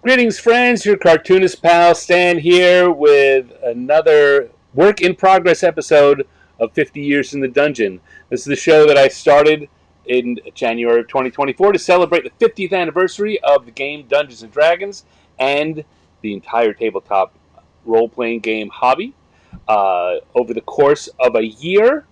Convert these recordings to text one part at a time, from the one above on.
Greetings, friends. Your cartoonist pal Stan here with another work in progress episode of 50 Years in the Dungeon. This is the show that I started in January of 2024 to celebrate the 50th anniversary of the game Dungeons and Dragons and the entire tabletop role playing game hobby. Over the course of a year,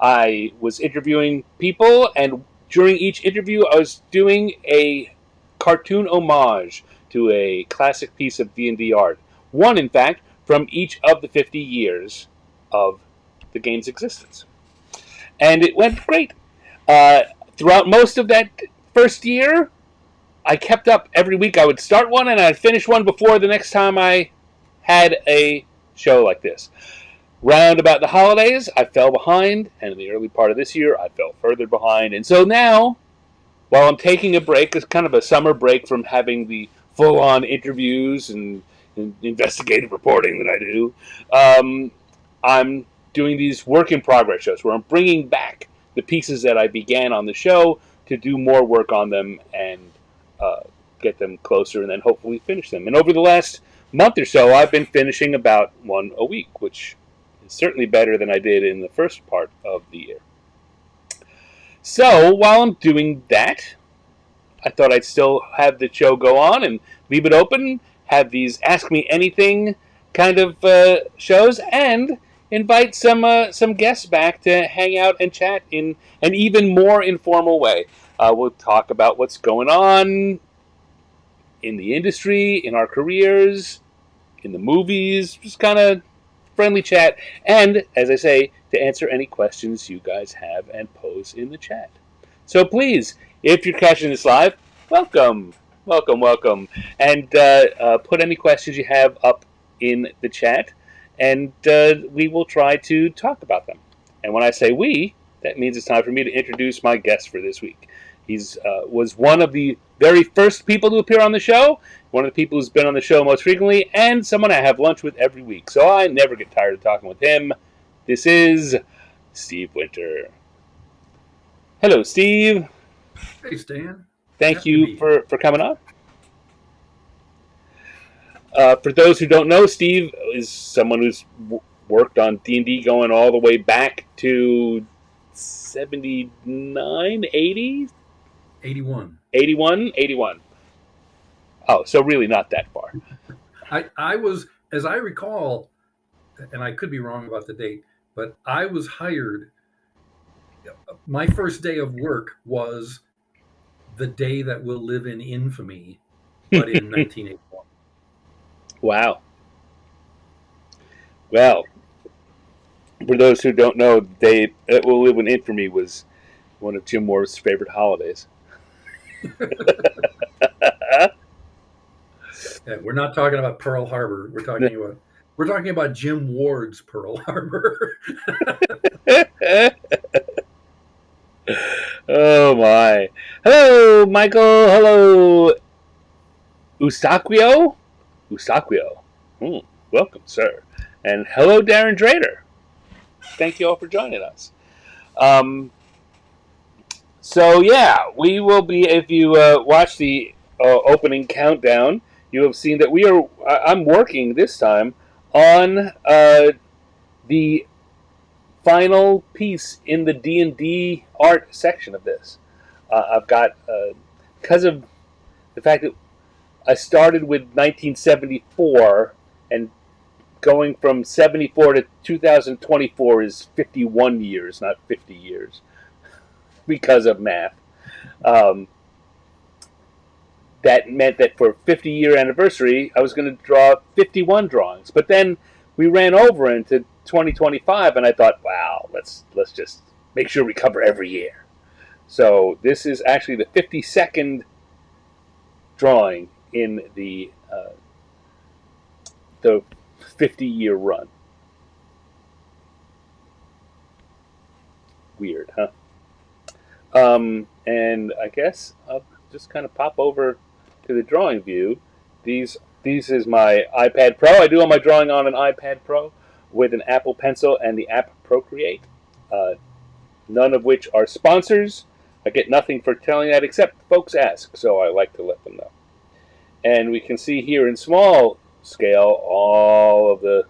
I was interviewing people, and during each interview, I was doing a cartoon homage to a classic piece of D&D art. One, in fact, from each of the 50 years of the game's existence. And it went great. Throughout most of that first year, I kept up every week. I would start one and I'd finish one before the next time I had a show like this. Round about the holidays, I fell behind, and in the early part of this year, I fell further behind. And so now, while I'm taking a break, it's kind of a summer break from having the full-on interviews and investigative reporting that I do, I'm doing these work-in-progress shows where I'm bringing back the pieces that I began on the show to do more work on them and get them closer and then hopefully finish them. And over the last month or so, I've been finishing about one a week, which is certainly better than I did in the first part of the year. So, while I'm doing that, I thought I'd still have the show go on and leave it open, have these Ask Me Anything kind of shows, and invite some guests back to hang out and chat in an even more informal way. We'll talk about what's going on in the industry, in our careers, in the movies, just kind of friendly chat, and, as I say, to answer any questions you guys have and pose in the chat. So please, if you're catching this live, welcome, and put any questions you have up in the chat, and we will try to talk about them. And when I say we, that means it's time for me to introduce my guest for this week. He's was one of the very first people to appear on the show, one of the people who's been on the show most frequently, and someone I have lunch with every week, so I never get tired of talking with him. This is Steve Winter. Hello, Steve. Hey, Stan. Thank you for coming on. For those who don't know, Steve is someone who's worked on D&D going all the way back to 79, 80? 81. 81? Oh, so really not that far. I was, as I recall, and I could be wrong about the date, but I was hired. My first day of work was the day that will live in infamy, but in 1981. Wow. Well, for those who don't know, the day that will live in infamy was one of Jim Moore's favorite holidays. Yeah, we're not talking about Pearl Harbor. We're talking about Jim Ward's Pearl Harbor. Oh my. Hello, Michael. Hello, Eustaquio. Welcome, sir. And hello, Darren Drader. Thank you all for joining us. So yeah, we will be, if you watch the opening countdown, you have seen that I'm working this time on the final piece in the D&D art section of this. I've got, because of the fact that I started with 1974, and going from 74 to 2024 is 51 years, not 50 years, because of math. That meant that for 50-year anniversary, I was going to draw 51 drawings. But then we ran over into 2025, and I thought, wow, let's just make sure we cover every year. So this is actually the 52nd drawing in the 50-year run. Weird, huh? And I guess I'll just kind of pop over to the drawing view. These is my iPad Pro. I do all my drawing on an iPad Pro with an Apple Pencil and the app Procreate. None of which are sponsors. I get nothing for telling that except folks ask, so I like to let them know. And we can see here in small scale all of the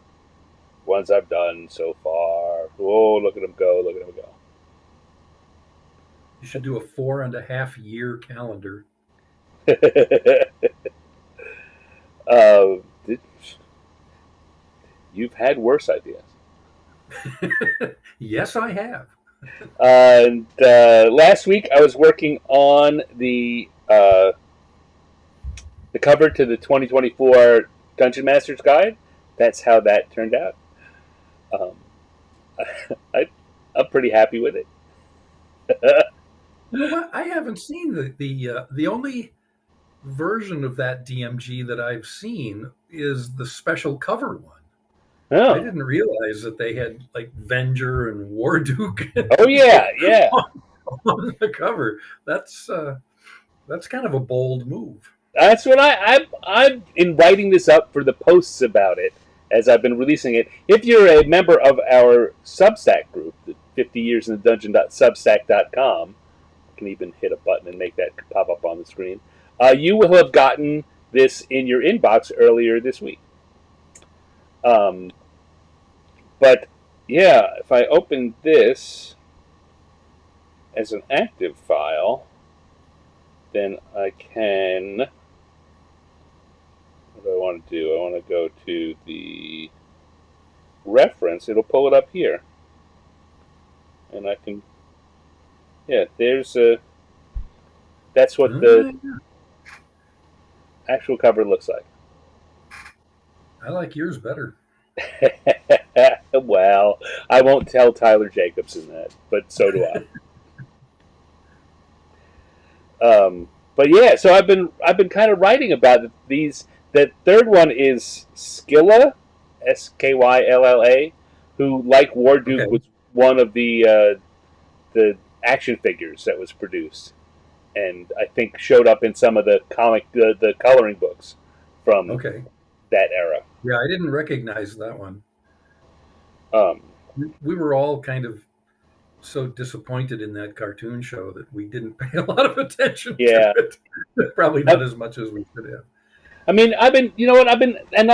ones I've done so far. Oh, look at them go! Look at them You should do a 4.5 year calendar. go! uh, you've had worse ideas. Yes, I have. And last week I was working on the cover to the 2024 Dungeon Master's Guide. That's how that turned out. Um, I'm pretty happy with it. You know what? I haven't seen the only version of that DMG that I've seen is the special cover one. I Oh, didn't realize that they had like Venger and Warduke oh yeah, yeah. on the cover. That's kind of a bold move. That's what I'm in writing this up for the posts about it as I've been releasing it. If you're a member of our Substack group, the 50 years in the dungeon.substack.com, can even hit a button and make that pop up on the screen. You will have gotten this in your inbox earlier this week. Um, but yeah, if I open this as an active file, then I can. What do I want to do? I want to go to the reference. It'll pull it up here, and I can. Yeah, there's a. That's what the actual cover looks like. I like yours better. Well, I won't tell Tyler Jacobson that, but so do I. But yeah, so I've been kind of writing about these. That third one is Skylla, Skylla, who, like Warduke, Okay. was one of the action figures that was produced, and I think showed up in some of the coloring books from Okay. that era. Yeah, I didn't recognize that one. Um, We were all kind of so disappointed in that cartoon show that we didn't pay a lot of attention to yeah, it. Probably I, not as much as we should have. I mean, you know what, I've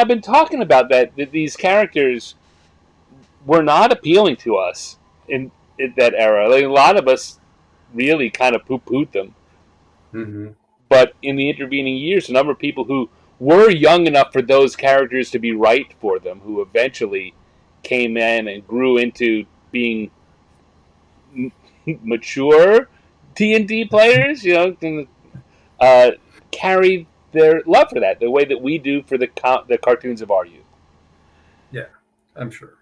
been talking about that these characters were not appealing to us in that era. Like, a lot of us really kind of poo-pooed them. Hmm. But in the intervening years, a number of people who were young enough for those characters to be right for them, who eventually came in and grew into being mature D&D players, uh, carried their love for that the way that we do for the cartoons of our youth. Yeah, I'm sure.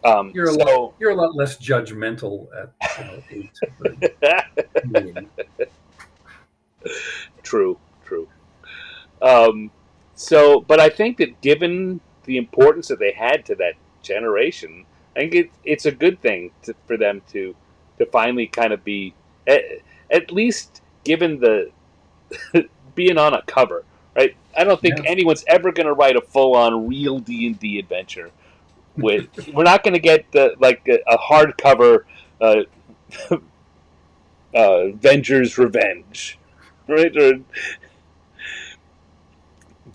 So You're a lot less judgmental at 8 than me. true, true. Um, but I think that given the importance that they had to that generation, I think it's a good thing for them to finally kind of be at, at least given the being on a cover, right? I don't think Yeah. anyone's ever going to write a full on real D&D adventure. We're not going to get a hardcover uh, Venger's Revenge, right? Yeah.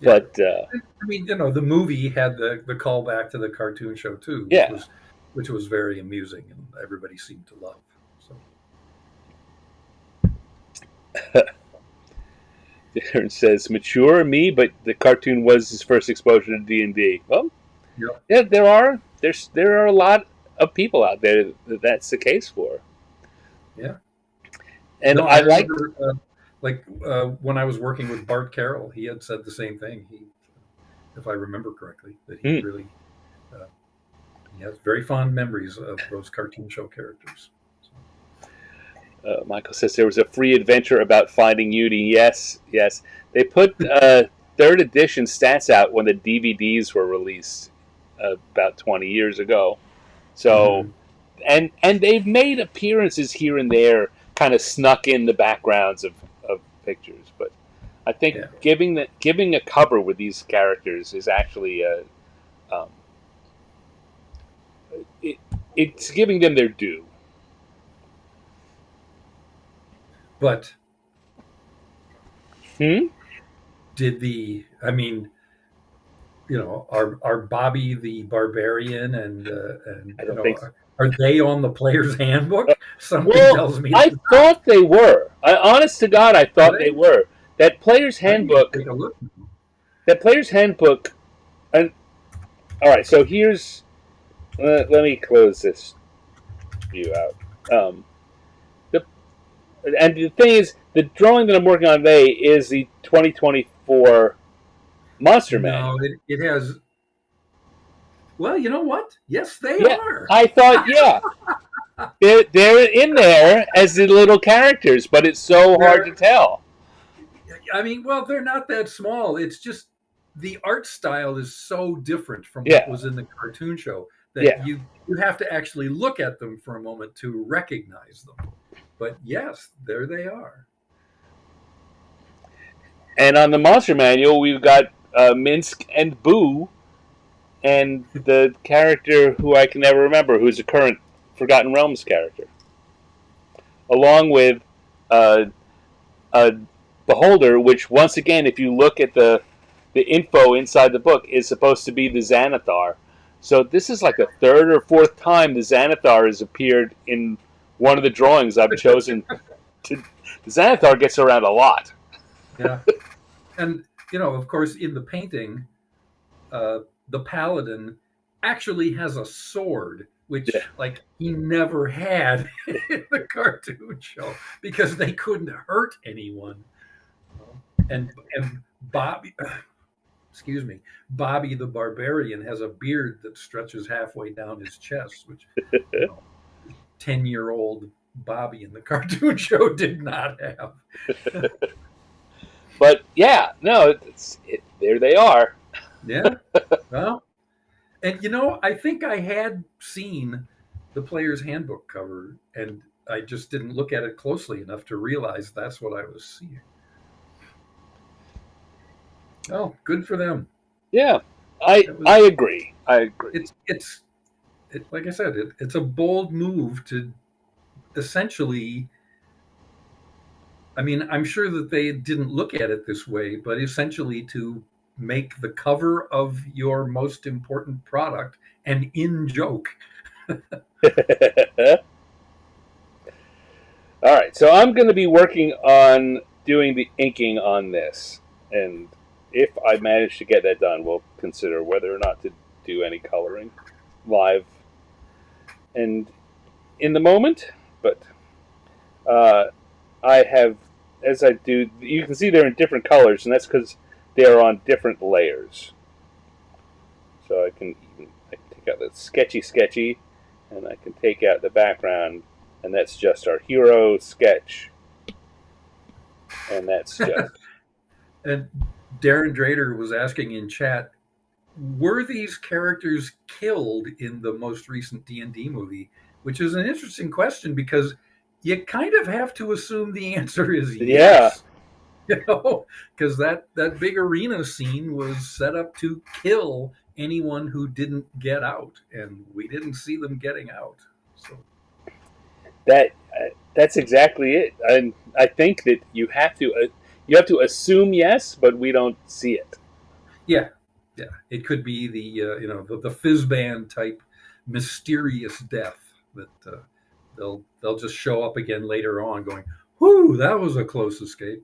But I mean, the movie had the callback to the cartoon show too, yeah. which was very amusing and everybody seemed to love. So Darren says, "Mature me, but the cartoon was his first exposure to D&D." Well, yeah, yeah, there are a lot of people out there that that's the case for, yeah. and No, I I like. remember when I was working with Bart Carroll, he had said the same thing. If I remember correctly, that he Hmm, really uh, he has very fond memories of those cartoon show characters. So, Michael says there was a free adventure about finding Uni. Yes, yes, they put third edition stats out when the DVDs were released about 20 years ago. So mhm. and they've made appearances here and there, kind of snuck in the backgrounds of pictures. But I think Yeah, giving a cover with these characters is actually um, it, it's giving them their due. but Hmm? I mean, are Bobby the Barbarian and I don't think so. are they on the player's handbook? Something Well, tells me I they're not. thought they were. Honest to God, I Are thought they they? were. That player's I need to handbook. take a look. That player's handbook. And all right, so here's. Let me close this view out. The and the thing is, the drawing that I'm working on today is the 2024 Monster No, Manual. it has. Well, you know what? Yes, they Yeah, are. I thought, yeah, they're in there as the little characters, but it's so hard They're. to tell. I mean, well, they're not that small. It's just the art style is so different from what Yeah, was in the cartoon show that yeah. you have to actually look at them for a moment to recognize them. But yes, there they are. And on the Monster Manual, we've got Minsk and Boo, and the character who I can never remember, who's a current Forgotten Realms character, along with uh, a Beholder, which once again, if you look at the info inside the book, is supposed to be the Xanathar. So this is like the third or fourth time the Xanathar has appeared in one of the drawings I've chosen. The Xanathar gets around a lot. Yeah. And, of course, in the painting, the paladin actually has a sword, Yeah. which, like, he never had in the cartoon show because they couldn't hurt anyone. And Bobby, excuse me, Bobby the Barbarian has a beard that stretches halfway down his chest, which, you know, 10-year-old Bobby in the cartoon show did not have. But yeah, no, there they are. Yeah. Well, and I think I had seen the player's handbook cover, and I just didn't look at it closely enough to realize that's what I was seeing. Oh, good for them. Yeah, It I was. agree. I agree. Like I said, it's a bold move to essentially. I mean, I'm sure that they didn't look at it this way, but essentially to make the cover of your most important product an in joke. All right, so I'm going to be working on doing the inking on this, and if I manage to get that done, we'll consider whether or not to do any coloring live and in the moment. But uh, I have, as I do, you can see they're in different colors, and that's because they are on different layers. So I can take out the sketchy, and I can take out the background, and that's just our hero sketch, and that's just. And Darren Drader was asking in chat, were these characters killed in the most recent D&D movie? Which is an interesting question because you kind of have to assume the answer is Yeah. yes. Because that big arena scene was set up to kill anyone who didn't get out, and we didn't see them getting out. So That's exactly it. And I think that you have to assume yes, but we don't see it. yeah, it could be the Fizzband type mysterious death that they'll just show up again later on, going, "Whoo, that was a close escape."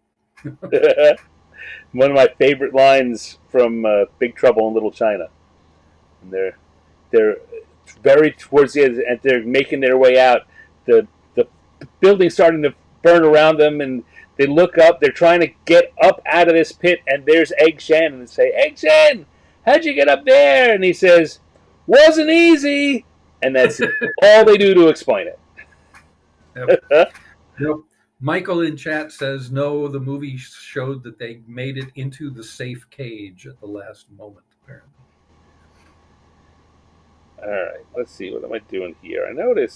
One of my favorite lines from Big Trouble in Little China. And they're very towards the end, and they're making their way out. The building's starting to burn around them, and they look up. They're trying to get up out of this pit, and there's Egg Shen, and they say, "Egg Shen, how'd you get up there?" And he says, "Wasn't easy." And that's all they do to explain it. Yep. Yep. Michael in chat says no. The movie showed that they made it into the safe cage at the last moment. Apparently. All right, let's see. What am I doing here? I do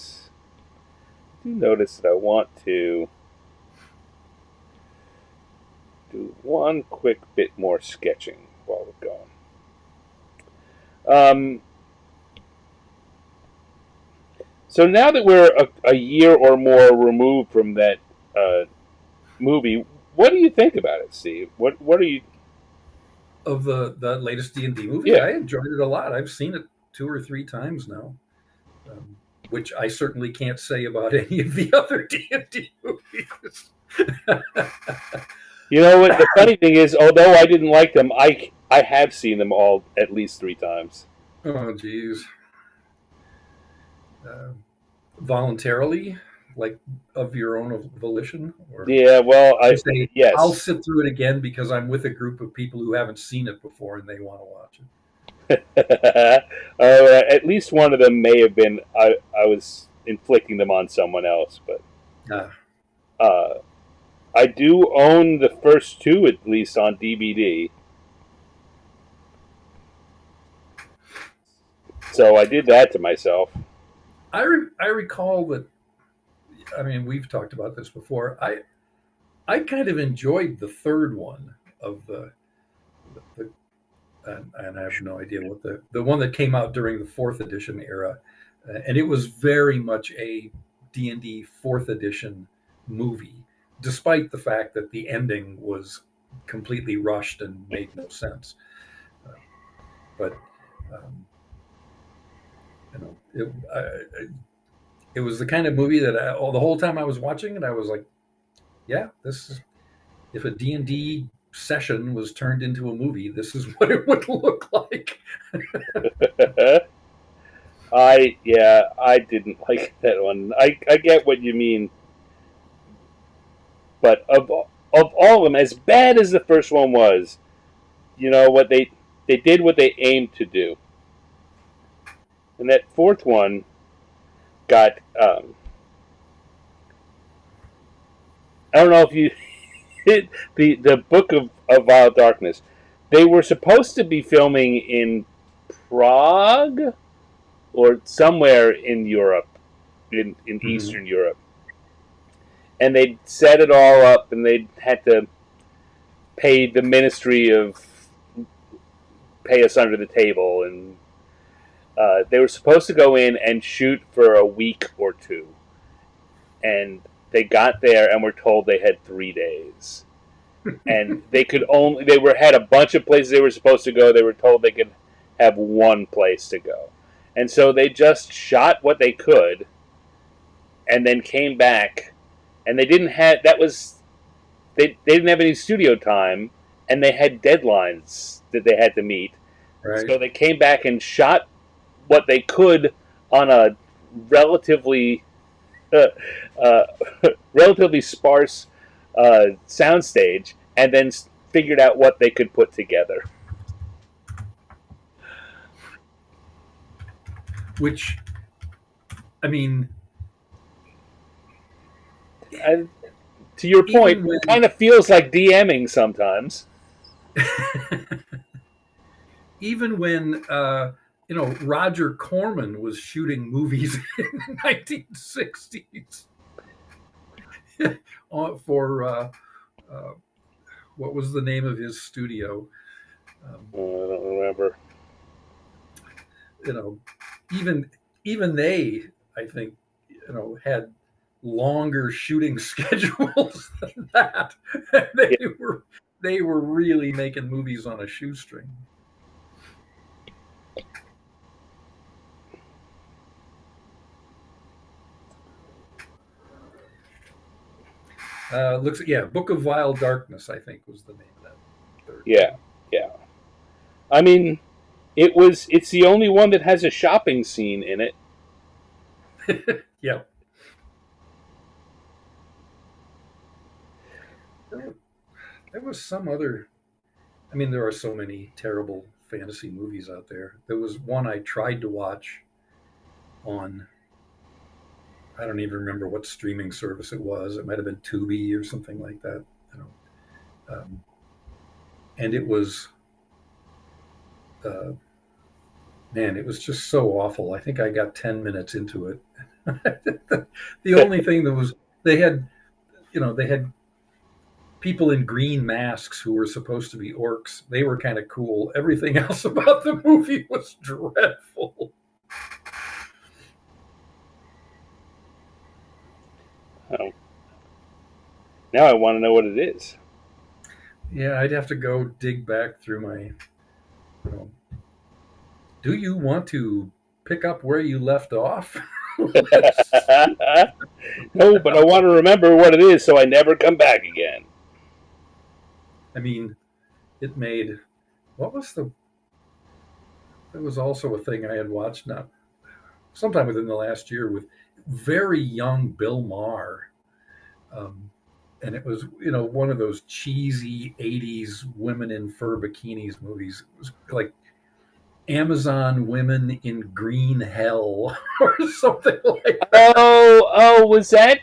notice that I want to do one quick bit more sketching while we're going. So now that we're a year or more removed from that movie, what do you think about it, Steve? What are you? Of the latest D&D movie, Yeah. I enjoyed it a lot. I've seen it 2 or 3 times now, which I certainly can't say about any of the other D&D movies. You know what? The funny thing is, although I didn't like them, I have seen them all at least 3 times. Oh, geez. Uh, Voluntarily, like of your own volition, or Yeah. Well, you say, I'll yes. sit through it again because I'm with a group of people who haven't seen it before and they want to watch it. At least one of them may have been I was inflicting them on someone else, but Uh, uh, I do own the first two at least on DVD. So I did that to myself. I recall that. I mean, we've talked about this before. I kind of enjoyed the third one of the and I have no idea what the one that came out during the fourth edition era, and it was very much a D&D fourth edition movie, despite the fact that the ending was completely rushed and made no sense. But um, it was the kind of movie that the whole time I was watching it, I was like, yeah, this is if a D&D session was turned into a movie, this is what it would look like. I didn't like that one. I get what you mean, but of all of them, as bad as the first one was, you know what they did what they aimed to do, and that fourth one got I don't know if you hit the Book of Vile Darkness. They were supposed to be filming in Prague or somewhere in Europe, in Mm-hmm. Eastern Europe, and they set it all up, and they had to pay the Ministry of pay us under the table, and they were supposed to go in and shoot for a week or two, and they got there and were told they had 3 days, and they were had a bunch of places they were supposed to go. They were told they could have one place to go, and so they just shot what they could, and then came back, and they didn't have that was they didn't have any studio time, and they had deadlines that they had to meet, Right. so they came back and shot what they could on a relatively uh, uh, relatively sparse soundstage, and then figured out what they could put together. Which, I mean, And to your point, even when kind of feels like DMing sometimes. even when Roger Corman was shooting movies in the 1960s for uh, what was the name of his studio? Um, I don't remember. you know, even even they, I think, had longer shooting schedules than that. they Yeah. were they were really making movies on a shoestring. Looks yeah, Book of Vile Darkness, I think, was the name of that third Yeah, yeah. I mean, it's the only one that has a shopping scene in it. one. Yeah, there was some other. I mean, there are so many terrible fantasy movies out there. There was one I tried to watch on. I don't even remember what streaming service it was. It might have been Tubi or something like that. You um, and it was uh, man, it was just so awful. I think I got 10 minutes into it. The only thing that was they had people in green masks who were supposed to be orcs. They were kind of cool. Everything else about the movie was dreadful. Oh, now I want to know what it is. Yeah, I'd have to go dig back through my. You know, do you want to pick up where you left off? Let's No, but I want to remember what it is so I never come back again. I mean, it made what was the? It was also a thing I had watched not sometime within the last year with very young Bill Maher, and it was one of those cheesy '80s women in fur bikinis movies. It was like Amazon Women in Green Hell or something like that. Was that?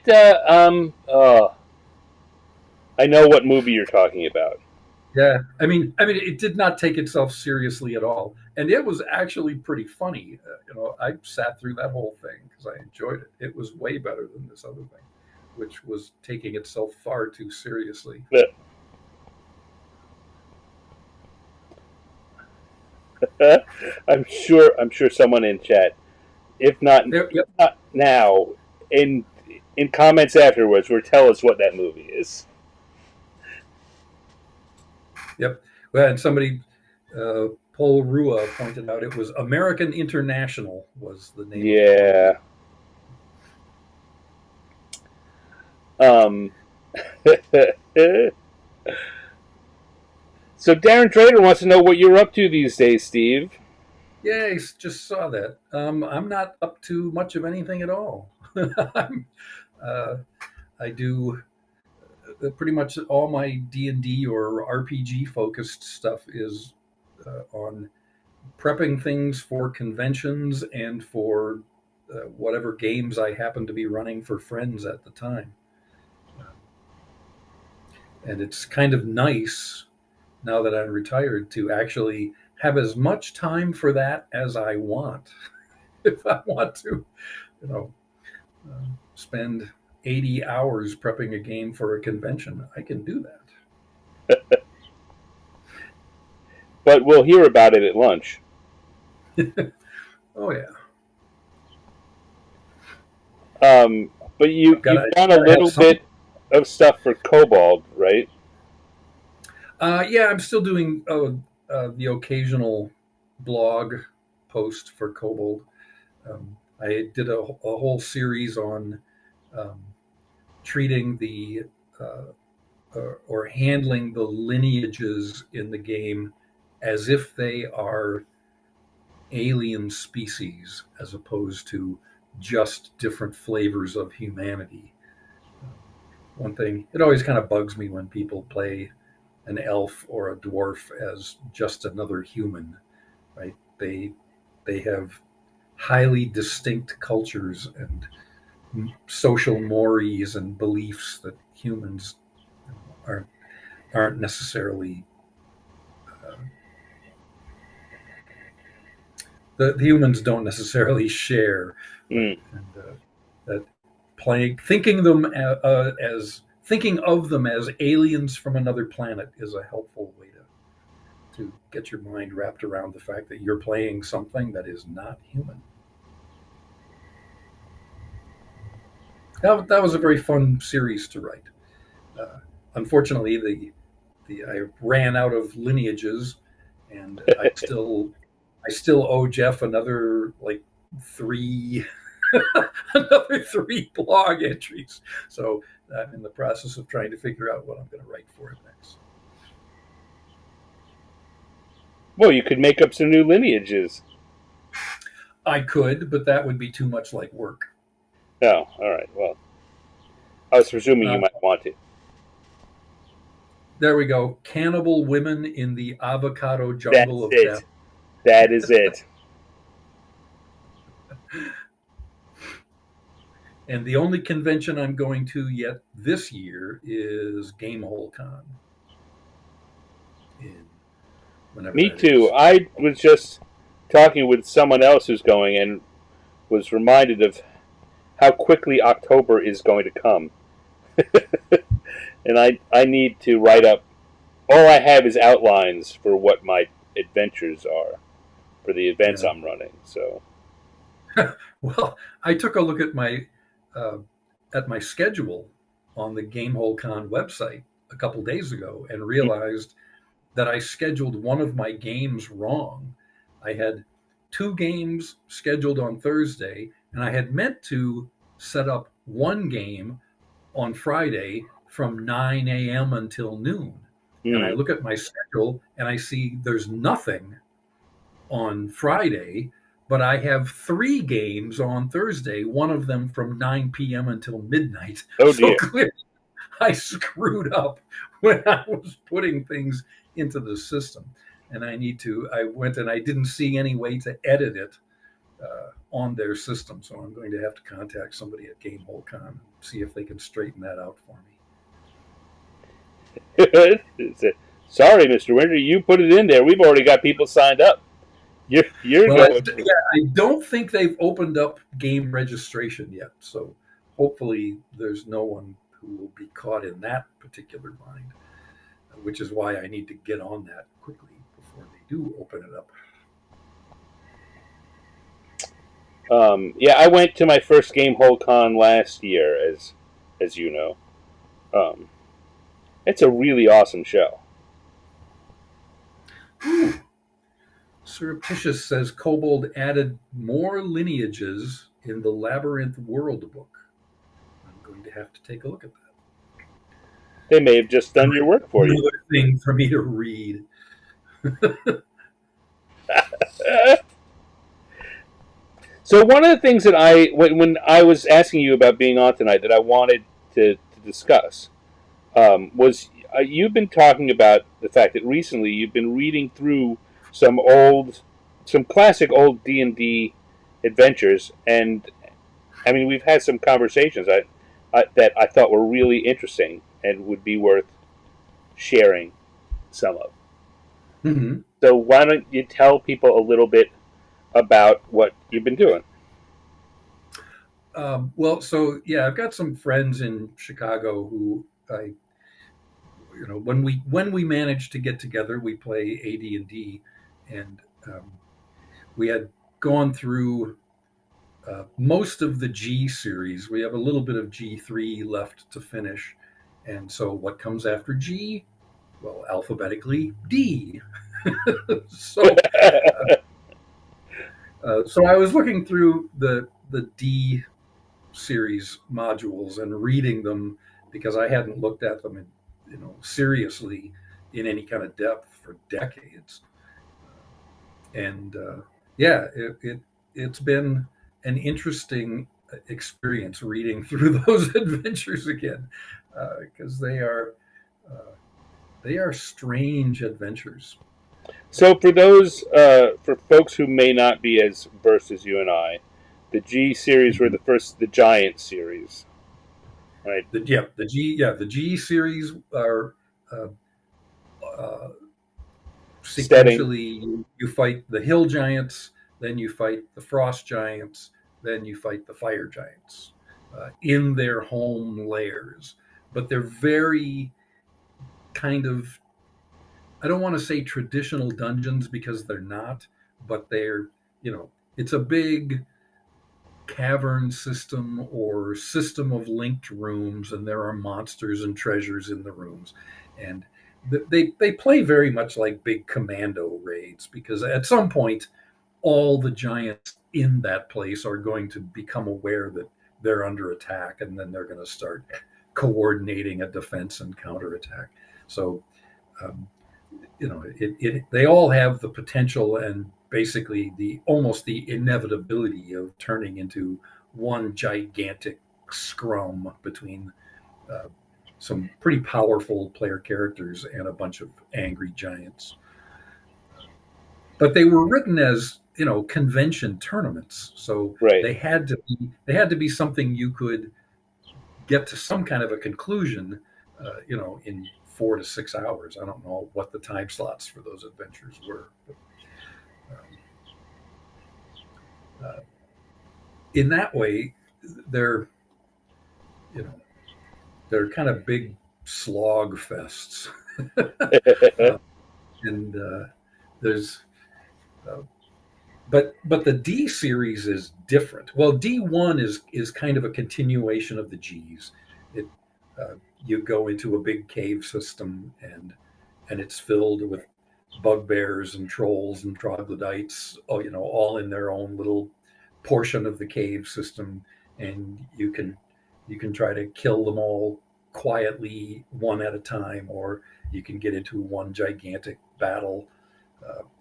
I know what movie you're talking about. Yeah, I mean, it did not take itself seriously at all, and it was actually pretty funny. I sat through that whole thing because I enjoyed it. It was way better than this other thing, which was taking itself far too seriously. I'm sure someone in chat, if not, Yep, not now, in in comments afterwards, will tell us what that movie is. yep. Well, and somebody, Paul Rua pointed out it was American International was the name of the movie. Yeah. Um. So Darren Trader wants to know what you're up to these days, Steve. Yeah, I just saw that. I'm not up to much of anything at all. I'm, uh, I do pretty much all my D&D or RPG focused stuff is on prepping things for conventions and for whatever games I happen to be running for friends at the time. And it's kind of nice now that I'm retired to actually have as much time for that as I want. If I want to, you know, spend 80 hours prepping a game for a convention, I can do But we'll hear about it at lunch. that. Oh yeah, But I've got you've to done a have little some. bit of stuff for Cobalt, right? Yeah, I'm still doing the occasional blog post for Kobold. I did a whole series on um, treating the or handling the lineages in the game as if they are alien species as opposed to just different flavors of humanity. One thing, it always kind of bugs me when people play an elf or a dwarf as just another human, right? They have highly distinct cultures and social mores and beliefs that humans aren't aren't necessarily uh, the humans don't necessarily share, right? Mm. And that playing thinking them as thinking of them as aliens from another planet is a helpful way to get your mind wrapped around the fact that you're playing something that is not human. That was a very fun series to write. Uh, Unfortunately, the I ran out of lineages, and I still owe Jeff another like three another three blog entries. So I'm in the process of trying to figure out what I'm going to write for him next. Well, you could make up some new lineages. I could, but that would be too much like work. Oh, all right. Well, I was presuming you Uh, might want it. there we go. Cannibal women in the avocado jungle That's of death. it. That is it. And the only convention I'm going to yet this year is Gamehole Con in whenever Me that too. is. I was just talking with someone else who's going and was reminded of how quickly October is going to come. And I need to write up. All I have is outlines for what my adventures are for the events Yeah. I'm running. So, Well, I took a look uh, at my schedule on the Gamehole Con website, a couple days ago and realized that I scheduled one of my games wrong. I had 2 games scheduled on Thursday, and I had meant to set up one game on Friday from 9 a.m. until noon. And I Mm. look at my schedule and I see there's nothing on Friday, but I have 3 games on Thursday, one of them from 9 p.m. until midnight. Oh So dear. clearly I screwed up when I was putting things into the system. And I went and I didn't see any way to edit it on their system. So I'm going to have to contact somebody at GameHoleCon and see if they can straighten that out for me. Sorry, Mr. Winter, you put it in there. We've already got people signed up. You're Well, going. I don't think they've opened up game registration yet. So hopefully there's no one who will be caught in that particular bind, which is why I need to get on that quickly before they do open it up. Yeah, I went to my first GameHoleCon last year, as you know. It's a really awesome show. Surreptitious says Kobold added more lineages in the Labyrinth World book. I'm going to have to take a look at that. They may have just done your work for you. Another thing for me to read. So one of the things that when I was asking you about being on tonight, that I wanted to discuss was you've been talking about the fact that recently you've been reading through some classic old D&D adventures, and I mean we've had some conversations that I thought were really interesting and would be worth sharing some of. Mm-hmm. So why don't you tell people a little bit about what you've been doing? Well, so yeah, I've got some friends in Chicago who when we manage to get together, we play AD&D, and we had gone through most of the G series. We have a little bit of G3 left to finish, and so what comes after G? Well, alphabetically D. so so I was looking through the D series modules and reading them because I hadn't looked at them seriously in any kind of depth for decades. And yeah, it's been an interesting experience reading through those adventures again because they are strange adventures. So for folks who may not be as versed as you and I, the G series were the Giant series, right? The G series are uh, uh, Steading. sequentially you fight the hill giants, then you fight the frost giants, then you fight the fire giants in their home lairs. But they're very kind of, I don't want to say traditional dungeons because they're not, but it's a big cavern system or system of linked rooms, and there are monsters and treasures in the rooms. And they play very much like big commando raids because at some point all the giants in that place are going to become aware that they're under attack, and then they're going to start coordinating a defense and counterattack. So um, they all have the potential and basically the inevitability of turning into one gigantic scrum between uh, some pretty powerful player characters and a bunch of angry giants. But they were written as convention tournaments, so Right. they had to be something you could get to some kind of a conclusion, in 4 to 6 hours. I don't know what the time slots for those adventures were, but uh, in that way, they're you know they're kind of big slog fests, uh, and there's uh, but the D series is different. Well, D1 is kind of a continuation of the Gs. It you go into a big cave system, and it's filled with bugbears and trolls and troglodytes, all in their own little portion of the cave system, and you can try to kill them all quietly one at a time, or you can get into one gigantic battle,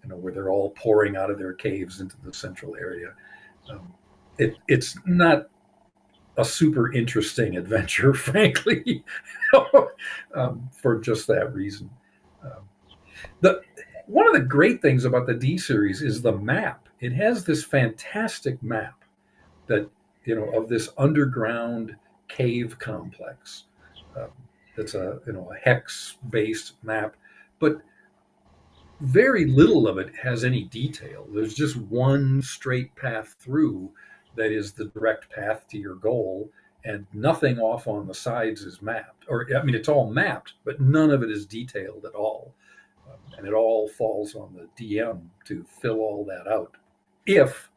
where they're all pouring out of their caves into the central area. Um, it's not a super interesting adventure, frankly, for just that reason. Um, the One of the great things about the D series is the map. It has this fantastic map that of this underground cave complex. Um, it's a hex based map, but very little of it has any detail. There's just one straight path through that is the direct path to your goal, and nothing off on the sides is mapped. Or, I mean, it's all mapped, but none of it is detailed at all. And it all falls on the DM to fill all that out. If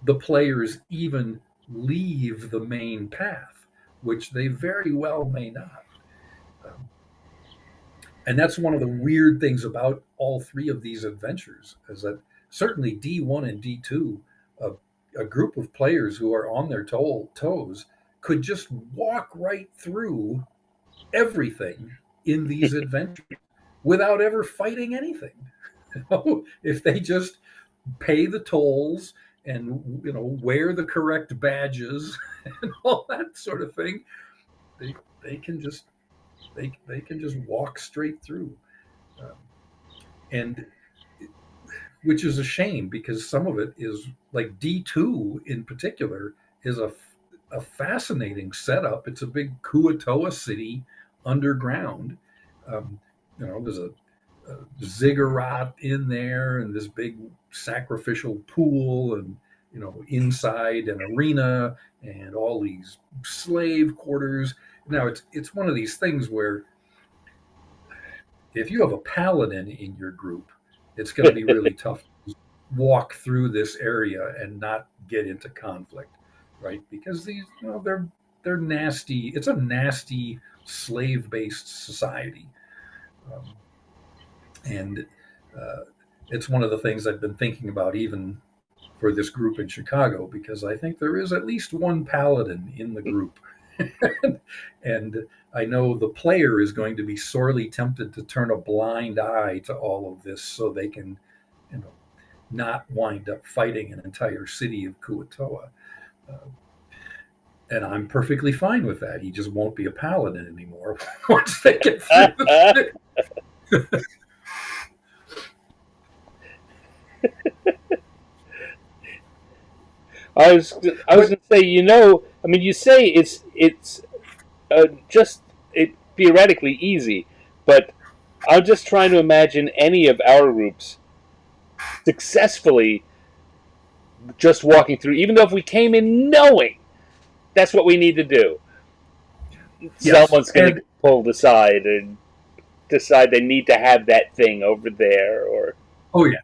the players even leave the main path, which they very well may not. Um, and that's one of the weird things about all three of these adventures, is that certainly D1 and D2, a group of players who are on their toes could just walk right through everything in these adventures without ever fighting anything. If they just pay the tolls and wear the correct badges and all that sort of thing, they can just they can just walk straight through, um, and which is a shame, because some of it is like D2 in particular is a fascinating setup. It's a big Kuatoa city underground. Um, there's a ziggurat in there, and this big sacrificial pool, and inside an arena, and all these slave quarters. Now it's one of these things where if you have a paladin in your group, it's going to be really tough to walk through this area and not get into conflict, right? Because these, they're nasty. It's a nasty slave-based society, um, and it's one of the things I've been thinking about even for this group in Chicago, because I think there is at least one paladin in the group. And I know the player is going to be sorely tempted to turn a blind eye to all of this, so they can, not wind up fighting an entire city of Kuatoa. Uh, and I'm perfectly fine with that. He just won't be a paladin anymore once they get through the I was But going to say, I mean, you say it's just theoretically easy, but I'm just trying to imagine any of our groups successfully just walking through, even though if we came in knowing that's what we need to do, yes, someone's going to and pull the side and decide they need to have that thing over there, or oh yeah,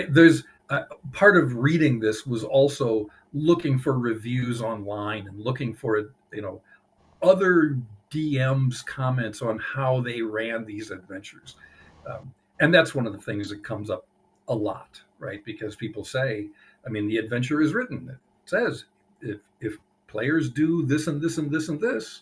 there's part of reading this was also looking for reviews online and looking for other DMs' comments on how they ran these adventures. And that's one of the things that comes up a lot, right? Because people say, I mean, the adventure is written. It says if players do this and this and this and this,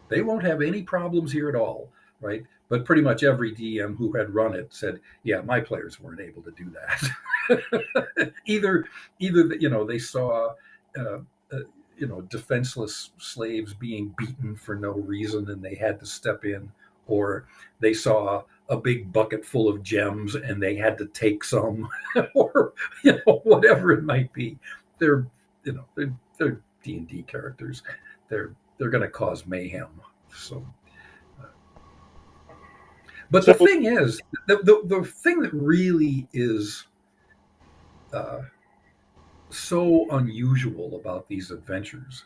they won't have any problems here at all, right? But pretty much every DM who had run it said, "Yeah, my players weren't able to do that." either they saw uh, uh, defenseless slaves being beaten for no reason and they had to step in, or they saw a big bucket full of gems and they had to take some, or whatever it might be. They're they're D&D characters. They're going to cause mayhem. So, but the so. thing is, the thing that really is uh, so unusual about these adventures,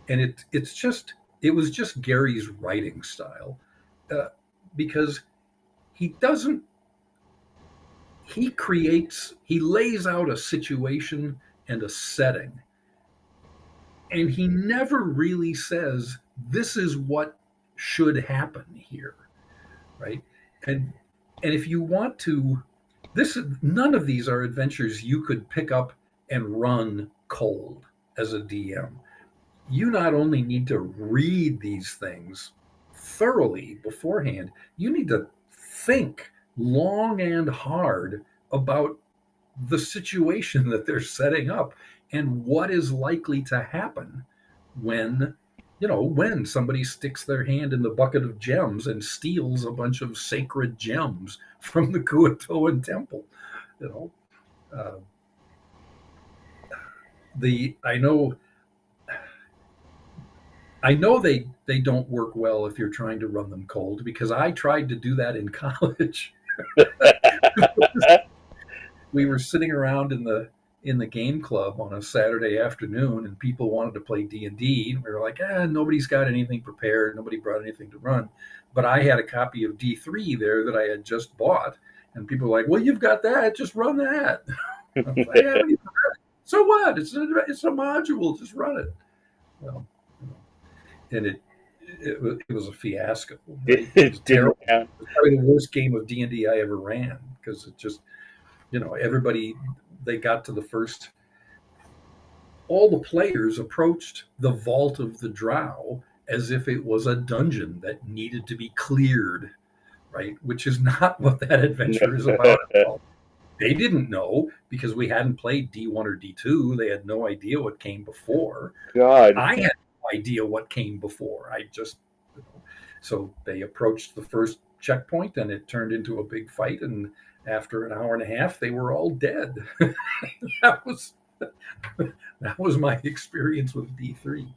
and it was just Gary's writing style, uh, because he doesn't he lays out a situation and a setting, and he never really says this is what should happen here, right? And if you want to, this none of these are adventures you could pick up and run cold as a DM. You not only need to read these things thoroughly beforehand, you need to think long and hard about the situation that they're setting up and what is likely to happen when when somebody sticks their hand in the bucket of gems and steals a bunch of sacred gems from the Kuatoan temple. you know uh, the I know they don't work well if you're trying to run them cold, because I tried to do that in college. We were sitting around in the game club on a Saturday afternoon, and people wanted to play D&D, and we were like, nobody's got anything prepared, nobody brought anything to run. But I had a copy of D3 there that I had just bought, and people were like, well, you've got that, just run that. I like, I haven't even read it. So what? It's a module, just run it. Well, and it was a fiasco. Right? It was terrible. It was probably the worst game of D&D I ever ran, because it just, everybody, they got to the first, all the players approached the vault of the Drow as if it was a dungeon that needed to be cleared, right? Which is not what that adventure is about at all. They didn't know, because we hadn't played D1 or D2. They had no idea what came before. God. I had no idea what came before. So they approached the first checkpoint, and it turned into a big fight. And after an hour and a half, they were all dead. that was my experience with D3.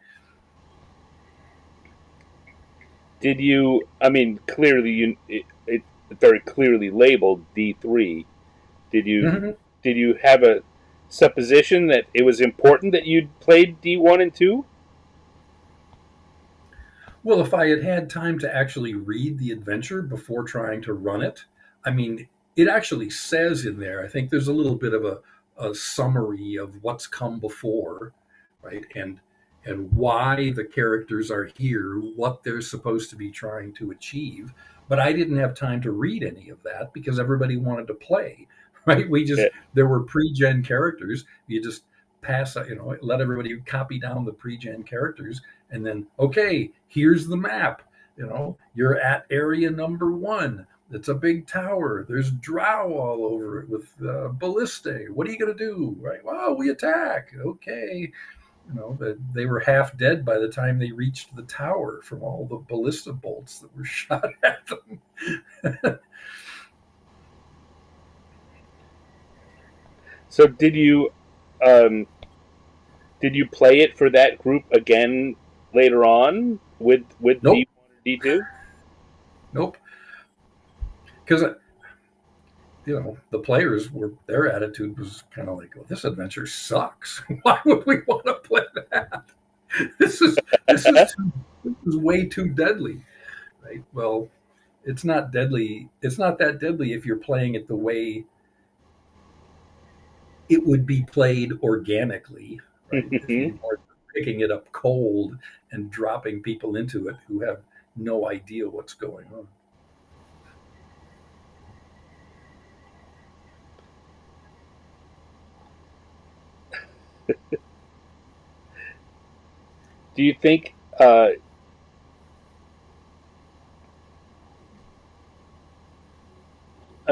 Did you? I mean, clearly, it very clearly labeled D3. Did you? Mm-hmm. Did you have a supposition that it was important that you'd played D1 and 2? Well, if I had had time to actually read the adventure before trying to run it, I mean, it actually says in there, I think there's a little bit of a summary of what's come before, right? And why the characters are here, what they're supposed to be trying to achieve. But I didn't have time to read any of that because everybody wanted to play, right? There were pre-gen characters. You just pass, let everybody copy down the pre-gen characters, and then, okay, here's the map. You're at area number 1. It's a big tower. There's drow all over it with ballistae. What are you going to do? Right? Well, we attack. Okay. They were half dead by the time they reached the tower from all the ballista bolts that were shot at them. So did you play it for that group again later on with Nope. D1 or D2? Nope. Because the players their attitude was kind of like, well, this adventure sucks. Why would we want to play that? This is way too deadly, right? Well, it's not deadly. It's not that deadly if you're playing it the way it would be played organically, right? If you are picking it up cold and dropping people into it who have no idea what's going on. Do you think I'm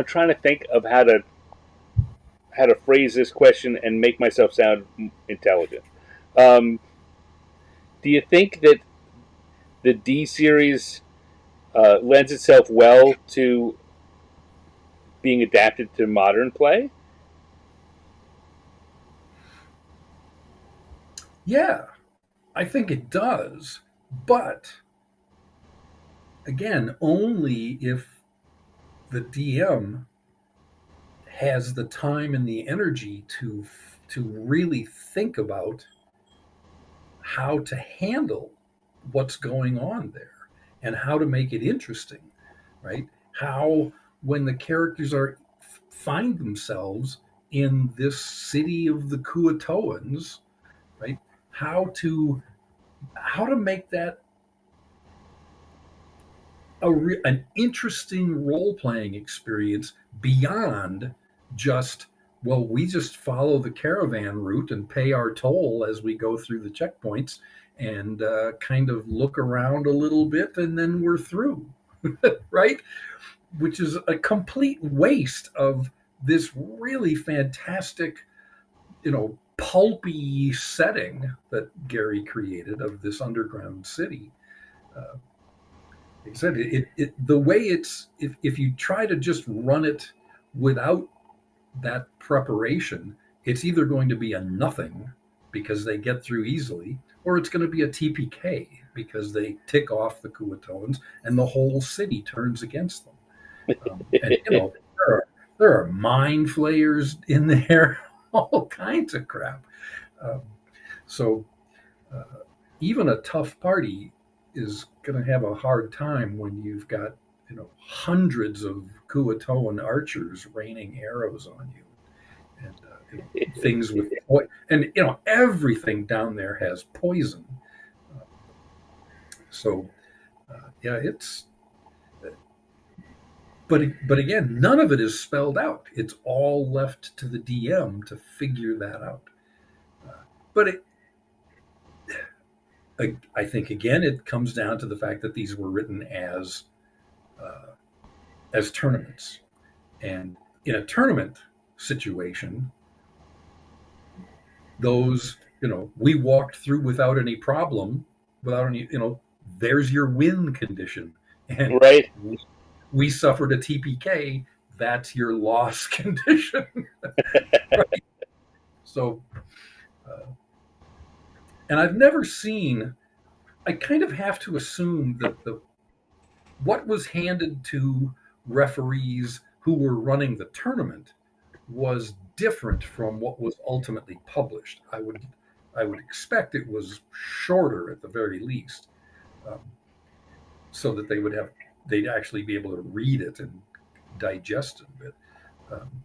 trying to think of how to phrase this question and make myself sound intelligent. Do you think that the D series lends itself well to being adapted to modern play? Yeah, I think it does. But again, only if the DM has the time and the energy to really think about how to handle what's going on there and how to make it interesting, right? How, when the characters find themselves in this city of the Kuatoans, right? How to make that an interesting role playing experience beyond just, well, we just follow the caravan route and pay our toll as we go through the checkpoints and kind of look around a little bit and then we're through, right? Which is a complete waste of this really fantastic, pulpy setting that Gary created of this underground city. Uh, like I said, the way it's, if you try to just run it without that preparation, it's either going to be a nothing because they get through easily, or it's going to be a TPK because they tick off the Kuatoans and the whole city turns against them. And there are mind flayers in there, all kinds of crap. Um, so uh, even a tough party is going to have a hard time when you've got hundreds of Kuatoan archers raining arrows on you, and things with and everything down there has poison. Uh, so yeah, it's but again, none of it is spelled out. It's all left to the DM to figure that out. But I think again, it comes down to the fact that these were written uh, as tournaments, and in a tournament situation, those we walked through without any problem, without any there's your win condition, and Right. we suffered a TPK. That's your loss condition, right? So, uh, and I've never seen. I kind of have to assume that the what was handed to referees who were running the tournament was different from what was ultimately published. I would expect it was shorter at the very least, um, so that they'd actually be able to read it and digest it a bit. Um,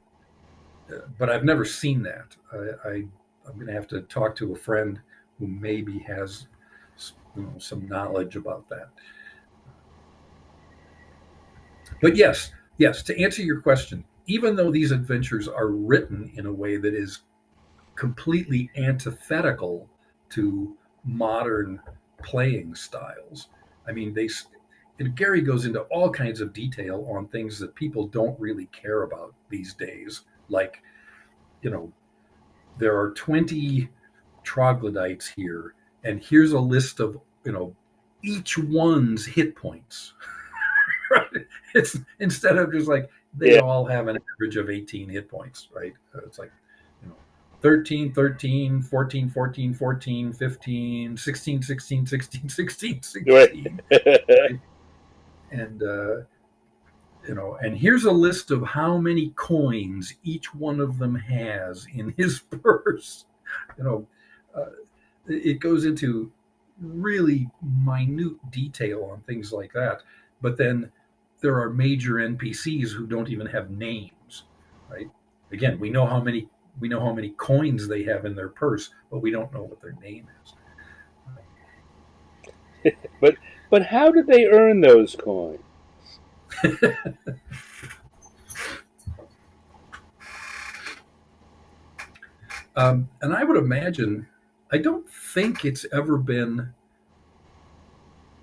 but I've never seen that. I'm going to have to talk to a friend who maybe has some knowledge about that. But yes, to answer your question, even though these adventures are written in a way that is completely antithetical to modern playing styles, I mean, Gary goes into all kinds of detail on things that people don't really care about these days, like you know there are 20 troglodytes here, and here's a list of each one's hit points. Right? It's instead of just like they Yeah. all have an average of 18 hit points, right? It's like, you know, 13, 13, 14, 14, 14, 15, 16, 16, 16, 16, Right. 16, right? And, and here's a list of how many coins each one of them has in his purse. You know, uh, it goes into really minute detail on things like that. But then there are major NPCs who don't even have names, right? Again, we know how many coins they have in their purse, but we don't know what their name is. but how did they earn those coins? And I would imagine, I don't think it's ever been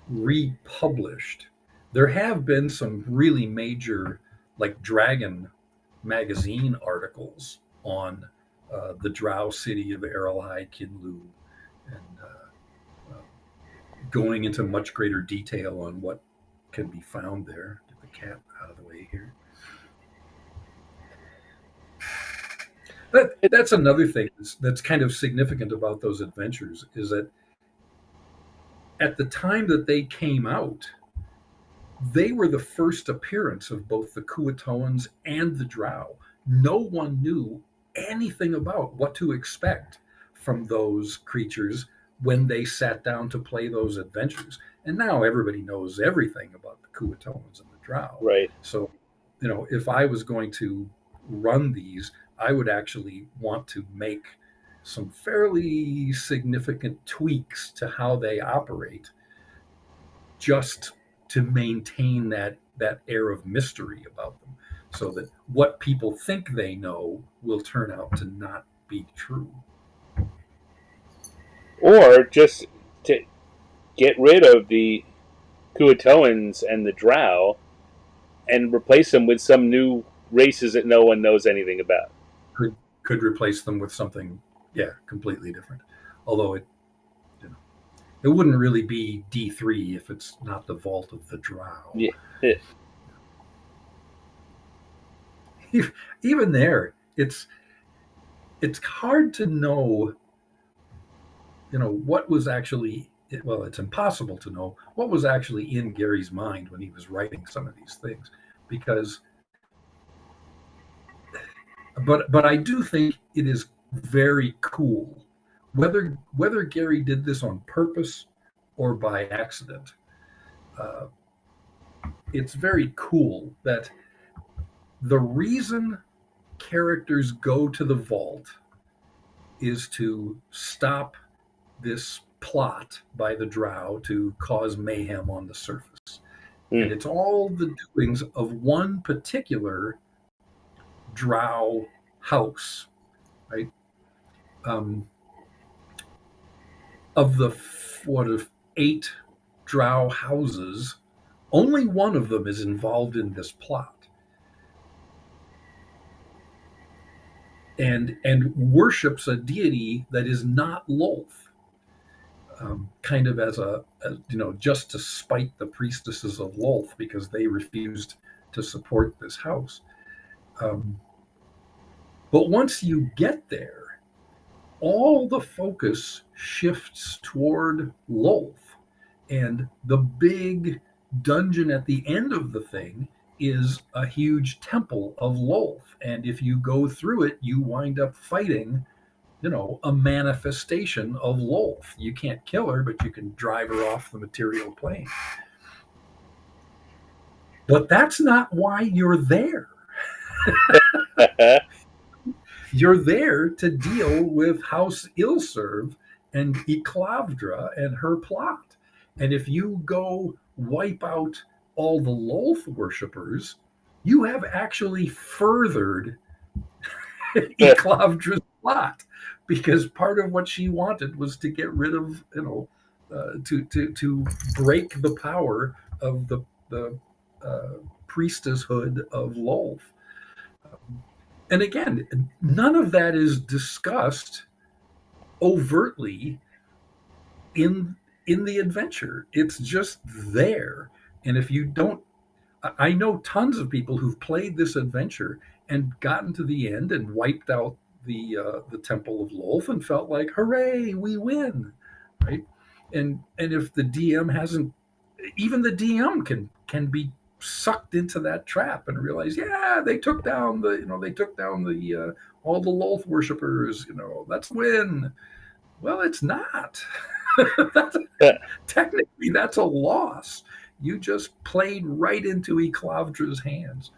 republished. There have been some really major, like Dragon magazine articles on the Drow city of Erelhai Kinlu, and going into much greater detail on what can be found there. Get the cat out of the way here. That's another thing that's kind of significant about those adventures is that at the time that they came out, they were the first appearance of both the Kuatoans and the Drow. No one knew anything about what to expect from those creatures when they sat down to play those adventures. And now everybody knows everything about the Kuatoans and the Drow. Right. So, if I was going to run these, I would actually want to make some fairly significant tweaks to how they operate, just to maintain that air of mystery about them, so that what people think they know will turn out to not be true. Or just to get rid of the Kuatoans and the Drow and replace them with some new races that no one knows anything about. Could replace them with something, yeah, completely different. Although it wouldn't really be D3 if it's not the Vault of the Drow. Yeah. Even there, it's hard to know, what was actually, well, it's impossible to know what was actually in Gary's mind when he was writing some of these things, because but I do think it is very cool, whether Gary did this on purpose or by accident. Uh, it's very cool that the reason characters go to the vault is to stop this plot by the Drow to cause mayhem on the surface. And it's all the doings of one particular Drow house, right? Of the 8 Drow houses, only one of them is involved in this plot, and worships a deity that is not Lolth, kind of as just to spite the priestesses of Lolth because they refused to support this house. But once you get there, all the focus shifts toward Lolth, and the big dungeon at the end of the thing is a huge temple of Lolth. And if you go through it, you wind up fighting, a manifestation of Lolth. You can't kill her, but you can drive her off the material plane. But that's not why you're there. You're there to deal with House Ilserv and Eclavdra and her plot. And if you go wipe out all the Lolth worshippers, you have actually furthered Eclavdra's plot, because part of what she wanted was to get rid of, to break the power of the priestesshood of Lolth. And again, none of that is discussed overtly in the adventure. It's just there. And if you don't, I know tons of people who've played this adventure and gotten to the end and wiped out the Temple of Lolth and felt like, hooray, we win, right? And if the DM hasn't, even the DM can be sucked into that trap and realize, yeah, they took down the all the Lolth worshippers, that's win. Well, it's not. Technically, that's a loss. You just played right into Eclavdra's hands.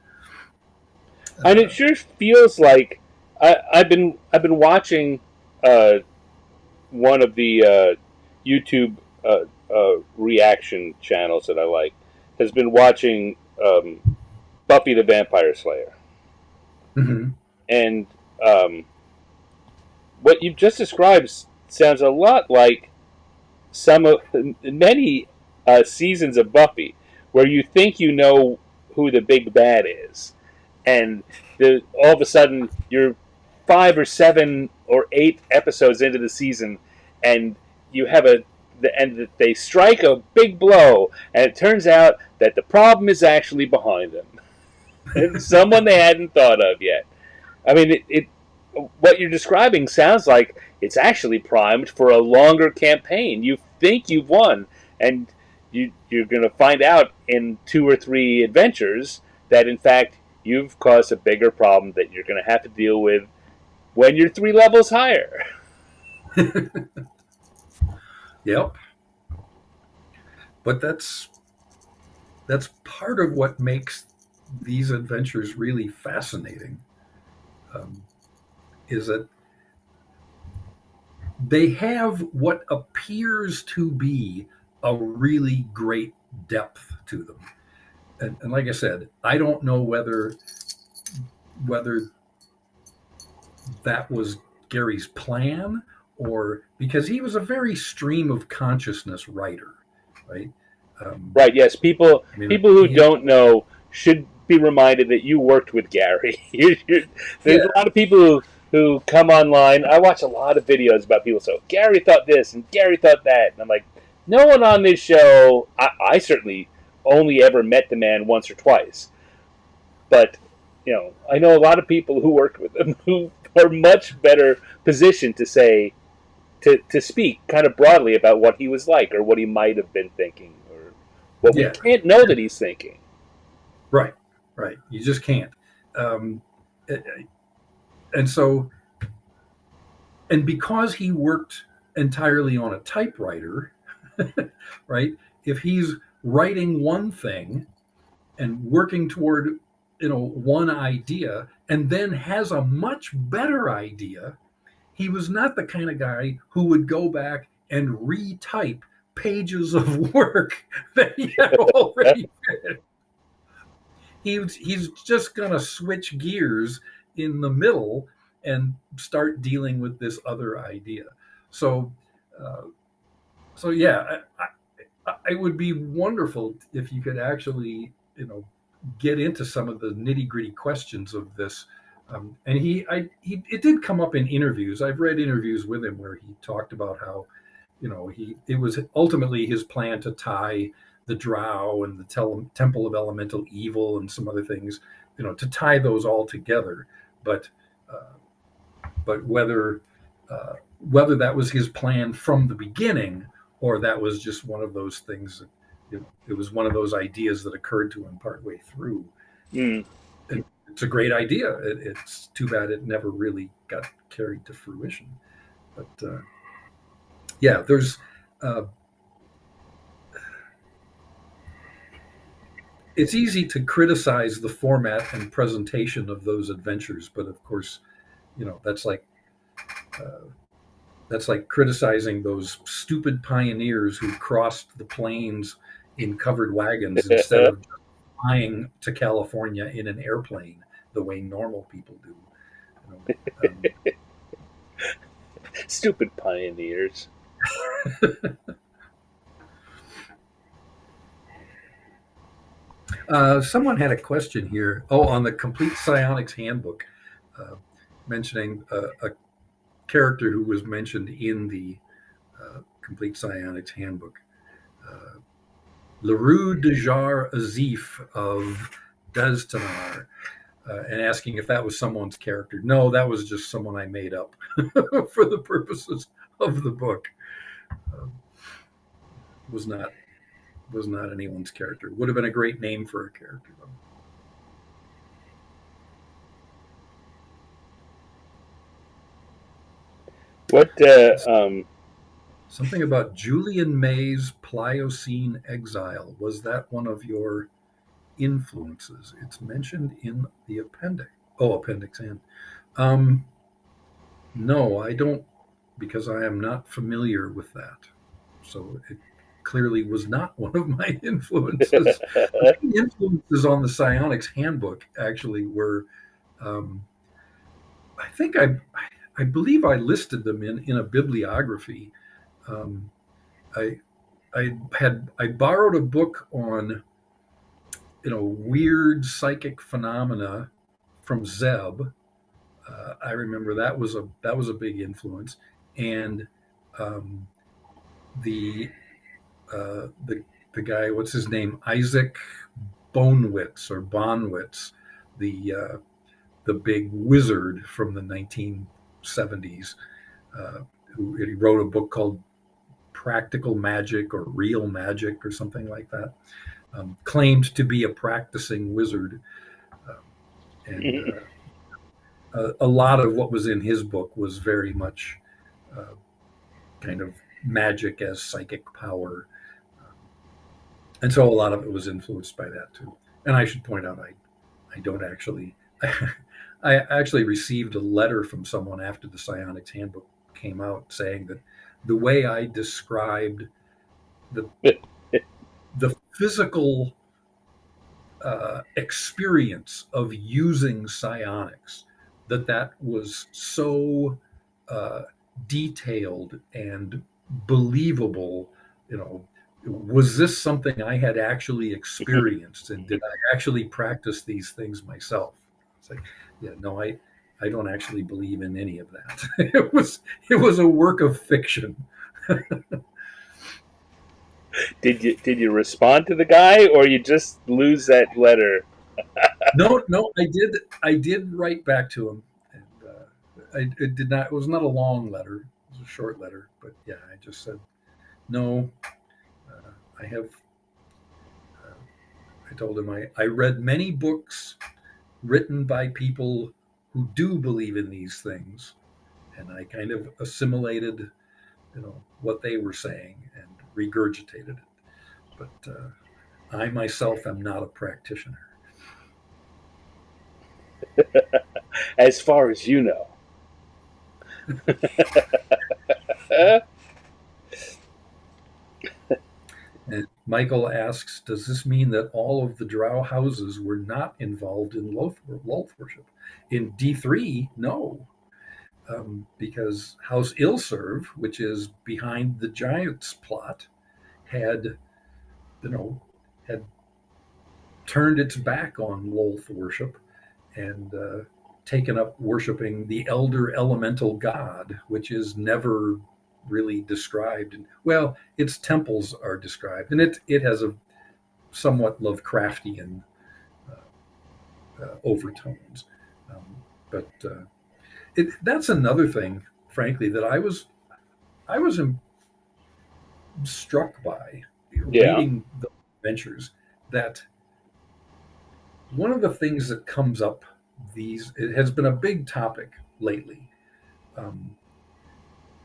And it sure feels like I've been watching one of the YouTube reaction channels that I like, has been watching Buffy the Vampire Slayer. Mm-hmm. And what you've just described sounds a lot like many seasons of Buffy, where you think you know who the big bad is, and all of a sudden you're 5 or 7 or 8 episodes into the season, and you have and they strike a big blow, and it turns out that the problem is actually behind them. It's someone they hadn't thought of yet. I mean, what you're describing sounds like it's actually primed for a longer campaign. You think you've won, and you're going to find out in 2 or 3 adventures that, in fact, you've caused a bigger problem that you're going to have to deal with when you're 3 levels higher. Yep. But that's part of what makes these adventures really fascinating, is that they have what appears to be a really great depth to them. And like I said, I don't know whether that was Gary's plan, or because he was a very stream of consciousness writer, right? Right. Yes. I mean, People who don't know should be reminded that you worked with Gary. There's yeah, a lot of people who come online. I watch a lot of videos about people. So Gary thought this and Gary thought that, and I'm like, no one on this show. I certainly only ever met the man once or twice, but I know a lot of people who worked with him who are much better positioned to say to speak kind of broadly about what he was like or what he might have been thinking or what we yeah, can't know that he's thinking. right, right. You just can't. Um, and so, and because he worked entirely on a typewriter, right? If he's writing one thing and working toward one idea and then has a much better idea, he was not the kind of guy who would go back and retype pages of work that he had already read. He's just going to switch gears in the middle and start dealing with this other idea. So, uh, so yeah, it would be wonderful if you could actually, get into some of the nitty gritty questions of this. And it did come up in interviews. I've read interviews with him where he talked about how, it was ultimately his plan to tie the Drow and the Temple of Elemental Evil and some other things, to tie those all together. But but whether that was his plan from the beginning or that was just one of those things that it was one of those ideas that occurred to him partway through. Mm. And it's a great idea. It's too bad it never really got carried to fruition. But yeah, there's it's easy to criticize the format and presentation of those adventures, but of course, that's like criticizing those stupid pioneers who crossed the plains in covered wagons instead of flying to California in an airplane the way normal people do. Stupid pioneers. Someone had a question here. Oh, on the Complete Psionics Handbook, mentioning a character who was mentioned in the Complete Psionics Handbook. Leroux Dejar Azif of Daztanar, and asking if that was someone's character. No, that was just someone I made up for the purposes of the book. Was not anyone's character. Would have been a great name for a character, though. What Something about Julian May's Pliocene exile. Was that one of your influences? It's mentioned in the appendix. Oh, appendix N. No, I don't, because I am not familiar with that. So it clearly was not one of my influences. The main influences on the Psionics Handbook actually were, I think I believe I listed them in a bibliography. I I borrowed a book on weird psychic phenomena from Zeb. I remember that was a big influence, and um, the the guy, what's his name, Isaac Bonwitz, the big wizard from the 1970s, who he wrote a book called Practical Magic or Real Magic or something like that. Claimed to be a practicing wizard, and a lot of what was in his book was very much kind of magic as psychic power, and so a lot of it was influenced by that too. And I should point out, I don't actually, I actually received a letter from someone after the Psionics Handbook came out saying that the way I described the physical experience of using psionics that was so uh, detailed and believable. You know, was this something I had actually experienced, and did I actually practice these things myself? It's like, yeah, no, I don't actually believe in any of that. It was a work of fiction. Did you respond to the guy, or you just lose that letter? No, no, I did write back to him, and it did not. It was not a long letter. It was a short letter, but yeah, I just said no. I have. Uh, I told him I read many books written by people who do believe in these things, and I kind of assimilated, what they were saying and regurgitated it. But I myself am not a practitioner. As far as you know. And Michael asks, does this mean that all of the drow houses were not involved in Lolth worship? In D3, no, because House Ilserv, which is behind the Giants plot, had, you know, had turned its back on Lolth worship and taken up worshiping the elder elemental god, which is never really described. Well, its temples are described, and it has a somewhat Lovecraftian overtones. But that's another thing, frankly, that I was struck by Yeah. reading the adventures. That one of the things that comes up, it has been a big topic lately. Um,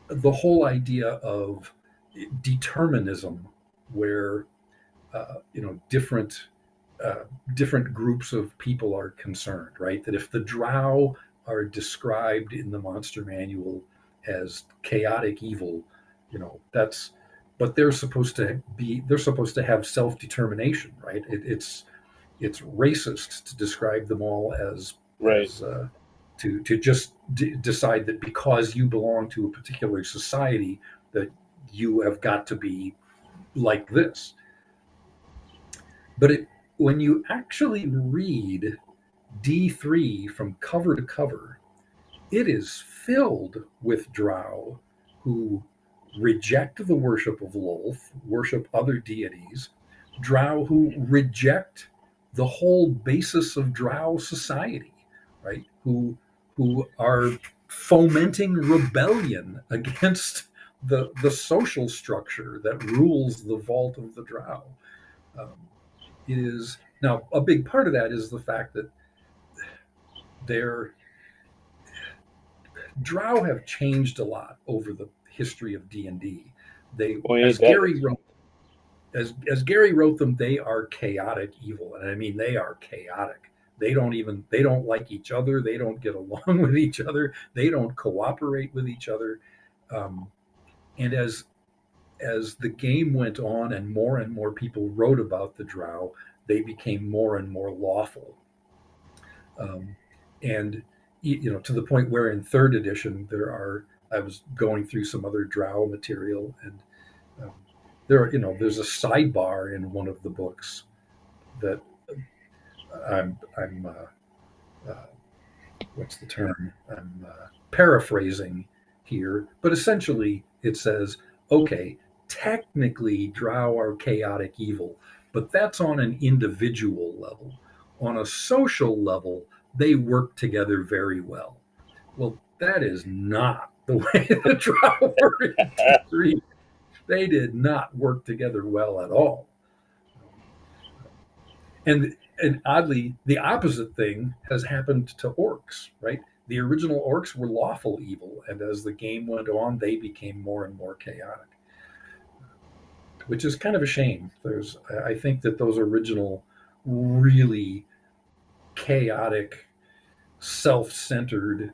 the whole idea of determinism, where different uh, different groups of people are concerned, right? That if the drow are described in the monster manual as chaotic evil, that's, but they're supposed to have self-determination, right? It's racist to describe them all as Right. as to just decide that because you belong to a particular society that you have got to be like this. But when you actually read D3 from cover to cover, it is filled with drow who reject the worship of Lolth, worship other deities, drow who reject the whole basis of drow society, right? Who are fomenting rebellion against the social structure that rules the vault of the drow. Um, it is now a big part of that is the fact that their drow have changed a lot over the history of D&D. They, Boy, ain't as that Gary interesting. wrote, as Gary wrote them, they are chaotic evil, and I mean they are chaotic. They don't like each other. They don't get along with each other. They don't cooperate with each other. Um, and as the game went on and more people wrote about the drow, they became more and more lawful. Um, and to the point where in third edition I was going through some other drow material, and um, there's a sidebar in one of the books that I'm what's the term? I'm paraphrasing here, but essentially it says, okay, technically drow are chaotic evil, but that's on an individual level. On a social level, they work together very well. Well, that is not the way the drow were in D3. They did not work together well at all. And oddly, the opposite thing has happened to orcs, right? The original orcs were lawful evil, and as the game went on, they became more and more chaotic, which is kind of a shame. I think that those original, really chaotic, self-centered,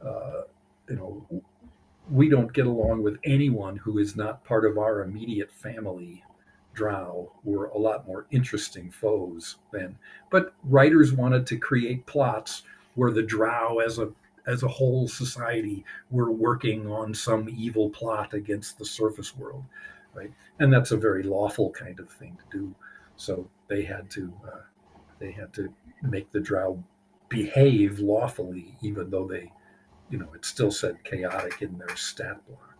uh, you know, we don't get along with anyone who is not part of our immediate family. drow were a lot more interesting foes then. But writers wanted to create plots where the drow as a whole society were working on some evil plot against the surface world, right? And that's a very lawful kind of thing to do. So they had to make the drow behave lawfully, even though it still said chaotic in their stat block.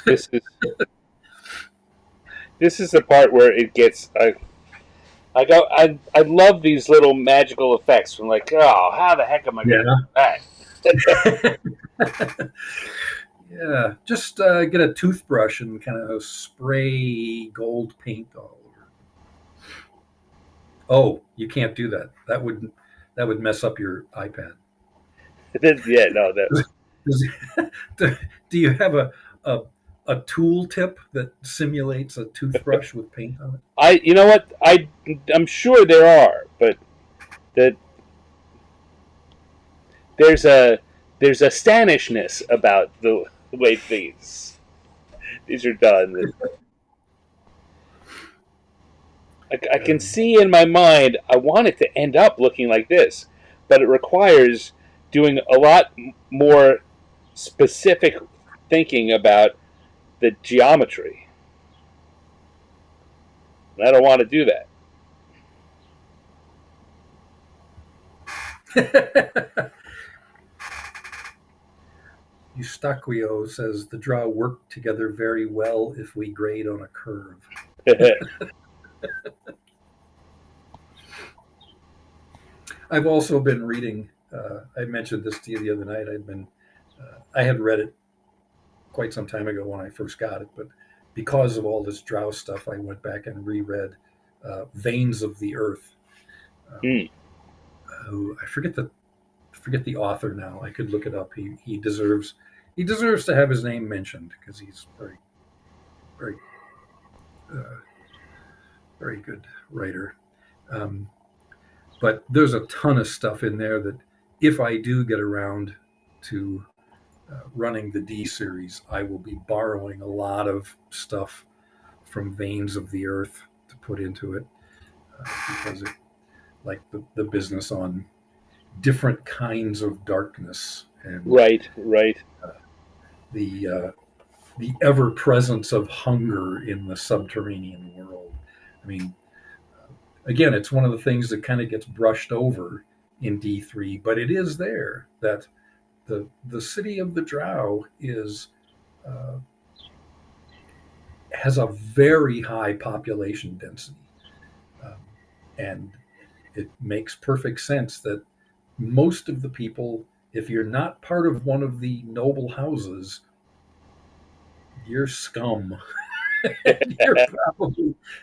This is this is the part where it gets. I love these little magical effects from like, oh, how the heck am I going to do that? Yeah, just get a toothbrush and kind of spray gold paint all over. Oh, you can't do that. That would mess up your iPad. Yeah, no, that. do, do you have a a tool tip that simulates a toothbrush with paint on it? You know what, I'm sure there are, but that there's a Stanishness about the way these are done. I can see in my mind I want it to end up looking like this, but it requires doing a lot more specific thinking about the geometry. And I don't want to do Uh, Eustaquio says the draw work together very well if we grade on a curve. that. I've also been reading. I mentioned this to you the other night. I had read it quite some time ago when I first got it, but because of all this drow stuff, I went back and reread "Veins of the Earth." Hmm. Who I forget the author now. I could look it up. He deserves to have his name mentioned because he's very uh, very good writer. Um, but there's a ton of stuff in there that if I do get around to running the D series, I will be borrowing a lot of stuff from Veins of the Earth to put into it because it like the business on different kinds of darkness and Right, right. the uh, the ever presence of hunger in the subterranean world. I mean, again, it's one of the things that kind of gets brushed over in D3, but it is there that the city of the Drow is uh, has a very high population density, um, and it makes perfect sense that most of the people, if you're not part of one of the noble houses, you're scum.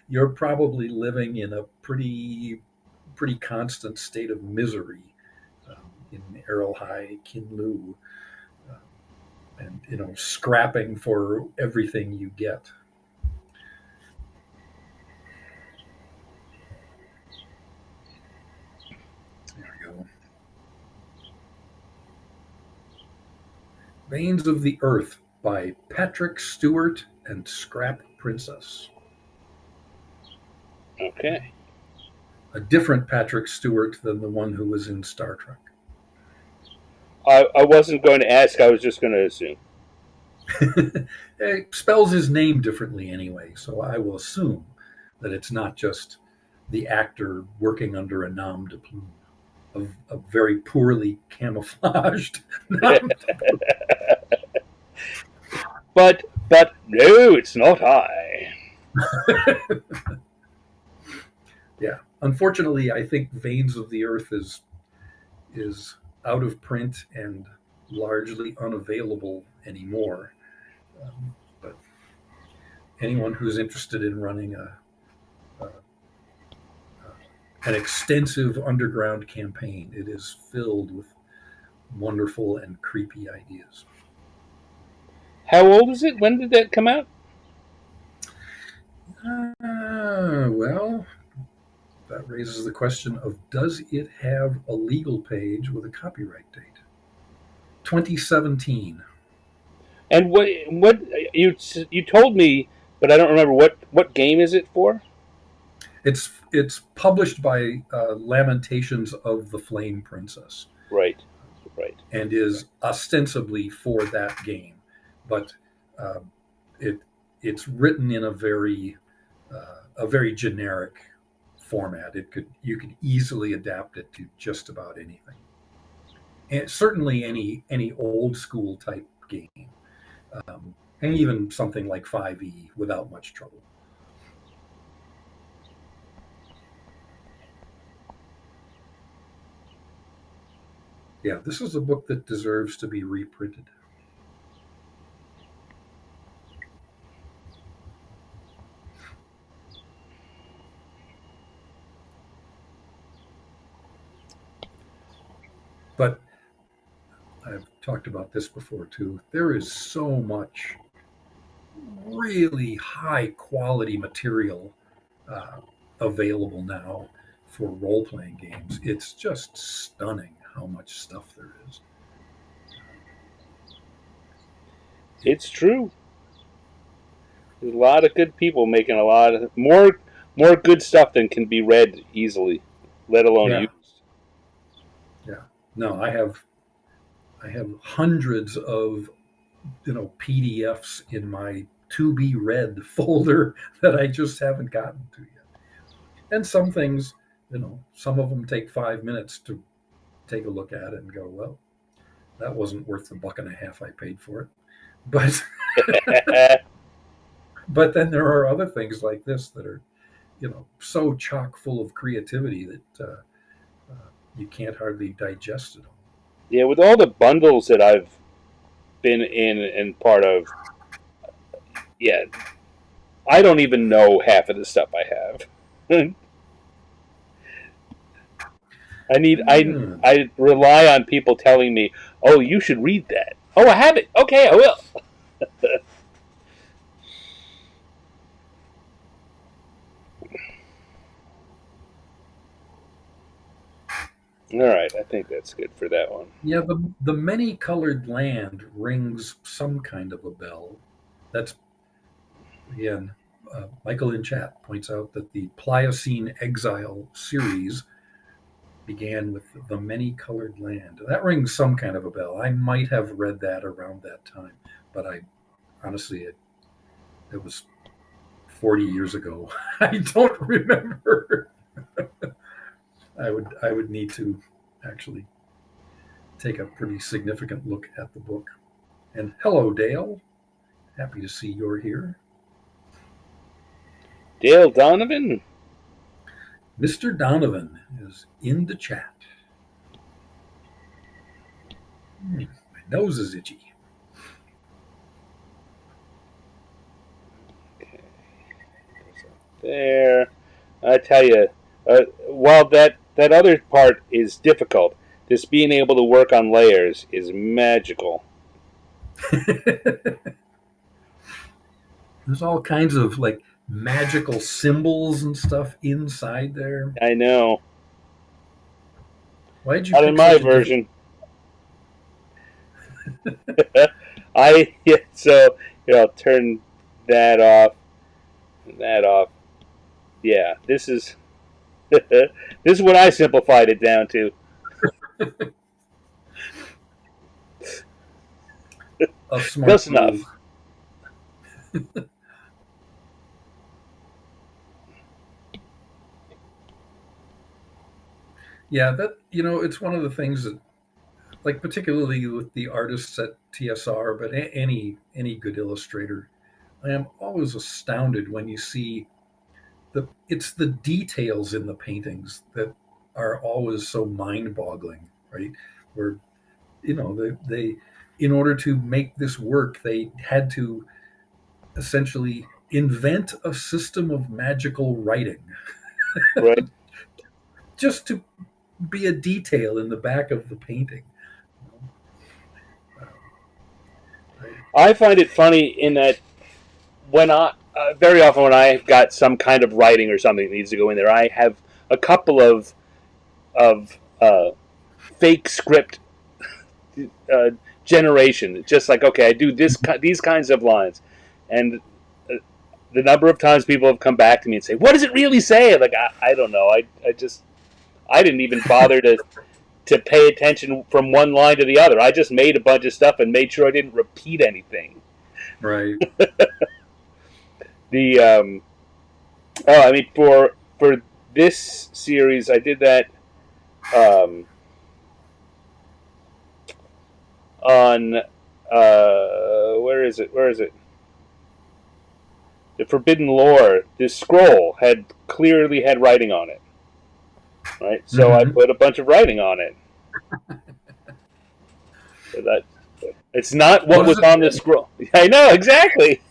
you're probably living in a pretty constant state of misery in Errol High, Kinlu, um, and scrapping for everything you get. There we go. Veins of the Earth by Patrick Stewart and Scrap Princess. Okay. A different Patrick Stewart than the one who was in Star Trek. I wasn't going to ask. I was just going to assume. It spells his name differently anyway, so I will assume that it's not just the actor working under a nom de plume, a very poorly camouflaged nom de But no, it's not I. plume. Yeah, unfortunately, I think Veins of the Earth is out of print and largely unavailable anymore. But anyone who's interested in running a an extensive underground campaign, it is filled with wonderful and creepy ideas. How old is it? When did that come out? Well, that raises the question of does it have a legal page with a copyright date? 2017. And what you told me, but I don't remember what game is it for? It's published by Lamentations of the Flame Princess, Right, right. and is ostensibly for that game, but uh, it it's written in a very generic format. You could easily adapt it to just about anything, and certainly any old school type game, and even something like 5e without much trouble. Yeah, this is a book that deserves to be reprinted. But I've talked about this before too. There is so much really high quality material uh, available now for role playing games. It's just stunning how much stuff there is. It's true. There's a lot of good people making a lot of more good stuff than can be read easily, let alone Yeah, used. yeah. No, I have hundreds of PDFs in my to be read folder that I just haven't gotten to yet. And some things, some of them take 5 minutes to take a look at it and go, well, that wasn't worth the buck and a half I paid for it. But but then there are other things like this that are, so chock full of creativity that you can't hardly digest it all. Yeah, with all the bundles that I've been in and part of, yeah, I don't even know half of the stuff I have. Yeah. I rely on people telling me, "Oh, you should read that." Oh, I have it. Okay, I will. All right, I think that's good for that one. Yeah, the many colored land rings some kind of a bell. That's again, Michael in chat points out that the Pliocene Exile series began with the many colored land. That rings some kind of a bell. I might have read that around that time, but I honestly, it was 40 years ago. I don't remember. I would need to actually take a pretty significant look at the book. And hello, Dale. Happy to see you're here. Dale Donovan. Mr. Donovan is in the chat. My nose is itchy. Okay, there. I tell you, while that other part is difficult, this being able to work on layers is magical. There's all kinds of like magical symbols and stuff inside there. I know. Why'd you Not in pick my such a difficult? version. So I'll turn that off. That off. Yeah, this is this is what I simplified it down to. A smart Close move. enough. Yeah, that it's one of the things that, like, particularly with the artists at TSR, but any good illustrator, I am always astounded when you see it's the details in the paintings that are always so mind-boggling, right? Where they in order to make this work, they had to essentially invent a system of magical writing Right. just to be a detail in the back of the painting. Right? I find it funny in that when I very often when I've got some kind of writing or something that needs to go in there, I have a couple of fake script generation. Just like, okay, I do these kinds of lines, and the number of times people have come back to me and say, "What does it really say?" Like, I don't know. I didn't even bother to pay attention from one line to the other. I just made a bunch of stuff and made sure I didn't repeat anything. Right. The oh, I mean, for this series, I did that on where is it? Where is it? The Forbidden Lore. This scroll had clearly had writing on it, right? So I put a bunch of writing on it. So that it's not what was on the scroll. I know exactly.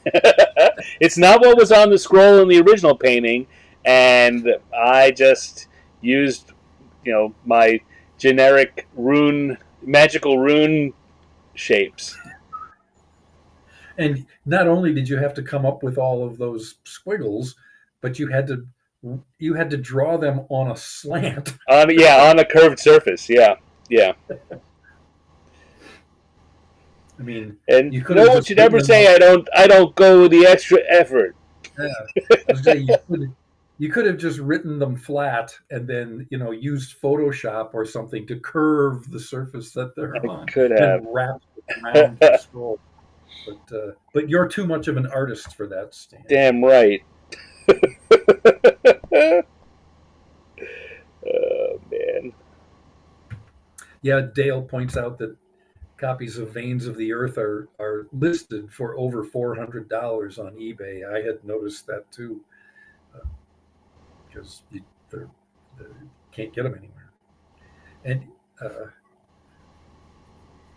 It's not what was on the scroll in the original painting, and I just used, my generic magical rune shapes. And not only did you have to come up with all of those squiggles, but you had to draw them on a slant. On a curved surface. Yeah. I mean, and no one should ever say I don't go the extra effort. Yeah, you could have just written them flat and then used Photoshop or something to curve the surface that they're on. Could have and wrap it around the scroll. But you're too much of an artist for that, Stan. Damn right. Oh man. Yeah, Dale points out that copies of Veins of the Earth are listed for over $400 on eBay. I had noticed that too, because you can't get them anywhere. And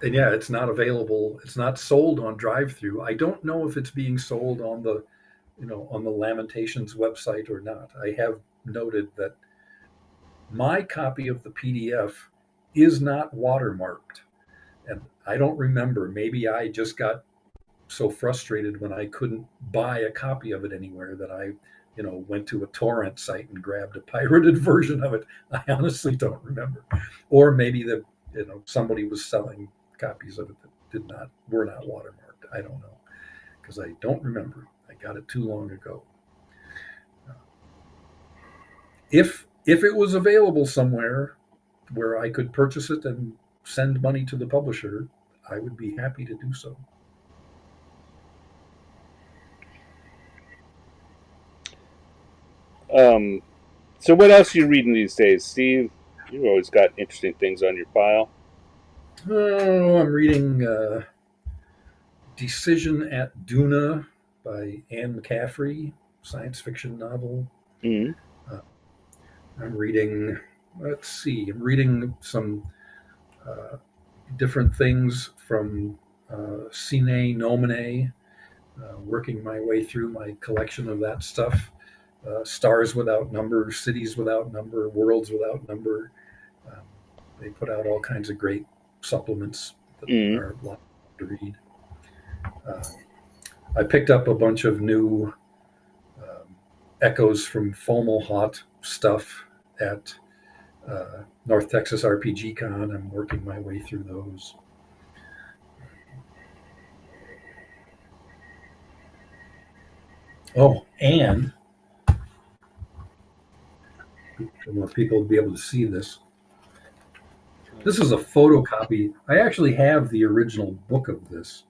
yeah, it's not available. It's not sold on drive-through. I don't know if it's being sold on the Lamentations website or not. I have noted that my copy of the PDF is not watermarked. And I don't remember. Maybe I just got so frustrated when I couldn't buy a copy of it anywhere that I, went to a torrent site and grabbed a pirated version of it. I honestly don't remember. Or maybe somebody was selling copies of it that were not watermarked. I don't know, because I don't remember. I got it too long ago. If it was available somewhere where I could purchase it and send money to the publisher, I would be happy to do so. So what else are you reading these days, Steve? You've always got interesting things on your file. Oh, I'm reading Decision at Duna by Anne McCaffrey, science fiction novel. Mm-hmm. I'm reading, I'm reading some different things from Sine Nomine, working my way through my collection of that stuff. Stars Without Number, Cities Without Number, Worlds Without Number. They put out all kinds of great supplements that are a lot to read. I picked up a bunch of new Echoes from Fomalhaut stuff at North Texas RPG Con. I'm working my way through those. Oh, and for more people to be able to see this. This is a photocopy. I actually have the original book of this.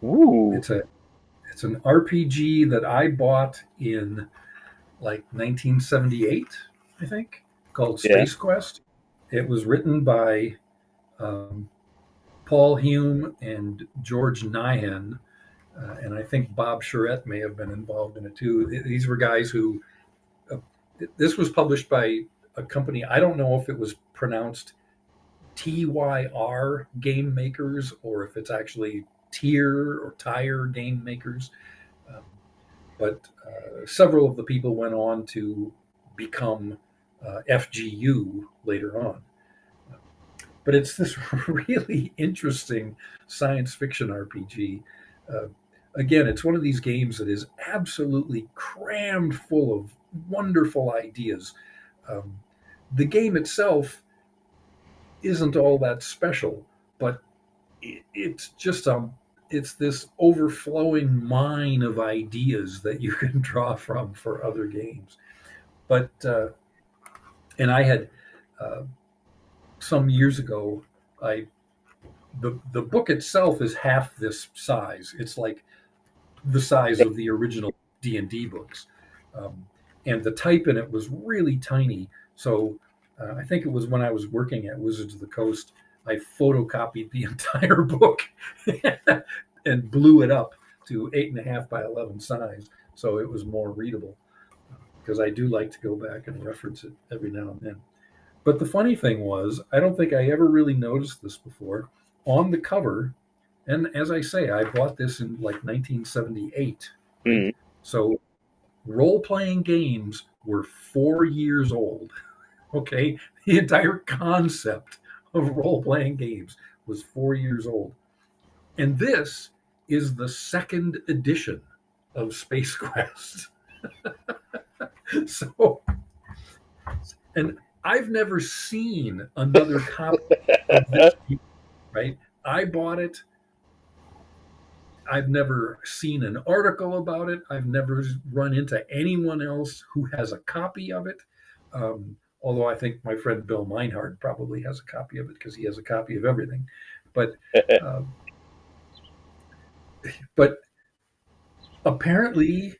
Ooh. It's an RPG that I bought in like 1978, I think, called Space Quest. It was written by Paul Hume and George Nyhan, and I think Bob Charette may have been involved in it too. These were guys who. This was published by a company. I don't know if it was pronounced TYR Game Makers or if it's actually Tier or Tire Game Makers. But several of the people went on to become FGU later on. But it's this really interesting science fiction RPG. Again, it's one of these games that is absolutely crammed full of wonderful ideas. The game itself isn't all that special, but it's just it's this overflowing mine of ideas that you can draw from for other games. But and I had uh, some years ago, I the book itself is half this size. It's like the size of the original D&D books, um, and the type in it was really tiny. So I think it was when I was working at Wizards of the Coast, I photocopied the entire book and blew it up to 8.5 by 11 size, so it was more readable. Because I do like to go back and reference it every now and then. But the funny thing was, I don't think I ever really noticed this before. On the cover, and as I say, I bought this in like 1978. Right? Mm. So role playing games were 4 years old. Okay. The entire concept of role playing games was 4 years old. And this is the second edition of Space Quest. So, and I've never seen another copy of this, right? I bought it. I've never seen an article about it. I've never run into anyone else who has a copy of it. Although I think my friend Bill Meinhardt probably has a copy of it because he has a copy of everything. But uh, but apparently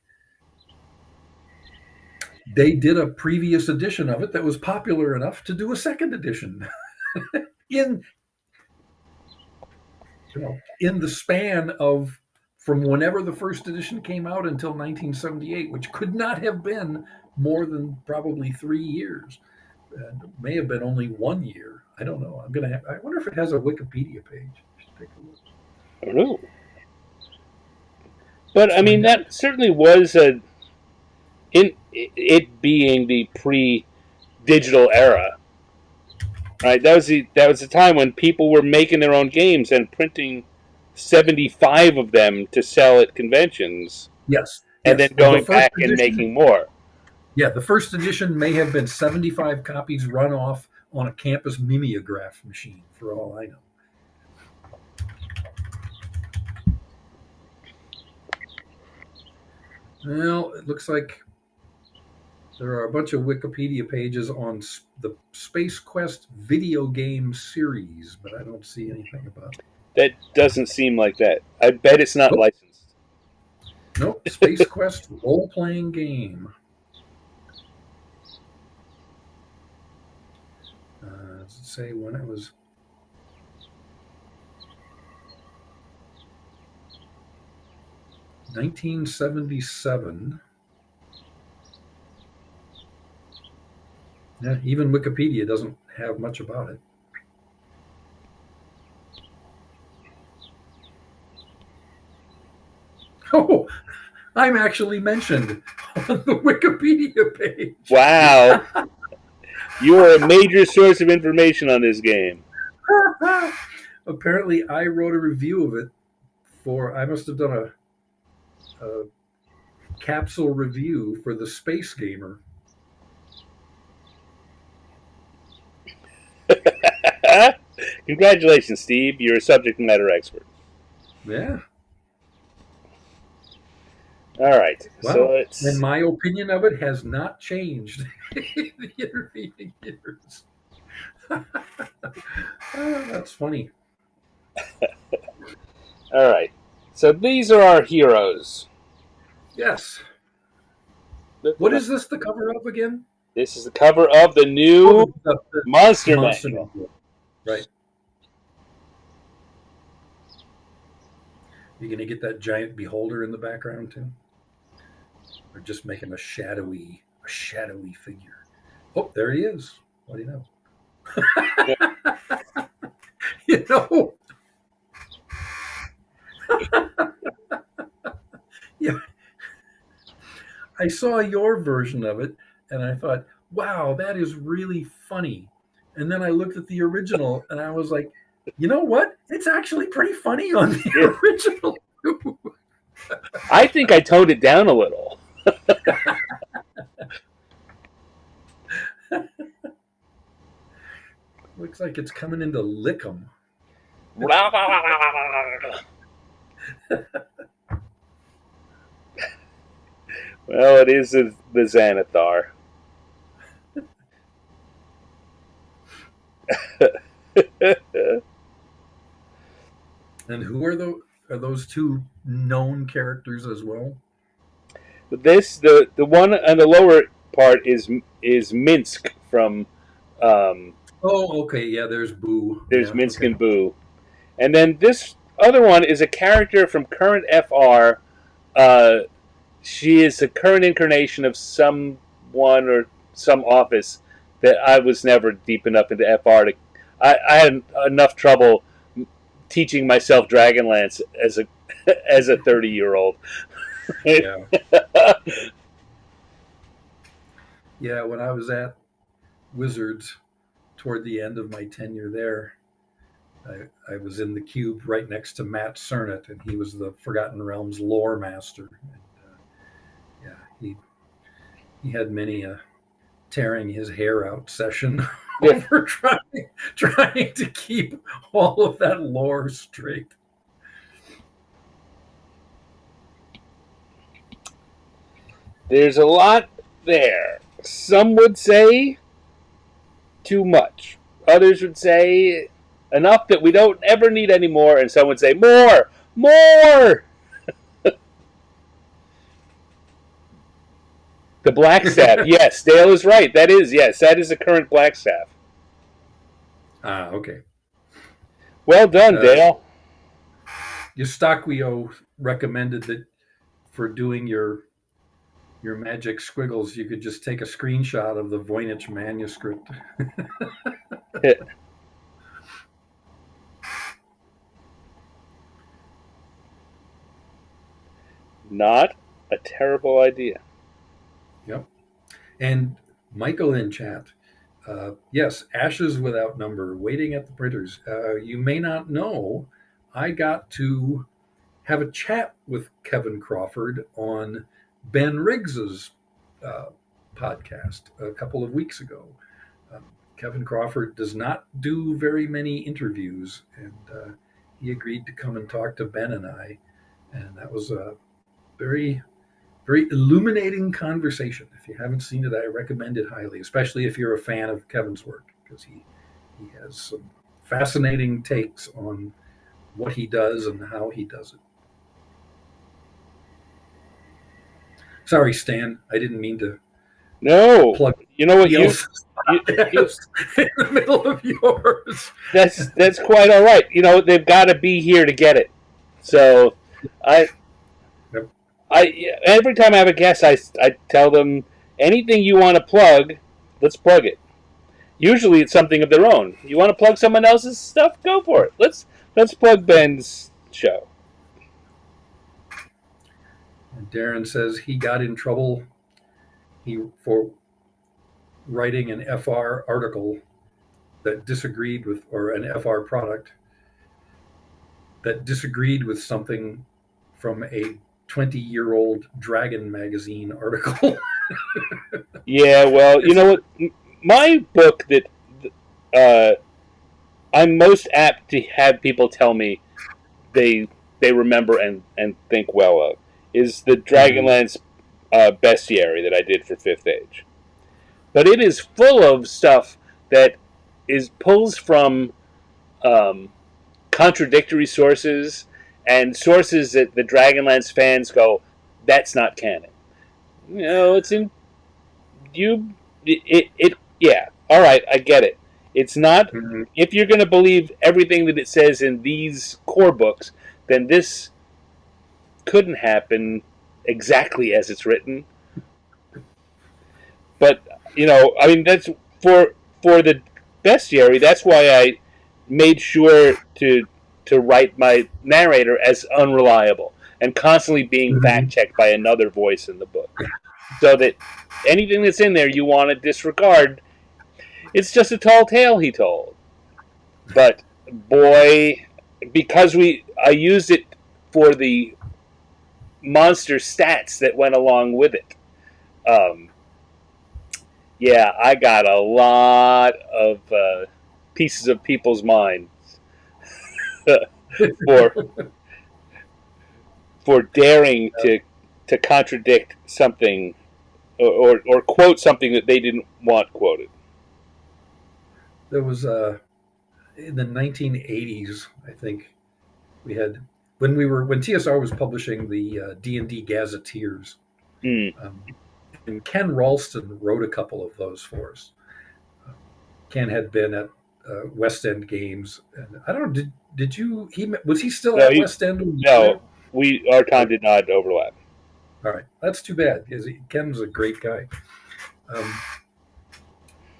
they did a previous edition of it that was popular enough to do a second edition in in the span of from whenever the first edition came out until 1978, which could not have been more than probably 3 years. And it may have been only 1 year. I don't know. I wonder if it has a Wikipedia page. Take a look. I don't know. But I mean, that certainly was it being the pre-digital era, right? That was the time when people were making their own games and printing 75 of them to sell at conventions. Yes. And then going back and making more. Yeah, the first edition may have been 75 copies run off on a campus mimeograph machine, for all I know. Well, it looks like there are a bunch of Wikipedia pages on the Space Quest video game series, but I don't see anything about it. That doesn't seem like that. I bet it's not licensed. Nope, Space Quest role-playing game. Does it say when it was? $1977. Yeah, even Wikipedia doesn't have much about it. Oh, I'm actually mentioned on the Wikipedia page. Wow. You are a major source of information on this game. Apparently, I wrote a review of it I must have done a capsule review for the Space Gamer. Congratulations, Steve. You're a subject matter expert. Yeah. All right. Well, and my opinion of it has not changed in the intervening years. That's funny. All right. So these are our heroes. Yes. What is this the cover of again? This is the cover of the new Monster Manual. Right. You going to get that giant beholder in the background too? Or just making a shadowy figure? Oh, there he is. What do you know? You know. Yeah. I saw your version of it and I thought, wow, that is really funny. And then I looked at the original and I was like, you know what? It's actually pretty funny on the original. I think I toned it down a little. Looks like it's coming in to lick 'em. Well, it is the Xanathar. And who are those two known characters as well? The one on the lower part is Minsk from. Oh, okay. Yeah, there's Boo. There's Yeah, Minsk okay. and Boo, and then this other one is a character from current FR. Uh, she is a current incarnation of someone or some office that I was never deep enough into FR to. I had enough trouble teaching myself Dragonlance as a as a 30-year-old. Yeah. Yeah, when I was at Wizards toward the end of my tenure there, I was in the cube right next to Matt Cernit, and he was the Forgotten Realms lore master. And, yeah, he had many a tearing his hair out session Yeah. over trying to keep all of that lore straight. There's a lot there. Some would say too much. Others would say enough that we don't ever need any more, and some would say more, more. The black staff. Yes, Dale is right. That is a current black staff. Ah, okay. Well done, Dale. Eustaquio recommended that for doing your magic squiggles, you could just take a screenshot of the Voynich manuscript. Not a terrible idea. Yep. And Michael in chat, yes, ashes without number, waiting at the printers. You may not know, I got to have a chat with Kevin Crawford on Ben Riggs's podcast a couple of weeks ago. Kevin Crawford does not do very many interviews, and he agreed to come and talk to Ben and I, and that was a very, very illuminating conversation. If you haven't seen it, I recommend it highly, especially if you're a fan of Kevin's work, because he has some fascinating takes on what he does and how he does it. Sorry, Stan, I didn't mean to plug. You know what? You in the middle of yours. That's quite all right. You know, they've got to be here to get it. So, every time I have a guest, I tell them anything you want to plug, let's plug it. Usually, it's something of their own. You want to plug someone else's stuff? Go for it. Let's plug Ben's show. And Darren says he got in trouble for writing an FR article that disagreed with, or an FR product that disagreed with something from a 20-year-old Dragon magazine article. Yeah, well, you know what? My book that I'm most apt to have people tell me they remember and think well of is the Dragonlance bestiary that I did for 5th Age. But it is full of stuff that pulls from contradictory sources and sources that the Dragonlance fans go, that's not canon. You know, it's in you. Yeah. All right, I get it. It's not. Mm-hmm. If you're going to believe everything that it says in these core books, then this couldn't happen exactly as it's written. But you know, I mean, that's for the bestiary. That's why I made sure to write my narrator as unreliable and constantly being fact checked by another voice in the book, so that anything that's in there you want to disregard. It's just a tall tale he told. But boy, because I used it for the monster stats that went along with it. Yeah, I got a lot of pieces of people's minds for daring to contradict something or quote something that they didn't want quoted. There was in the 1980s, I think we had when TSR was publishing the D&D Gazetteers. Mm. And Ken Ralston wrote a couple of those for us. Ken had been at West End Games, and I don't know. Did you? Was he still at West End? No, our time did not overlap. All right, that's too bad because Ken's a great guy.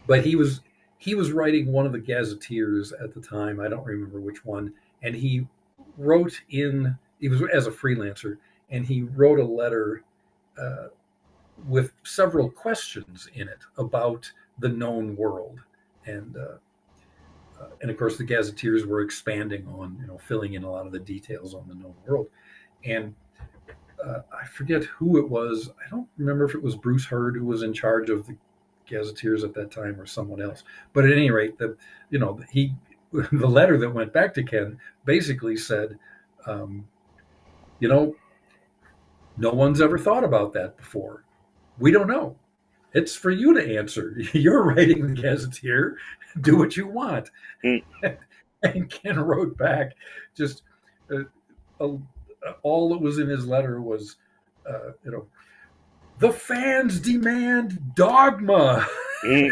But he was writing one of the Gazetteers at the time. I don't remember which one, and he wrote in. He was as a freelancer, and he wrote a letter with several questions in it about the known world, and of course the Gazetteers were expanding on filling in a lot of the details on the known world, and I forget who it was. I don't remember if it was Bruce Hurd who was in charge of the Gazetteers at that time or someone else. But at any rate, the letter that went back to Ken basically said, no one's ever thought about that before. We don't know. It's for you to answer. You're writing the Gazetteer. Do what you want. Mm. And Ken wrote back just all that was in his letter was, the fans demand dogma. Mm.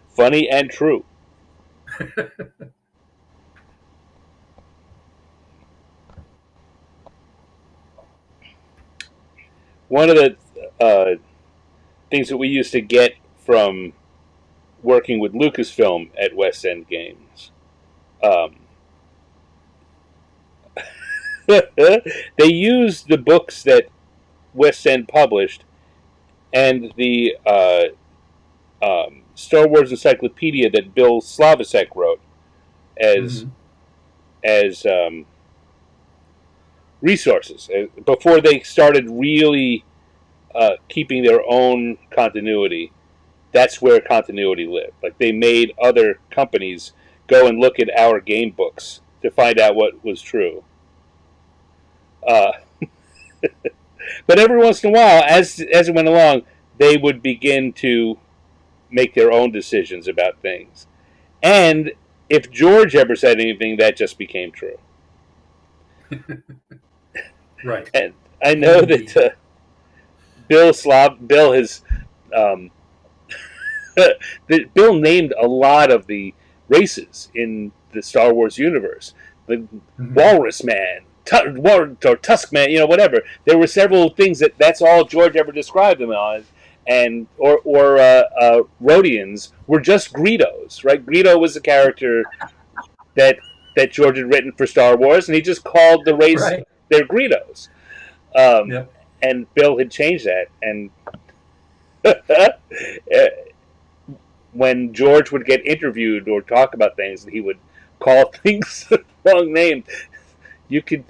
Funny and true. One of the things that we used to get from working with Lucasfilm at West End Games, they used the books that West End published and the Star Wars Encyclopedia that Bill Slavicsek wrote as resources before they started really keeping their own continuity. That's where continuity lived. Like, they made other companies go and look at our game books to find out what was true. But every once in a while, as it went along, they would begin to make their own decisions about things. And if George ever said anything, that just became true. Right. And I know that Bill has Bill named a lot of the races in the Star Wars universe. The Walrus Man, or Tusk Man, whatever. There were several things that's all George ever described them as, and or Rhodians were just Greedos, right? Greedo was a character that George had written for Star Wars, and he just called the race their Greedos. Yep. And Bill had changed that, and when George would get interviewed or talk about things, and he would call things wrong names, you could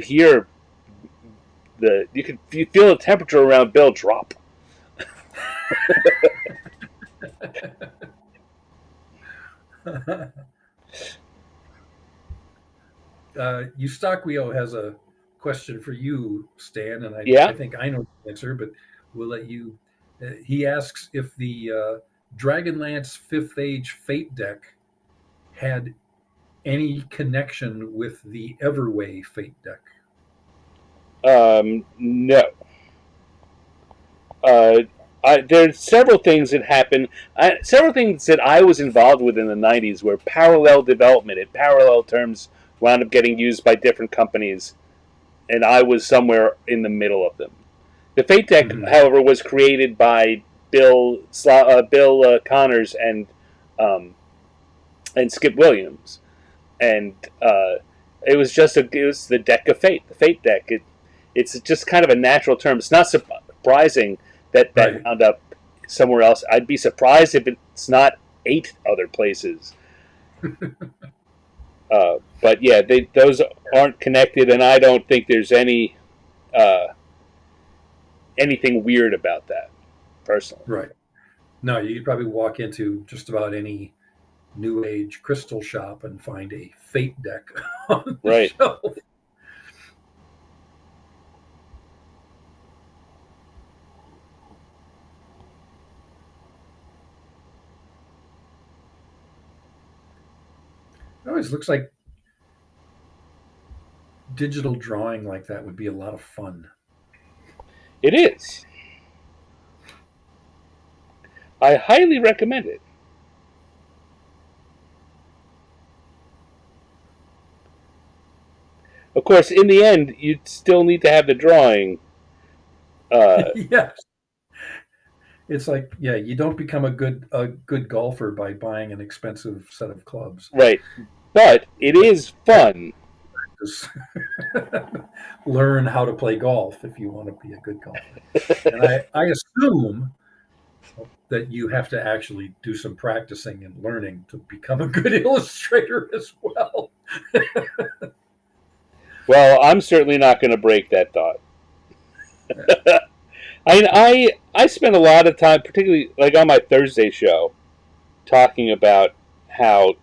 hear you feel the temperature around Bill drop. Eustaquio has a question for you, Stan, and I think I know the answer, but we'll let you. He asks if the Dragonlance 5th Age Fate deck had any connection with the Everway Fate deck. No. There's several things that happened. Several things that I was involved with in the 90s where parallel development and parallel terms wound up getting used by different companies, and I was somewhere in the middle of them. The Fate deck, however, was created by Bill Connors and Skip Williams, and it was the deck of fate, the Fate deck. It's just kind of a natural term. It's not surprising that wound up somewhere else. I'd be surprised if it's not 8 other places. But yeah, those aren't connected, and I don't think there's any anything weird about that, personally. Right. No, you could probably walk into just about any new age crystal shop and find a fate deck on the Right. shelf. It always looks like digital drawing like that would be a lot of fun. It is. I highly recommend it. Of course, in the end, you still need to have the drawing. Yes. It's like, yeah, you don't become a good golfer by buying an expensive set of clubs. Right. But it is fun. Just learn how to play golf if you want to be a good golfer. And I assume that you have to actually do some practicing and learning to become a good illustrator as well. Well, I'm certainly not going to break that thought. I spent a lot of time, particularly like on my Thursday show, talking about how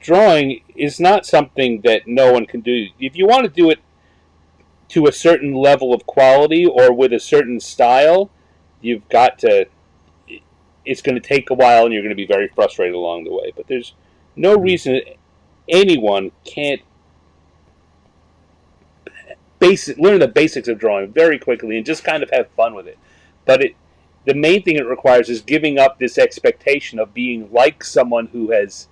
drawing is not something that no one can do. If you want to do it to a certain level of quality or with a certain style, you've got to. It's going to take a while, and you're going to be very frustrated along the way. But there's no reason anyone can't learn the basics of drawing very quickly and just kind of have fun with it. But the main thing it requires is giving up this expectation of being like someone who has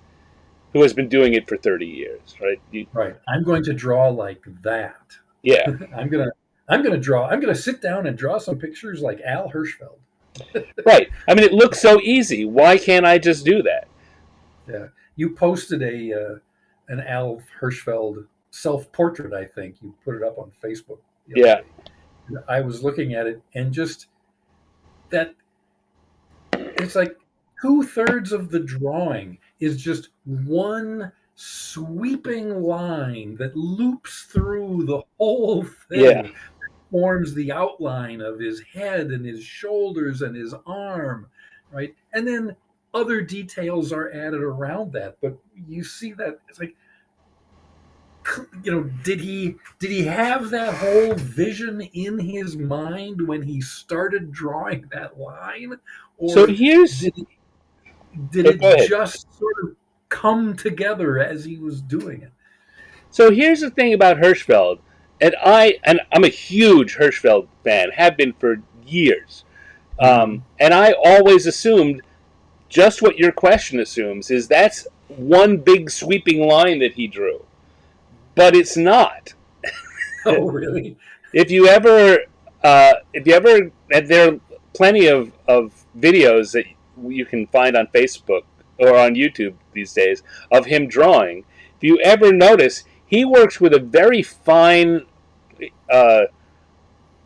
been doing it for 30 years, right? Right. I'm going to draw like that. Yeah. I'm gonna draw. I'm gonna sit down and draw some pictures like Al Hirschfeld. Right. I mean, it looks so easy. Why can't I just do that? Yeah. You posted an Al Hirschfeld self-portrait, I think. You put it up on Facebook. Yeah. I was looking at it and just that it's like 2/3 of the drawing is just one sweeping line that loops through the whole thing. Yeah. Forms the outline of his head and his shoulders and his arm, right? And then other details are added around that. But you see that it's like, did he have that whole vision in his mind when he started drawing that line, or So here's did it just sort of come together as he was doing it? So here's the thing about Hirschfeld, and I'm a huge Hirschfeld fan, have been for years, and I always assumed just what your question assumes is that's one big sweeping line that he drew, but it's not. Oh, really? If you ever, there are plenty of videos that you can find on Facebook or on YouTube these days of him drawing. If you ever notice, he works with a very fine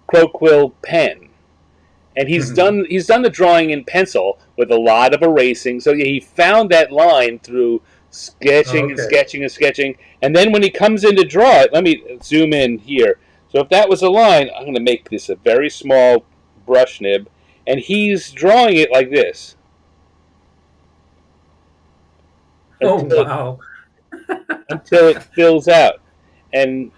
Croquill pen, and he's done the drawing in pencil with a lot of erasing. So he found that line through sketching and sketching and sketching, and then when he comes in to draw it, let me zoom in here. So if that was a line, I'm going to make this a very small brush nib, and he's drawing it like this. Wow! Until it fills out, and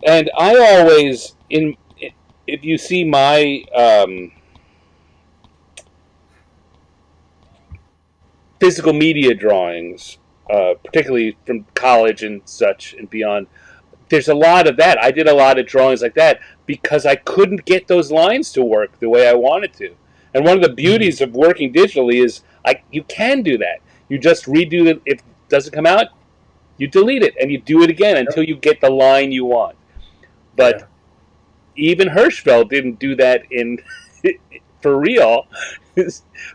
and I always if you see my physical media drawings, particularly from college and such and beyond, there's a lot of that. I did a lot of drawings like that because I couldn't get those lines to work the way I wanted to. And one of the beauties of working digitally is you can do that. You just redo it. If it doesn't come out, you delete it and you do it again until you get the line you want. But even Hirschfeld didn't do that for real.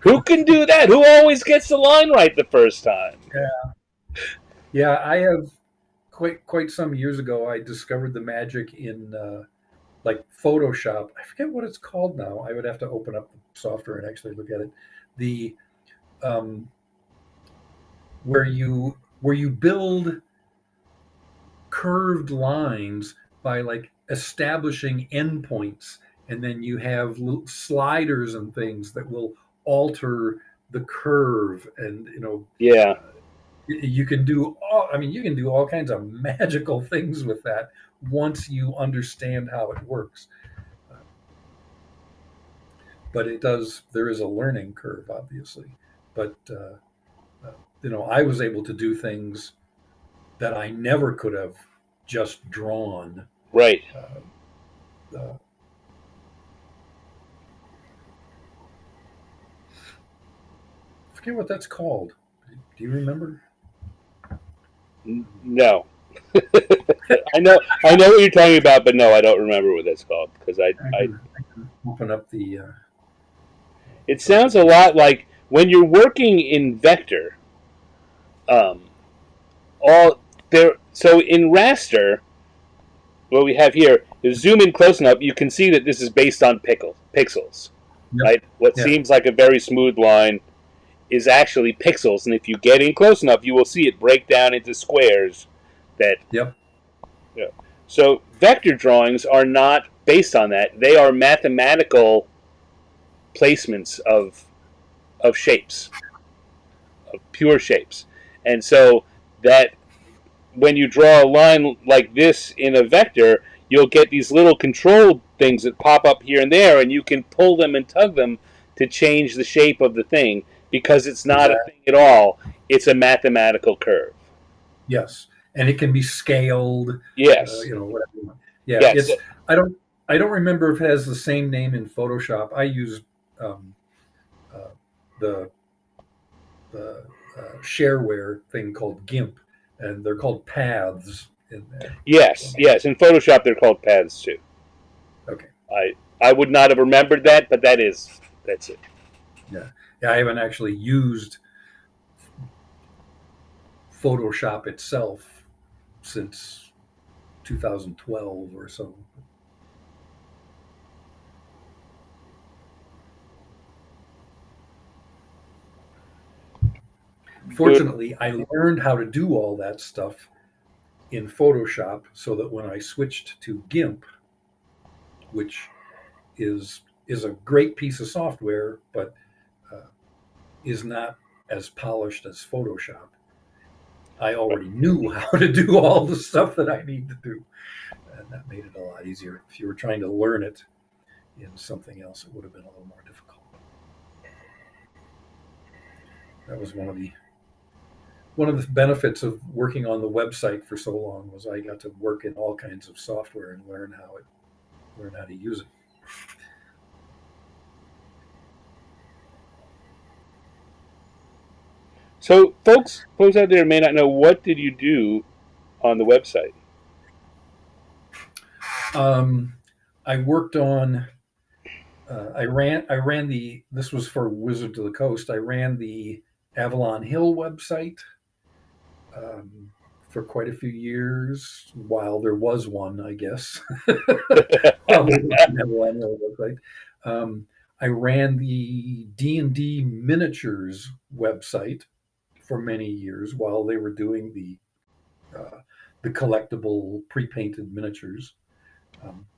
Who can do that? Who always gets the line right the first time? Yeah. I have quite some years ago. I discovered the magic in like Photoshop. I forget what it's called now. I would have to open up the software and actually look at it. The where you build curved lines by like establishing endpoints, and then you have little sliders and things that will alter the curve, and Yeah. you can do all. I mean, you can do all kinds of magical things with that once you understand how it works. Uh, but it does. There is a learning curve, obviously. But I was able to do things that I never could have just drawn. Right. Uh, forget what that's called. Do you remember? No. I know what you're talking about, but no, I don't remember what that's called because I can open up the. It sounds a lot like when you're working in vector. Um, all there. So in raster, what we have here is zoom in close enough. You can see that this is based on pixels, Yep. right? What Yeah. seems like a very smooth line is actually pixels, and if you get in close enough, you will see it break down into squares. That Yep. Yeah. So vector drawings are not based on that. They are mathematical placements of shapes, of pure shapes. And so that when you draw a line like this in a vector, you'll get these little control things that pop up here and there, and you can pull them and tug them to change the shape of the thing because it's not a Exactly. thing at all. It's a mathematical curve. Yes, and it can be scaled. Yes. Whatever you want. Yeah, Yes. it's. I don't remember if it has the same name in Photoshop. I use um, uh, the shareware thing called GIMP, and they're called paths in there. Yes. So Yes. In Photoshop, they're called paths too. okay, I would not have remembered that, but that's it. yeah, yeah. I haven't actually used Photoshop itself since 2012 or so. Good. Fortunately, I learned how to do all that stuff in Photoshop so that when I switched to GIMP, which is a great piece of software, but uh, is not as polished as Photoshop, I already knew how to do all the stuff that I need to do, and that made it a lot easier. If you were trying to learn it in something else, it would have been a little more difficult. That was one of the benefits of working on the website for so long was I got to work in all kinds of software and learn how to use it. So, folks out there may not know, what did you do on the website? Um, I worked on. I ran the. This was for Wizards of the Coast. I ran the Avalon Hill website um, for quite a few years, while there was one, I guess. While there was an Avalon Hill website. I ran the D&D miniatures website for many years while they were doing the collectible pre-painted miniatures.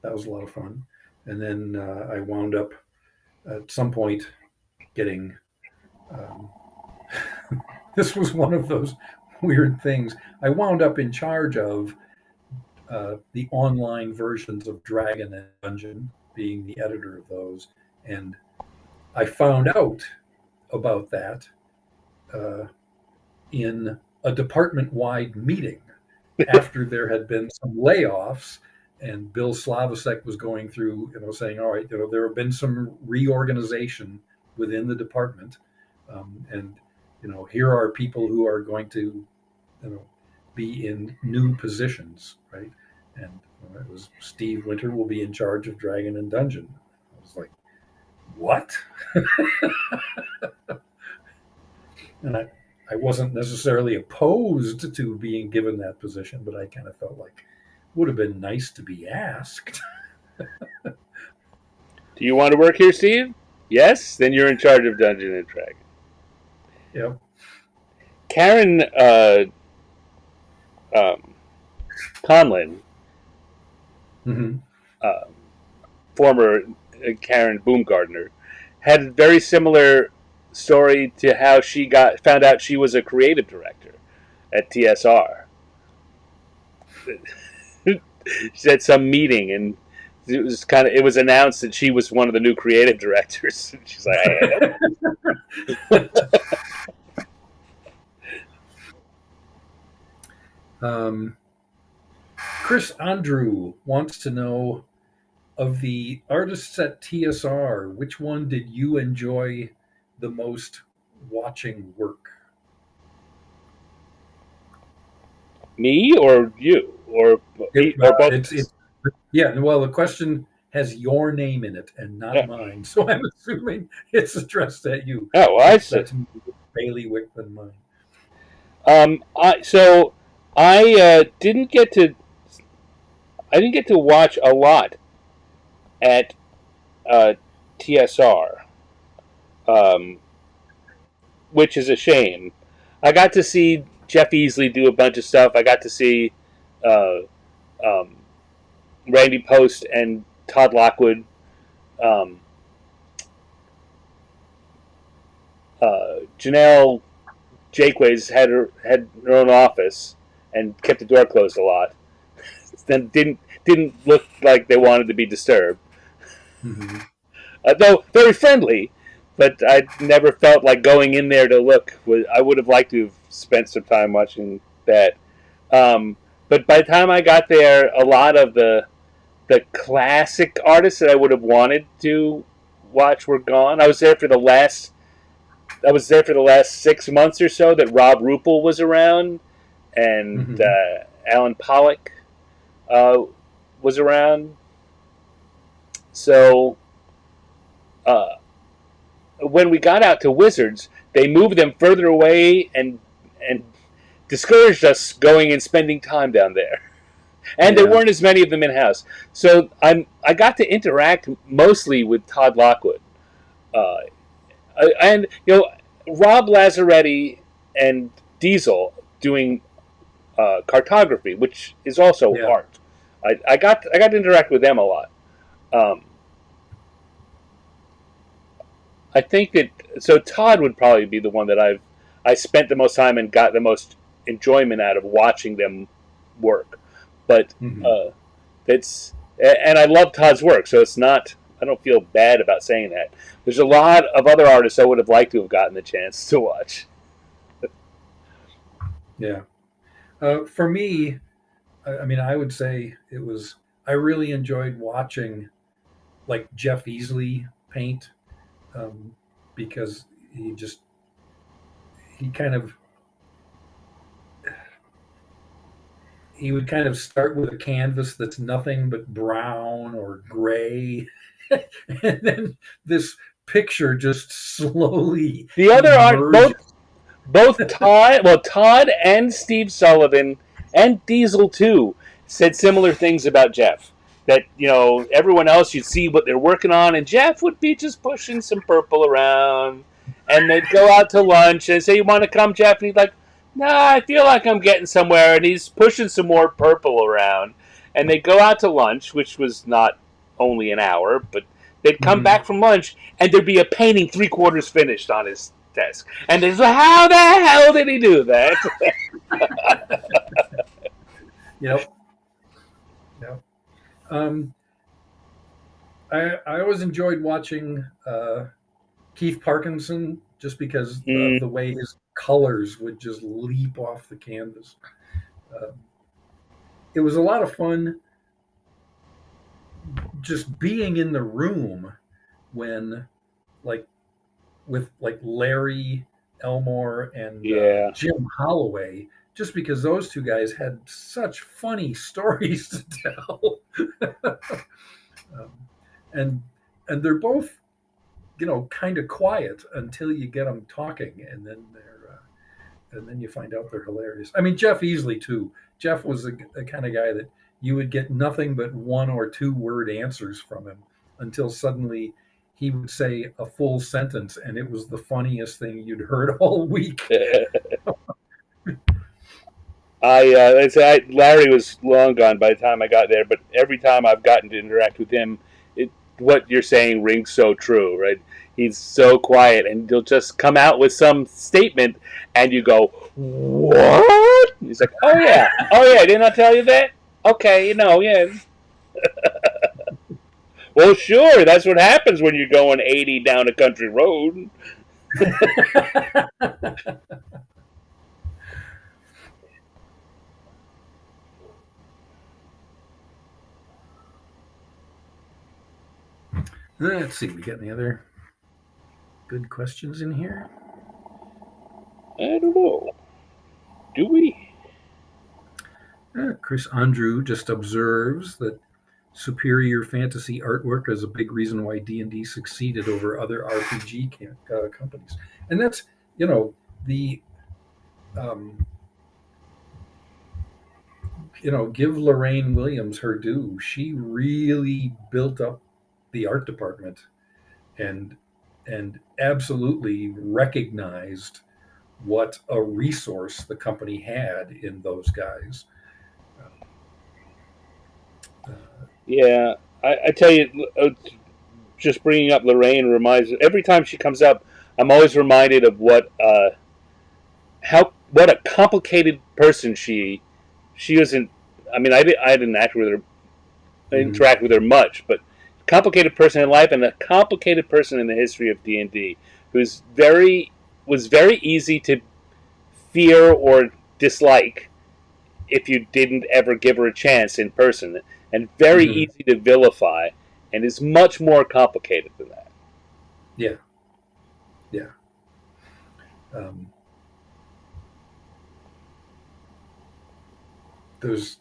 That was a lot of fun. And then I wound up at some point getting. Um, this was one of those weird things. I wound up in charge of the online versions of Dragon and Dungeon, being the editor of those, and I found out about that uh, in a department-wide meeting after there had been some layoffs, and Bill Slavosek was going through, saying, "All right, there have been some reorganization within the department, and here are people who are going to, be in new positions, right?" And it was Steve Winter will be in charge of Dragon and Dungeon. I was like, "What?" And I wasn't necessarily opposed to being given that position, but I kind of felt like it would have been nice to be asked. Do you want to work here, Steve? Yes? Then you're in charge of Dungeon and Dragon. Yeah. Karen um, Conlin Mm-hmm. former Karen Baumgartner, had a very similar story to how she found out she was a creative director at TSR. She had some meeting, and it was announced that she was one of the new creative directors. She's like, Chris Andrew wants to know, of the artists at TSR, which one did you enjoy the most watching work? me or you or both of us. Yeah. Well, the question has your name in it and not Yeah. mine, so I'm assuming it's addressed at you, Oh, well, I since see. that's Bailey Wick than mine. So I didn't get to watch a lot at uh, TSR, um, which is a shame. I got to see Jeff Easley do a bunch of stuff. I got to see uh, um, Randy Post and Todd Lockwood. Um, Janelle Jakeways had her own office and kept the door closed a lot. Then didn't look like they wanted to be disturbed. Mm-hmm. Though very friendly, but I never felt like going in there to look. I would have liked to have spent some time watching that. Um, but by the time I got there, a lot of the classic artists that I would have wanted to watch were gone. I was there for the last 6 months or so that Rob Rupel was around, and Mm-hmm. Alan Pollock uh, was around. So uh, when we got out to Wizards, they moved them further away and discouraged us going and spending time down there. And there Yeah. weren't as many of them in house. So I got to interact mostly with Todd Lockwood, uh, and Rob Lazzaretti and Diesel doing cartography, which is also Yeah. art. I got to interact with them a lot. Um, I think that Todd would probably be the one that I spent the most time and got the most enjoyment out of watching them work. But Mm-hmm. uh, it's and I love Todd's work, so it's not. I don't feel bad about saying that. There's a lot of other artists I would have liked to have gotten the chance to watch. Yeah. For me, I mean, I would say it was. I really enjoyed watching like Jeff Easley paint, um, because he kind of he would kind of start with a canvas that's nothing but brown or gray, and then this picture just slowly The other art, emerges. Todd and Steve Sullivan and Diesel too said similar things about Jeff. That everyone else, you'd see what they're working on, and Jeff would be just pushing some purple around, and they'd go out to lunch and say, "You want to come, Jeff?" And he's like, "Nah, I feel like I'm getting somewhere," and he's pushing some more purple around, and they'd go out to lunch, which was not only an hour, but they'd come Mm-hmm. back from lunch, and there'd be a painting 3/4 finished on his desk. And they say, how the hell did he do that? Yep. Yep. Um, I always enjoyed watching Keith Parkinson, just because of Mm, the way his colors would just leap off the canvas. Uh, it was a lot of fun just being in the room when, like, with like Larry Elmore and yeah. Jim Holloway, just because those two guys had such funny stories to tell. um, and and they're both, kind of quiet until you get them talking, and then you find out they're hilarious. I mean, Jeff Easley too. Jeff was the kind of guy that you would get nothing but 1 or 2 word answers from him, until suddenly he would say a full sentence, and it was the funniest thing you'd heard all week. Larry was long gone by the time I got there, but every time I've gotten to interact with him, it, what you're saying rings so true, right? He's so quiet, and he'll just come out with some statement, and you go, "What?" He's like, oh yeah, didn't I tell you that? Okay, yeah. Well, sure, that's what happens when you're going 80 down a country road. Let's see, we got any other good questions in here? I don't know. Do we? Chris Andrew just observes that superior fantasy artwork is a big reason why D&D succeeded over other RPG companies. And that's, the um, give Lorraine Williams her due. She really built up the art department and absolutely recognized what a resource the company had in those guys. Uh, Yeah, I tell you, just bringing up Lorraine reminds every time she comes up, I'm always reminded of what a complicated person she isn't. I mean, I didn't mhm. interact with her much, but complicated person in life and a complicated person in the history of D&D who's very was very easy to fear or dislike if you didn't ever give her a chance in person, and very Mhm. easy to vilify, and is much more complicated than that. Yeah, yeah. Um, there's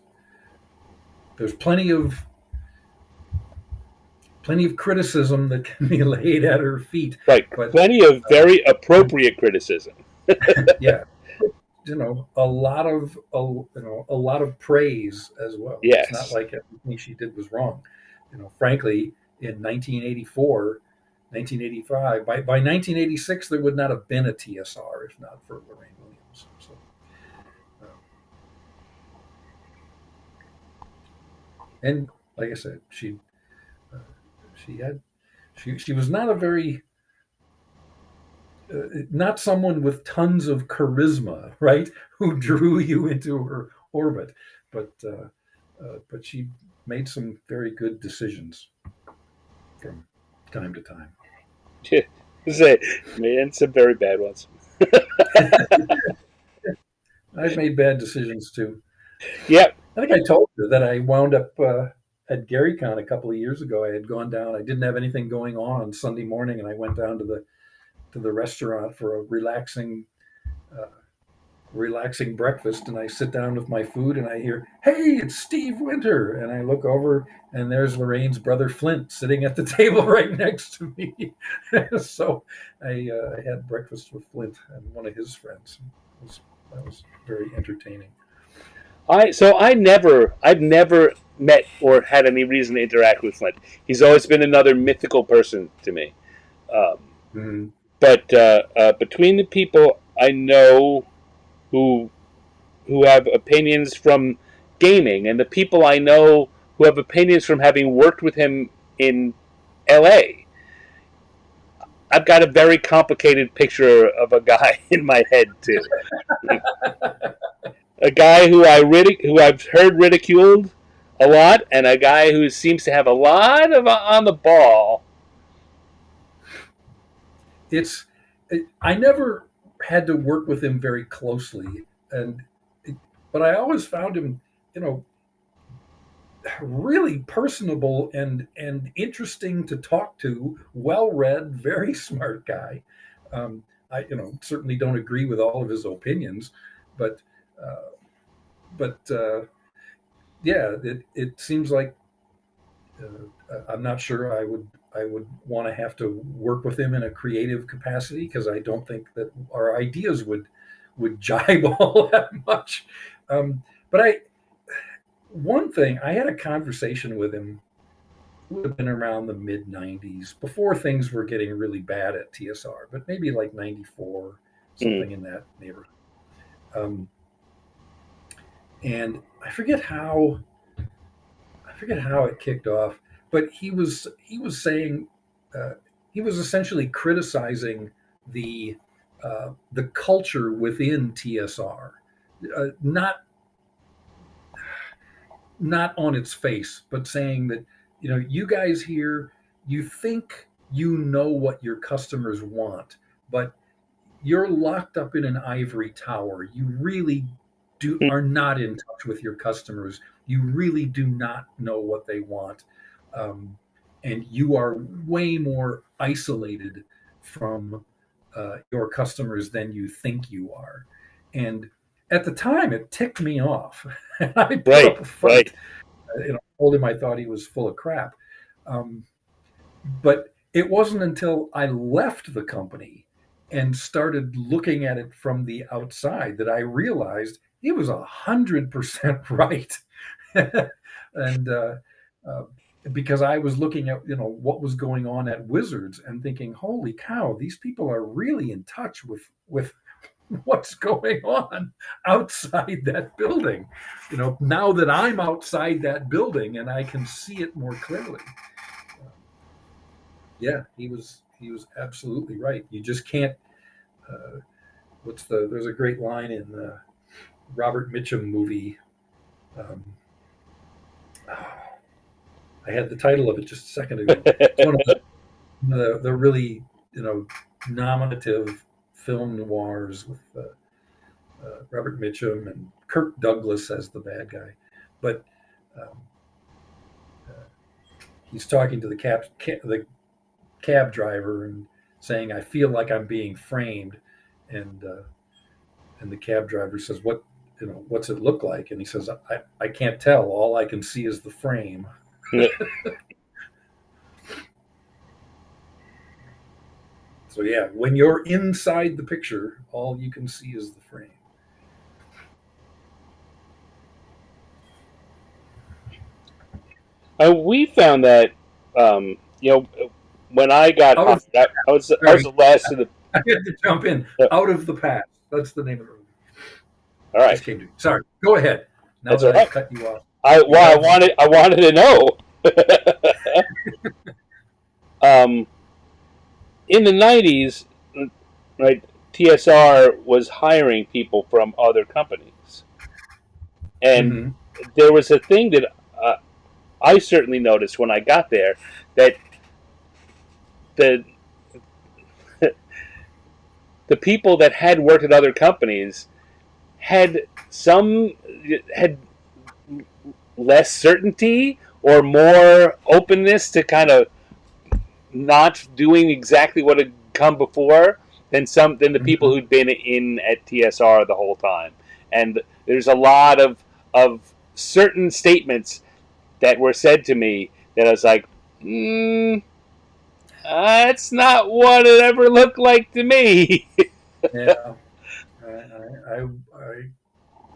there's plenty of criticism that can be laid at her feet, Right, but plenty of very appropriate criticism. yeah, a lot of praise as well. It's not Yes. like everything she did was wrong. Frankly, in 1984, 1985, by 1986, there would not have been a TSR if not for Lorraine Williams. So, uh, and like I said, uh, she had she was not a very not someone with tons of charisma, right? Who drew you into her orbit, but she made some very good decisions from time to time. Say, man, some very bad ones. I've made bad decisions too. Yep. I think I told you that I wound up at GaryCon a couple of years ago. I had gone down. I didn't have anything going on Sunday morning, and I went down to the restaurant for a uh, relaxing breakfast, and I sit down with my food and I hear, "Hey, it's Steve Winter." And I look over and there's Lorraine's brother Flint sitting at the table right next to me. So I had breakfast with Flint and one of his friends. That was very entertaining. I've never met or had any reason to interact with Flint. He's always been another mythical person to me. Um, Mm-hmm. but between the people I know who have opinions from gaming, and the people I know who have opinions from having worked with him in L.A., I've got a very complicated picture of a guy in my head too. Like, a guy who I've heard ridiculed a lot, and a guy who seems to have a lot of on the ball. It's I never had to work with him very closely, and but I always found him, you know, really personable and interesting to talk to. Well read, very smart guy. I certainly don't agree with all of his opinions, but uh, but yeah, it seems like I'm not sure I would want to have to work with him in a creative capacity because I don't think that our ideas would jibe all that much. But I one thing I had a conversation with him would have been around the mid 90s before things were getting really bad at TSR, but maybe like 94, Mm. something in that neighborhood. Um, and I forget how it kicked off, but he was saying uh, he was essentially criticizing the culture within TSR, not not on its face, but saying that, you guys here, you think you know what your customers want, but you're locked up in an ivory tower. You really are not in touch with your customers. You really do not know what they want, um, and you are way more isolated from your customers than you think you are. And at the time, it ticked me off. I put Right, up a fight. right. Told him I thought he was full of crap. Um, but it wasn't until I left the company and started looking at it from the outside that I realized he was 100% right. and uh, because I was looking at what was going on at Wizards and thinking, holy cow, these people are really in touch with what's going on outside that building. Now that I'm outside that building and I can see it more clearly. Yeah, he was absolutely right. You just can't. Uh, There's a great line in the Robert Mitchum movie. Um, I had the title of it just a second ago. It's one of the really nominative film noirs with Robert Mitchum and Kirk Douglas as the bad guy, but um, uh, he's talking to the cab driver and saying, "I feel like I'm being framed," and and the cab driver says, what's it look like?" And he says, I can't tell. All I can see is the frame. So yeah, when you're inside the picture, all you can see is the frame. We found that, when I got Out hired, of I was Sorry, the last of the. I had to jump in. Out of the Past. That's the name of the movie. All right, Just came to me. Sorry. Go ahead. Now that's all that I've right. cut you off, I you well, I have the wanted I wanted to know. In the '90s, right? TSR was hiring people from other companies, and hmm there was a thing that uh, I certainly noticed when I got there, that the the people that had worked at other companies had some had less certainty or more openness to kind of not doing exactly what had come before than the people hmm who'd been in at TSR the whole time. And there's a lot of certain statements that were said to me that I was like, that's not what it ever looked like to me. Yeah, I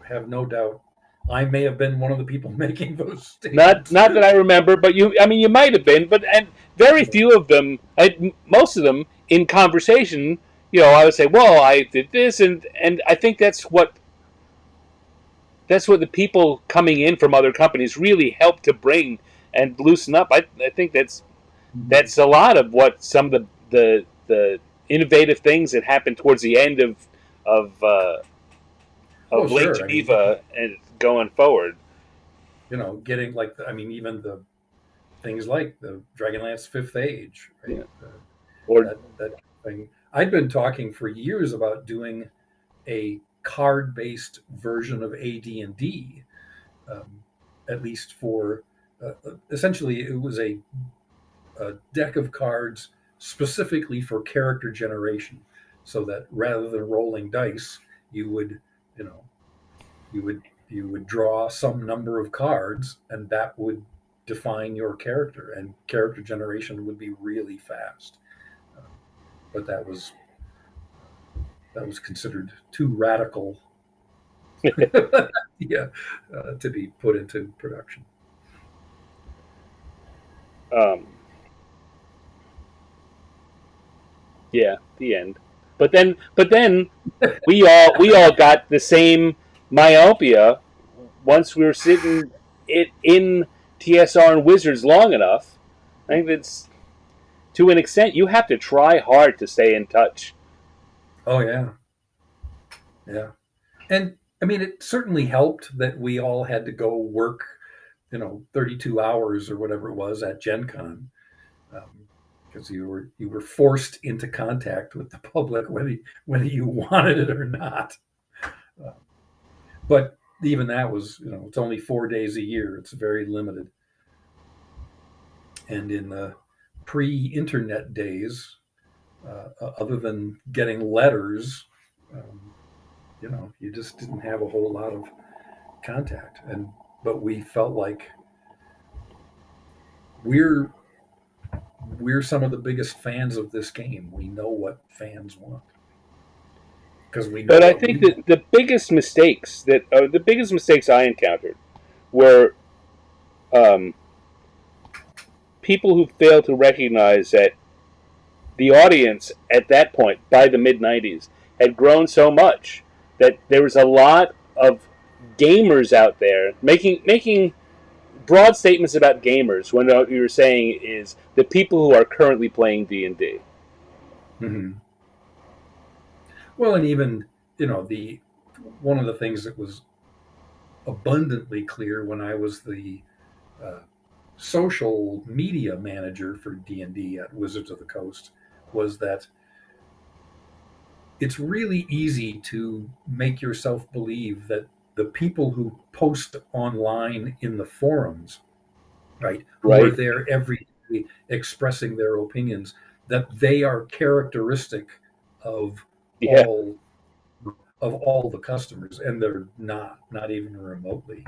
have no doubt. I may have been one of the people making those statements. Not that I remember, but I mean, you might have been, but and very few of them, most of them in conversation, I would say, well, I did this, and I think that's what the people coming in from other companies really help to bring and loosen up. I think that's a lot of what some of the innovative things that happened towards the end of uh, Well, of late sure. I mean, Geneva and going forward. getting like even the things like the Dragonlance Fifth Age, right? Yeah. Or That thing. I'd been talking for years about doing a card-based version of AD&D, um, at least for essentially it was a deck of cards specifically for character generation, so that rather than rolling dice, you would you know you would draw some number of cards, and that would define your character, and character generation would be really fast. Uh, but that was considered too radical, yeah, to be put into production. um, yeah, the end. But then we all got the same myopia once we were sitting in TSR and Wizards long enough, I think that's, to an extent, you have to try hard to stay in touch. Oh yeah, yeah. And I mean, it certainly helped that we all had to go work, 32 hours or whatever it was at Gen Con, because you were forced into contact with the public whether you wanted it or not. Uh, but even that was, it's only 4 days a year. It's very limited. And in the pre-internet days, other than getting letters, um, you just didn't have a whole lot of contact. But we felt like we're some of the biggest fans of this game. We know what fans want because we know. But I think that the biggest mistakes I encountered were people who failed to recognize that the audience at that point, by the mid '90s, had grown so much that there was a lot of gamers out there making broad statements about gamers when what you were saying is the people who are currently playing D&D. Mm-hmm. Well, and even the one of the things that was abundantly clear when I was the social media manager for D&D at Wizards of the Coast was that it's really easy to make yourself believe that the people who post online in the forums, right, who are there every day expressing their opinions, that they are characteristic of all the customers, and they're not even remotely.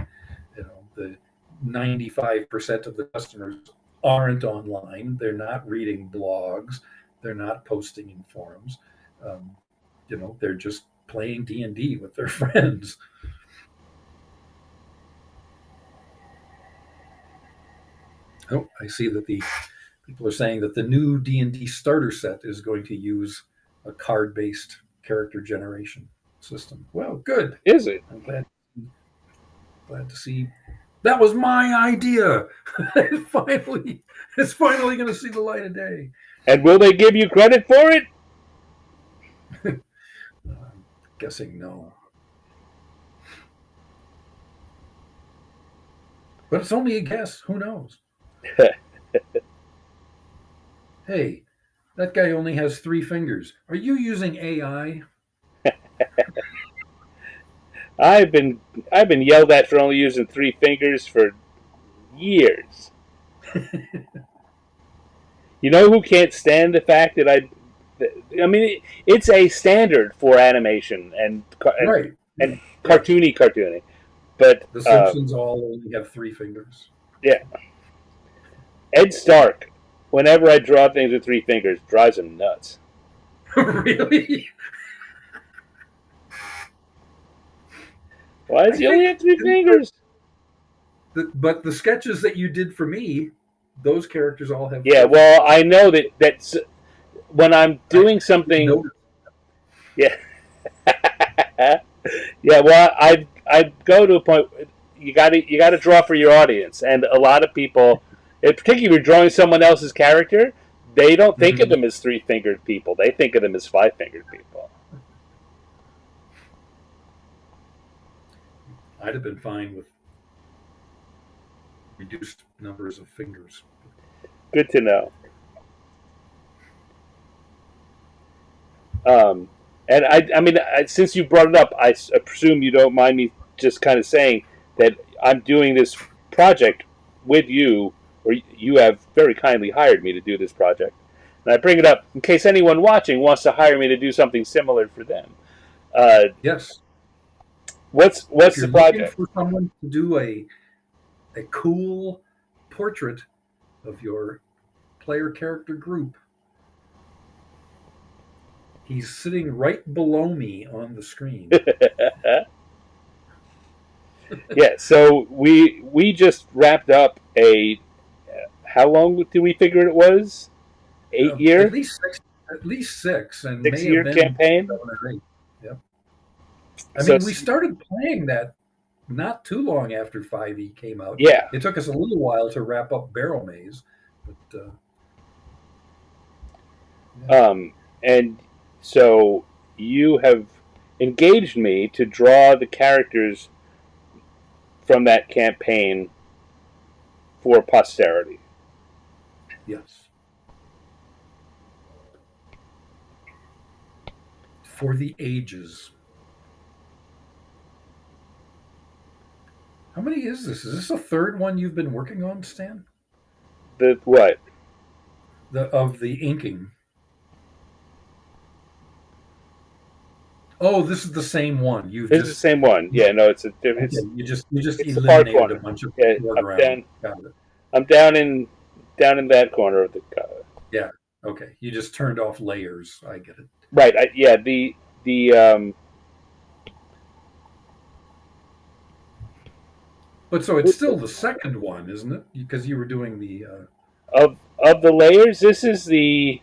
The 95% of the customers aren't online. They're not reading blogs. They're not posting in forums. They're just playing D&D with their friends. Oh, I see that the people are saying that the new D&D starter set is going to use a card-based character generation system. Well, good. Is it? I'm glad to see. That was my idea. It's finally going to see the light of day. And will they give you credit for it? I'm guessing no. But it's only a guess. Who knows? Hey, that guy only has 3 fingers. Are you using AI? I've been yelled at for only using 3 fingers for years. You know who can't stand the fact that I mean, it's a standard for animation and cartoony. But the Simpsons all only have 3 fingers. Yeah. Ed Stark, whenever I draw things with 3 fingers, drives him nuts. Really? Why does he only have 3 fingers? But the sketches that you did for me, those characters all have. Yeah, well, I know that's when I'm doing something. Yeah. Yeah, well, I go to a point. You got to draw for your audience, and a lot of people, particularly if you're drawing someone else's character, they don't think of them as 3-fingered people. They think of them as 5-fingered people. I'd have been fine with reduced numbers of fingers. Good to know. And I mean, since you brought it up, I presume you don't mind me just kind of saying that I'm doing this project with you, or you have very kindly hired me to do this project. And I bring it up in case anyone watching wants to hire me to do something similar for them. Yes. What's the project? For someone to do a cool portrait of your player character group, he's sitting right below me on the screen. Yeah, so we just wrapped up how long did we figure it was? 8 years? At least 6, and 6-year campaign. Yep. I mean, we started playing that not too long after 5e came out. Yeah. It took us a little while to wrap up Barrel Maze, but yeah. And so you have engaged me to draw the characters from that campaign for posterity. Yes. For the ages. How many is this? Is this the third one you've been working on, Stan? The what? Of the inking. Oh, this is the same one. You've It's the just same one. Yeah, no, it's a different. okay. You just It's the far eliminated a corner. bunch of Yeah, foreground. Got it. I'm down in that corner of the. Yeah. Okay. You just turned off layers. I get it. Right. Yeah. The. But so it's still the second one, isn't it? Because you were doing the. Of the layers, this is the.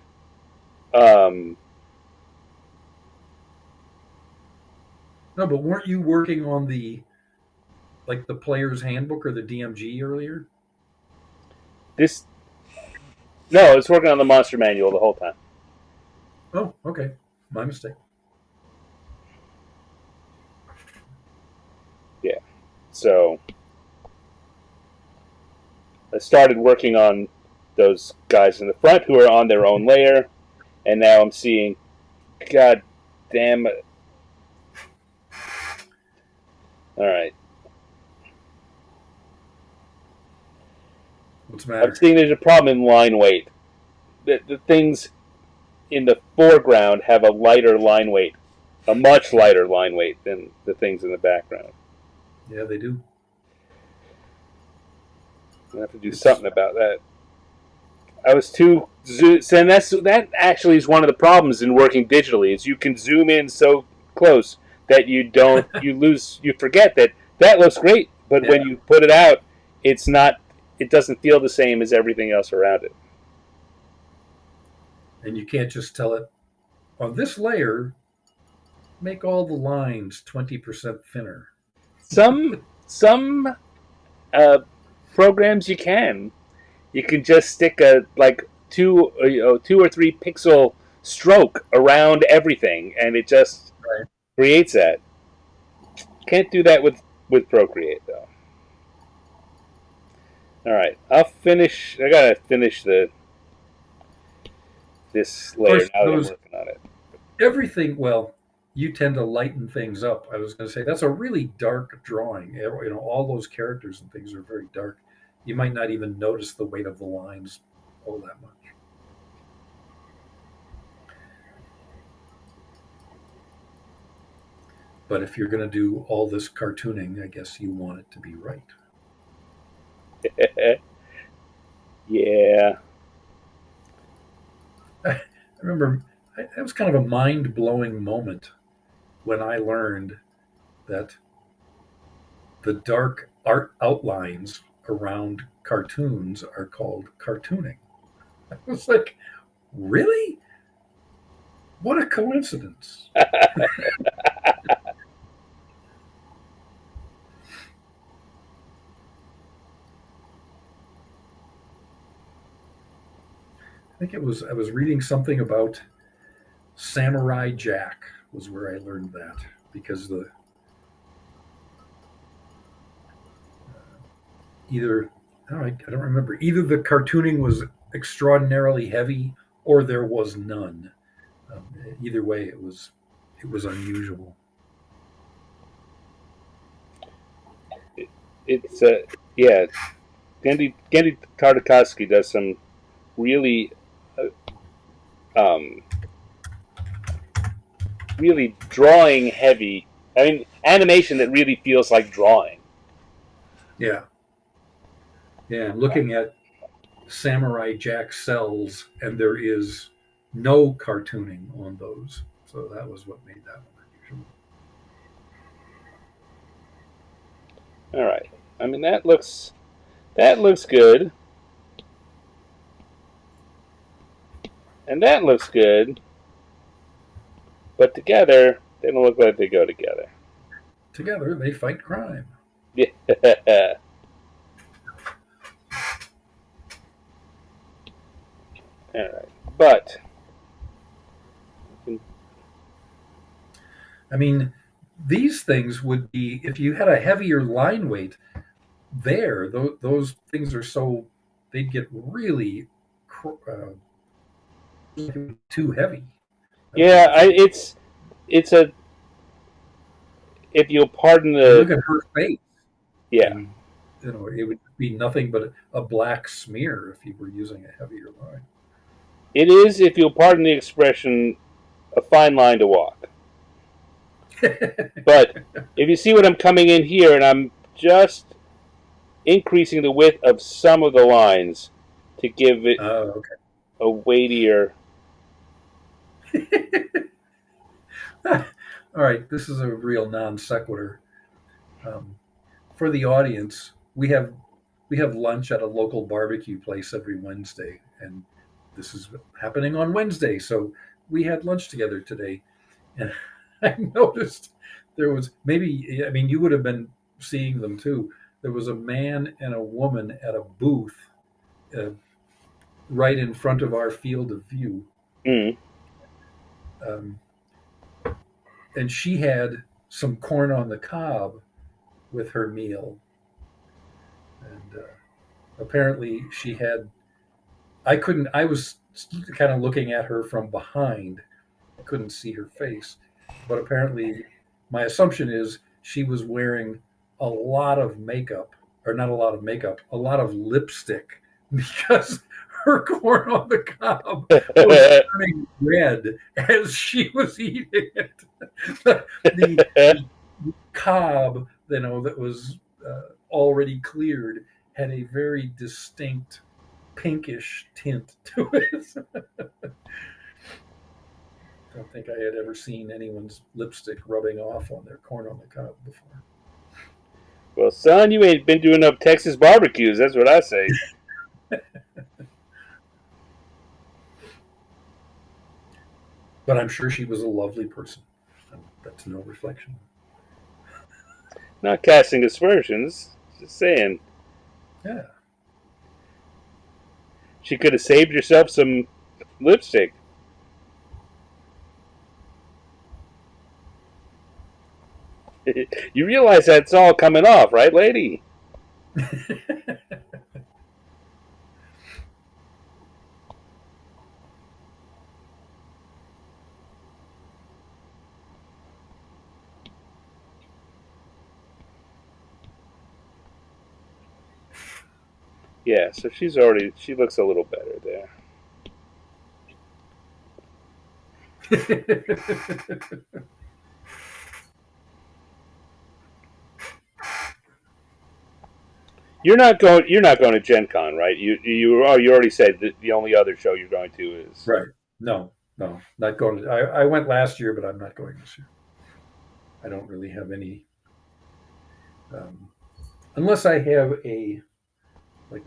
Um. No, but weren't you working on the like the player's handbook or the DMG earlier? This. No, I was working on the monster manual the whole time. Oh, okay. My mistake. Yeah. So. I started working on those guys in the front who are on their own layer, and now I'm seeing, God damn it. All right. What's the matter? I'm seeing there's a problem in line weight. The things in the foreground have a lighter line weight, a much lighter line weight than the things in the background. Yeah, they do. I have to do something about that. I was too and that actually is one of the problems in working digitally is you can zoom in so close that you forget that looks great, but when you put it out, it doesn't feel the same as everything else around it. And you can't just tell it on this layer, make all the lines 20% thinner. Some programs you can just stick a like two or three pixel stroke around everything, and it just creates that. Can't do that with Procreate though. All right, I gotta finish this layer now that I'm working on it. Everything. Well, you tend to lighten things up. I was going to say that's a really dark drawing. You know, all those characters and things are very dark. You might not even notice the weight of the lines all that much. But if you're going to do all this cartooning, I guess you want it to be right. Yeah. I remember it was kind of a mind-blowing moment when I learned that the dark art outlines around cartoons are called cartooning. I was like, really? What a coincidence. I was reading something about Samurai Jack was where I learned that because either I don't remember either the cartooning was extraordinarily heavy or there was none. Either way, it was unusual. It's yeah. Gendy Tartakovsky does some really really drawing heavy. I mean, animation that really feels like drawing. Yeah. I'm looking at Samurai Jack cells, and there is no cartooning on those. So that was what made that one unusual. All right. I mean, that looks good, and that looks good, but together they don't look like they go together. Together, they fight crime. All right, but I mean, these things would be if you had a heavier line weight. Those things are so they'd get really too heavy. That yeah, kind of thing. it's a if you'll pardon You the look at her face, yeah. and it would be nothing but a black smear if you were using a heavier line. It is, if you'll pardon the expression, a fine line to walk. But if you see what I'm coming in here, and I'm just increasing the width of some of the lines to give it Okay. a weightier. All right, this is a real non sequitur. Um, for the audience, we have lunch at a local barbecue place every Wednesday, and this is happening on Wednesday. So we had lunch together today, and I noticed there was maybe I mean you would have been seeing them too. There was a man and a woman at a booth uh, right in front of our field of view, Mm. um, and she had some corn on the cob with her meal, and apparently she had I couldn't. I was kind of looking at her from behind. I couldn't see her face, but apparently, my assumption is she was wearing a lot of makeup, or not a lot of makeup, a lot of lipstick, because her corn on the cob was turning red as she was eating it. The cob, that was already cleared, had a very distinct pinkish tint to it. I don't think I had ever seen anyone's lipstick rubbing off on their corn on the cob before. Well, son, you ain't been doing enough Texas barbecues. That's what I say. But I'm sure she was a lovely person. That's no reflection. Not casting aspersions. Just saying. Yeah. She could have saved herself some lipstick. You realize that's all coming off, right, lady? Yeah, so she looks a little better there. You're not going to Gen Con, right? You already said that the only other show you're going to is Right. No, no, not going. I went last year, but I'm not going this year. I don't really have any, um, unless I have like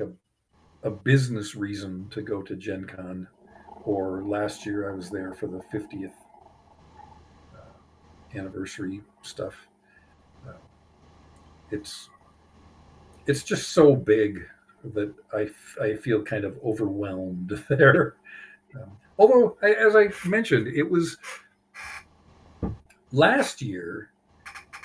a business reason to go to Gen Con, or last year I was there for the 50th anniversary stuff. Uh, it's it's just so big that I feel kind of overwhelmed there. Although, as I mentioned, it was last year.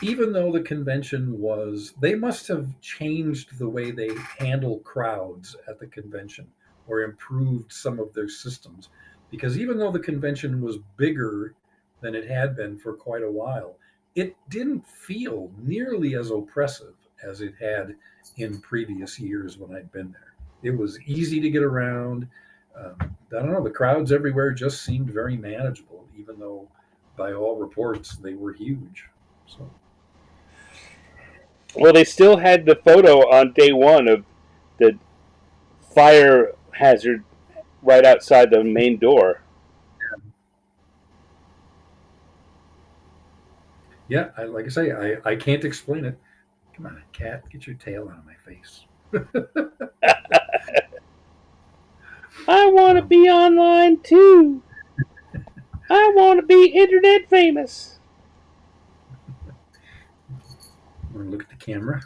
Even though the convention was, they must have changed the way they handle crowds at the convention or improved some of their systems. Because even though the convention was bigger than it had been for quite a while, it didn't feel nearly as oppressive as it had in previous years when I'd been there. It was easy to get around. I don't know, the crowds everywhere just seemed very manageable, even though by all reports they were huge. So well, they still had the photo on day one of the fire hazard right outside the main door. yeah, like I say, I can't explain it. Come on, cat, get your tail out of my face. I want to Um, be online too. I want to be internet famous. Want to look at the camera?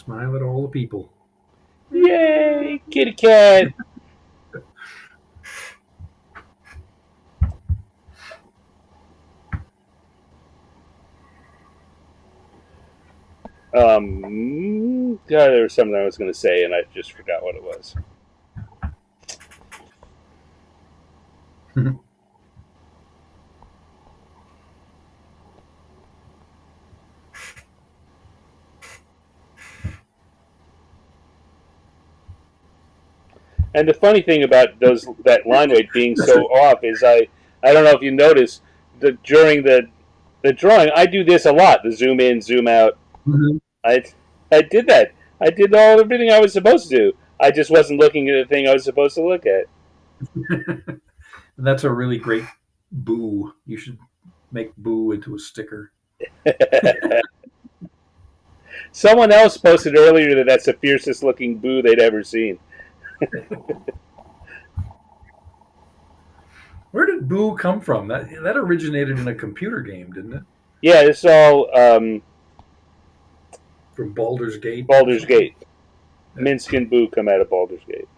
Smile at all the people. Yay, kitty cat. Yeah, there was something I was going to say, and I just forgot what it was. And the funny thing about that line weight being so off is I don't know if you noticed that during the drawing I do this a lot, the zoom in, zoom out. Mm-hmm. I I did that. I did everything I was supposed to do. I just wasn't looking at the thing I was supposed to look at. That's a really great boo. You should make boo into a sticker. Someone else posted earlier that that's the fiercest looking boo they'd ever seen. Where did boo come from? That originated in a computer game, didn't it? Yeah, it's all From Baldur's Gate. Baldur's Gate. Minsk and Boo come out of Baldur's Gate.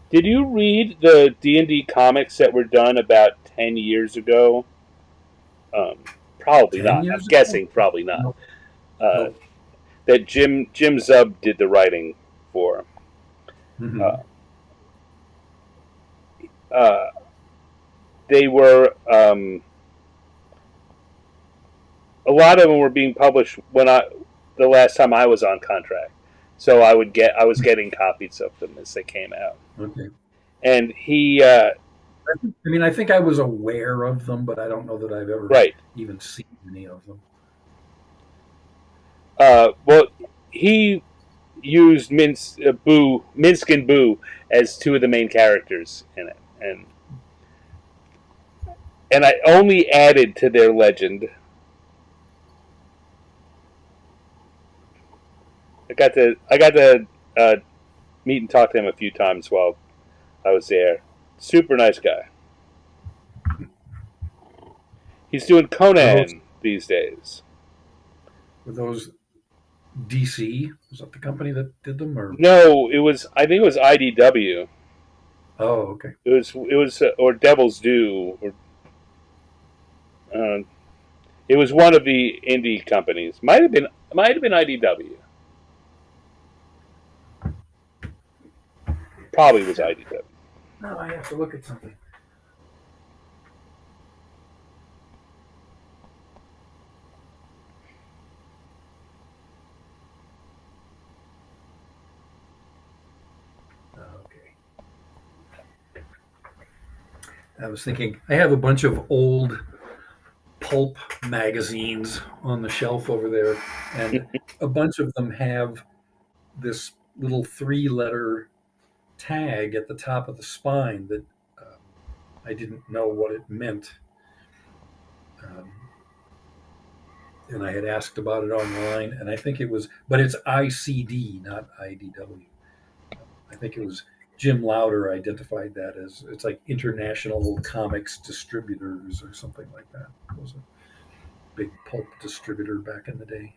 Did you read the D&D comics that were done about 10 years ago? Probably not. I'm guessing probably not. No. No. That Jim Zub did the writing for. Mm-hmm. They were a lot of them were being published the last time I was on contract. So I was getting copies of them as they came out. Okay. And he I think I was aware of them, but I don't know that I've ever even seen any of them. Well, he used Minsk and Boo as two of the main characters in it, and I only added to their legend. I got to meet and talk to him a few times while I was there. Super nice guy. He's doing Conan these days. Were those DC? Was that the company that did them, or no? I think it was IDW. Oh, okay. It was or Devil's Due, or it was one of the indie companies. Might have been IDW. Probably was IDW. No, I have to look at something. Okay. I was thinking, I have a bunch of old pulp magazines on the shelf over there, and a bunch of them have this little 3-letter tag at the top of the spine that I didn't know what it meant. And I had asked about it online, and I think it was, but it's ICD, not IDW. I think it was Jim Lauder identified that as, it's like International Comics Distributors or something like that. It was a big pulp distributor back in the day.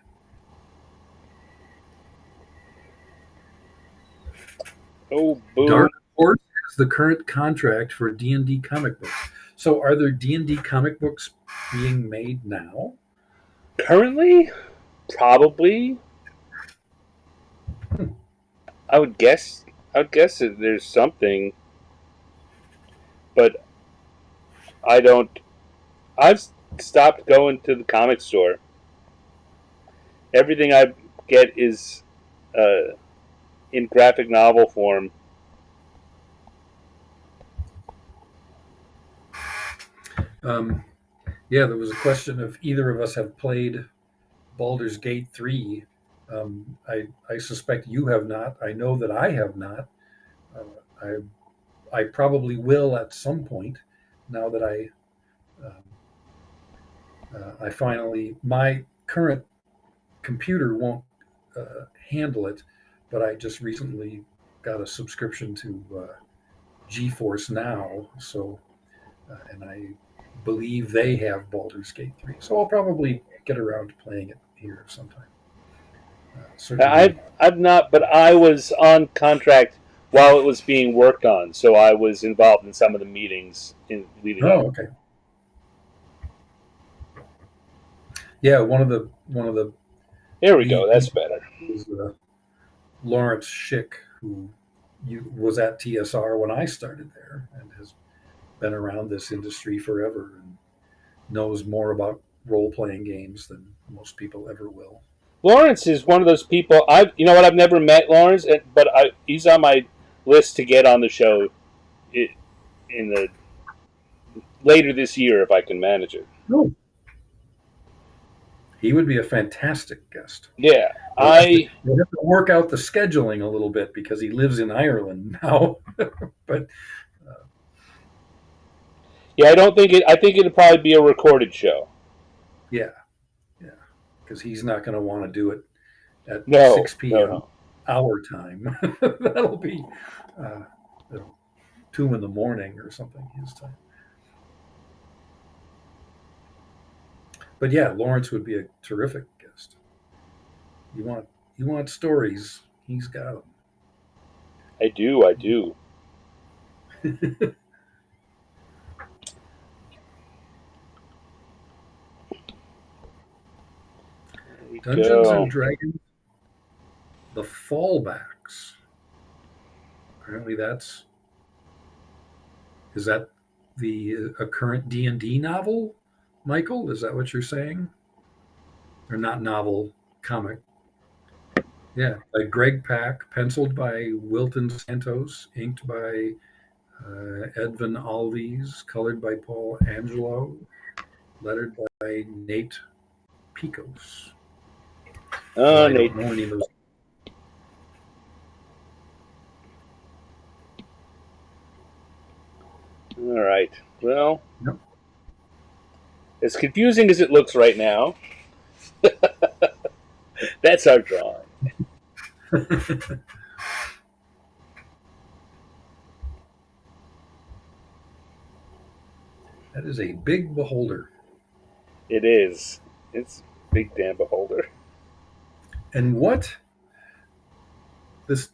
Oh, boo. Dark Horse is the current contract for D&D comic books. So are there D&D comic books being made now? Currently? Probably. I would guess that there's something, but I've stopped going to the comic store. Everything I get is in graphic novel form. Yeah, there was a question if either of us have played Baldur's Gate 3. I suspect you have not. I know that I have not. I probably will at some point. Now that I finally, my current computer won't handle it, but I just recently got a subscription to GeForce Now, so and believe they have Baldur's Gate 3. So I'll probably get around to playing it here sometime. Certainly. I've not, but I was on contract while it was being worked on, so I was involved in some of the meetings leading up. Oh, okay. Yeah, one of the There we go. lead That's people better. was Lawrence Schick, who was at TSR when I started there and has been around this industry forever and knows more about role playing games than most people ever will. Lawrence is one of those people. You know what? I've never met Lawrence, but he's on my list to get on the show in the later this year if I can manage it. Oh, he would be a fantastic guest. Yeah, We'll have to work out the scheduling a little bit because he lives in Ireland now. But yeah, I don't think it. I think it'd probably be a recorded show. yeah, because he's not going to want to do it at No, 6 p.m. no. our time. That'll be 2 in the morning or something his time. But yeah, Lawrence would be a terrific guest. You want stories? He's got them. I do. I do. Dungeons and Dragons, the Fallbacks. Apparently, is that a current D&D novel, Michael? Is that what you're saying? Or not novel, comic? Yeah, by Greg Pak, penciled by Wilton Santos, inked by Edvin Alves, colored by Paul Angelo, lettered by Nate Picos. Oh, I Nate. don't know any of those. All right. Well, Yep. as confusing as it looks right now, that's our drawing. That is a big beholder. It is. It's a big damn beholder. And what this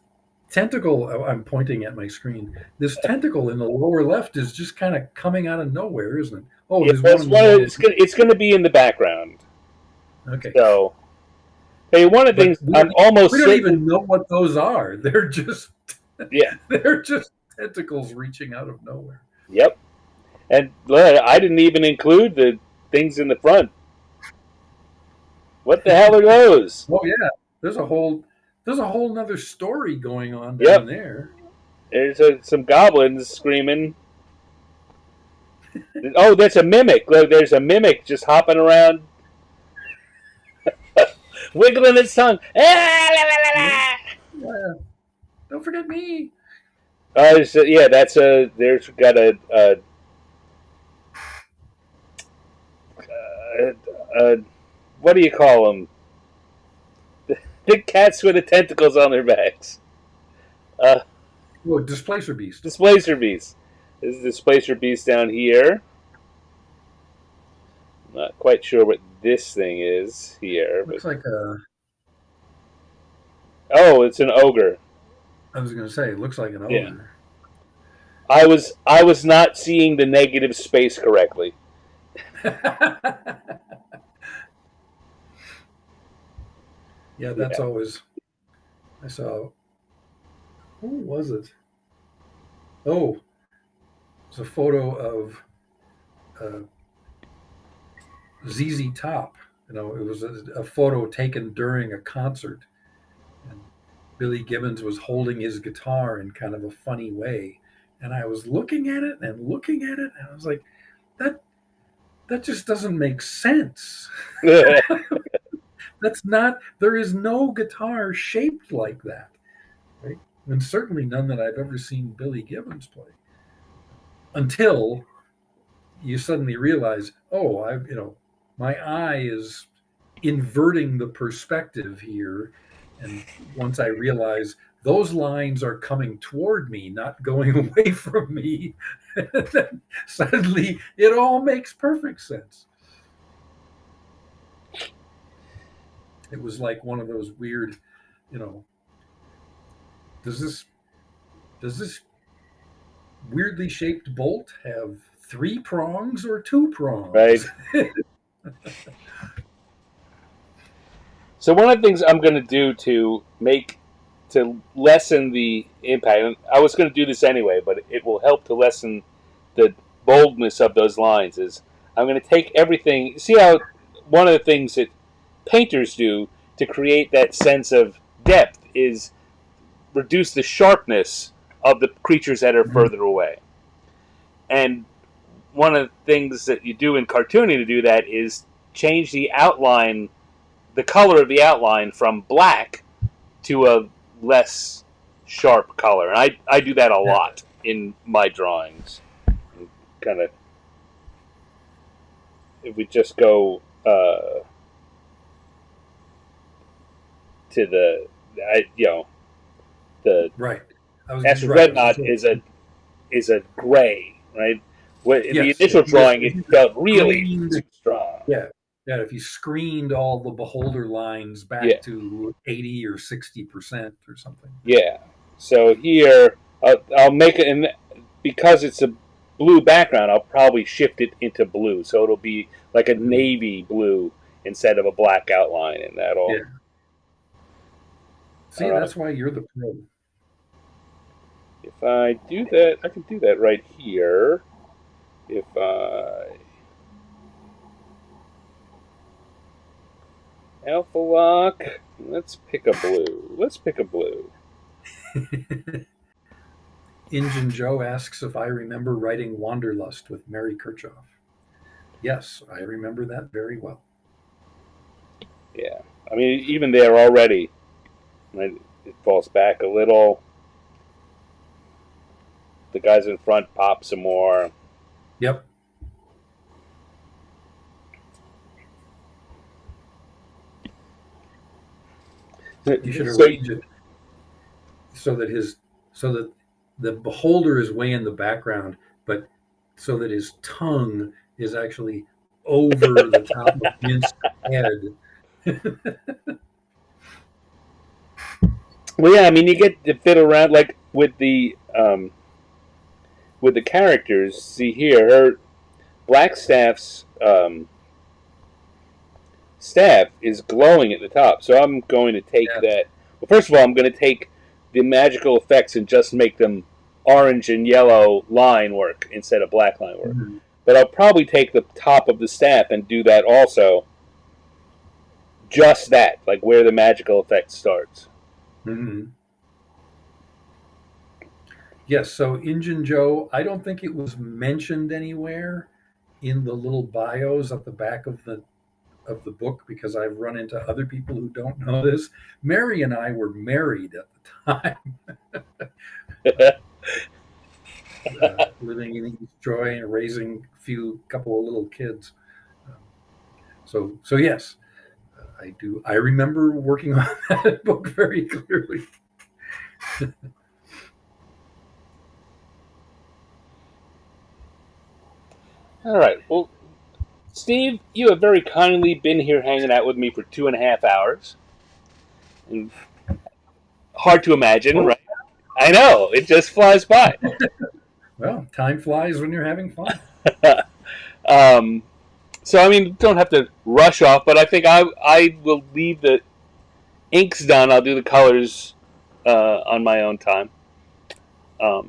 tentacle, I'm pointing at my screen, this tentacle in the lower left is just kind of coming out of nowhere, isn't it? Oh, Yeah, there's one. it's going to be in the background. Okay. So, hey, one of the things I'm almost we don't even know what those are. They're just they're just tentacles reaching out of nowhere. Yep. And I didn't even include the things in the front. What the hell are those? Oh yeah, there's a whole nother story going on down there. There's some goblins screaming. Oh, that's a mimic. Look, there's a mimic just hopping around, wiggling its tongue. Yeah. Don't forget me. Yeah, that's a. There's got a what do you call them? The cats with the tentacles on their backs. Displacer beast. Displacer beast. This is Displacer beast down here. Not quite sure what this thing is here. Looks like a. Oh, it's an ogre. I was going to say, it looks like an ogre. Yeah. I was not seeing the negative space correctly. Yeah, that's always. I saw. Who was it? Oh, it's a photo of ZZ Top. You know, it was a photo taken during a concert, and Billy Gibbons was holding his guitar in kind of a funny way, and I was looking at it and looking at it, and I was like, that just doesn't make sense. That's not. There is no guitar shaped like that, right? And certainly none that I've ever seen Billy Gibbons play. Until you suddenly realize, my eye is inverting the perspective here And once I realize those lines are coming toward me, not going away from me, then suddenly it all makes perfect sense. It was like one of those weird, you know, does this weirdly shaped bolt have 3 prongs or 2 prongs? Right. So one of the things I'm going to do to lessen the impact, and I was going to do this anyway, but it will help to lessen the boldness of those lines, is I'm going to take everything. See how one of the things that painters do to create that sense of depth is reduce the sharpness of the creatures that are further away. And one of the things that you do in cartooning to do that is change the outline, the color of the outline from black to a less sharp color. And I do that a lot in my drawings. Kind of, if we just go to the, the Right. Red Knot is a gray, right? The initial drawing, it felt really too strong. Yeah. Yeah, if you screened all the beholder lines back to 80 or 60% or something. Yeah. So here, I'll make it, and because it's a blue background, I'll probably shift it into blue, so it'll be like a navy blue instead of a black outline, and that'll. Yeah. See, that's why you're the pro. If I do that, I can do that right here. If I Alpha Lock, let's pick a blue. Injun Joe asks if I remember writing Wanderlust with Mary Kirchhoff. Yes, I remember that very well. Yeah, I mean, even there already, it falls back a little. The guys in front pop some more. Yep. You should arrange it so that the beholder is way in the background, but so that his tongue is actually over the top of Mint's head. Well, yeah, I mean, you get to fit around like with the characters. See here, her Blackstaff's staff is glowing at the top, so I'm going to take that. Well, first of all, I'm going to take the magical effects and just make them orange and yellow line work instead of black line work. Mm-hmm. But I'll probably take the top of the staff and do that also. Just that, like where the magical effect starts. Mm-hmm. Yes, so Injun Joe, I don't think it was mentioned anywhere in the little bios at the back of the book, because I've run into other people who don't know this. Mary and I were married at the time. Living in East Troy and raising a couple of little kids. So yes, I do. I remember working on that book very clearly. All right. Well, Steve, you have very kindly been here hanging out with me for 2.5 hours. And hard to imagine, right? I know. It just flies by. Well, time flies when you're having fun. So, I mean, don't have to rush off, but I think I will leave the inks done. I'll do the colors on my own time. I'll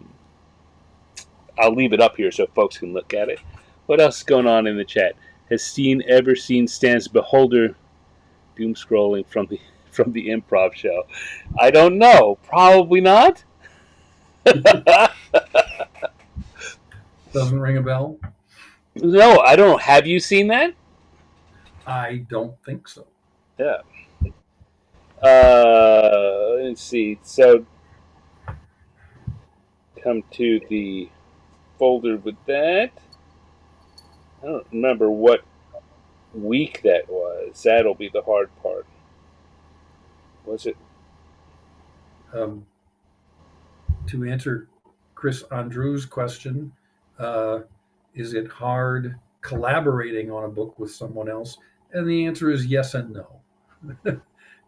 leave it up here so folks can look at it. What else is going on in the chat? Has Steen ever seen Stan's Beholder doom scrolling from the improv show? I don't know. Probably not. Doesn't ring a bell? No, I don't know. Have you seen that? I don't think so. Yeah. Let's see. So, come to the folder with that. I don't remember what week that was. That'll be the hard part. Was it Um, to answer Chris Andrew's question, uh, is it hard collaborating on a book with someone else? And the answer is yes and no.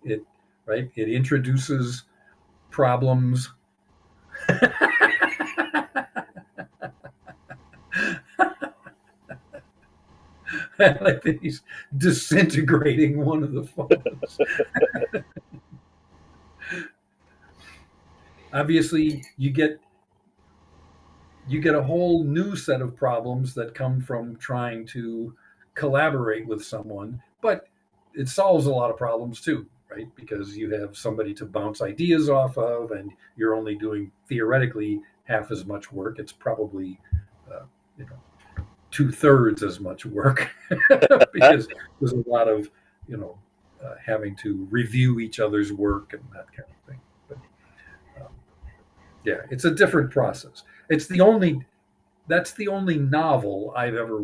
it right. It introduces problems. I think he's disintegrating one of the phones. Obviously, you get a whole new set of problems that come from trying to collaborate with someone, but it solves a lot of problems too, right? Because you have somebody to bounce ideas off of, and you're only doing theoretically half as much work. It's probably, uh, you know, 2/3 as much work because there's a lot of, having to review each other's work and that kind of thing. But um, yeah, it's a different process. It's the only That's the only novel I've ever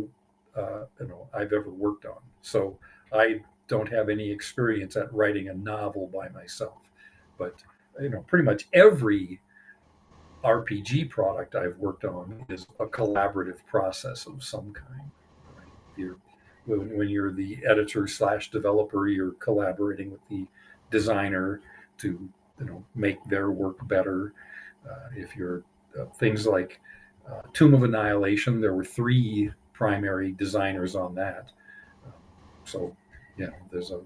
worked on. So I don't have any experience at writing a novel by myself. But pretty much every RPG product I've worked on is a collaborative process of some kind. Right? When you're the editor slash developer, you're collaborating with the designer to make their work better. If you're things like Tomb of Annihilation, there were 3 primary designers on that. Um, so, there's a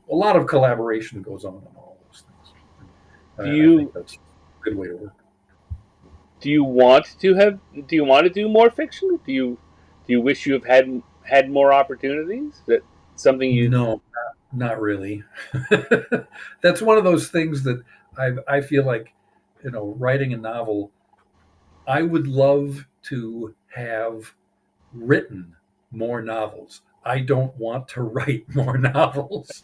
lot of collaboration that goes on in all those things. Do I think you that's a good way to work. do you want to do more fiction? Do you wish you have had more opportunities? That something you No, not really. That's one of those things that I feel like, writing a novel, I would love to have written more novels. I don't want to write more novels.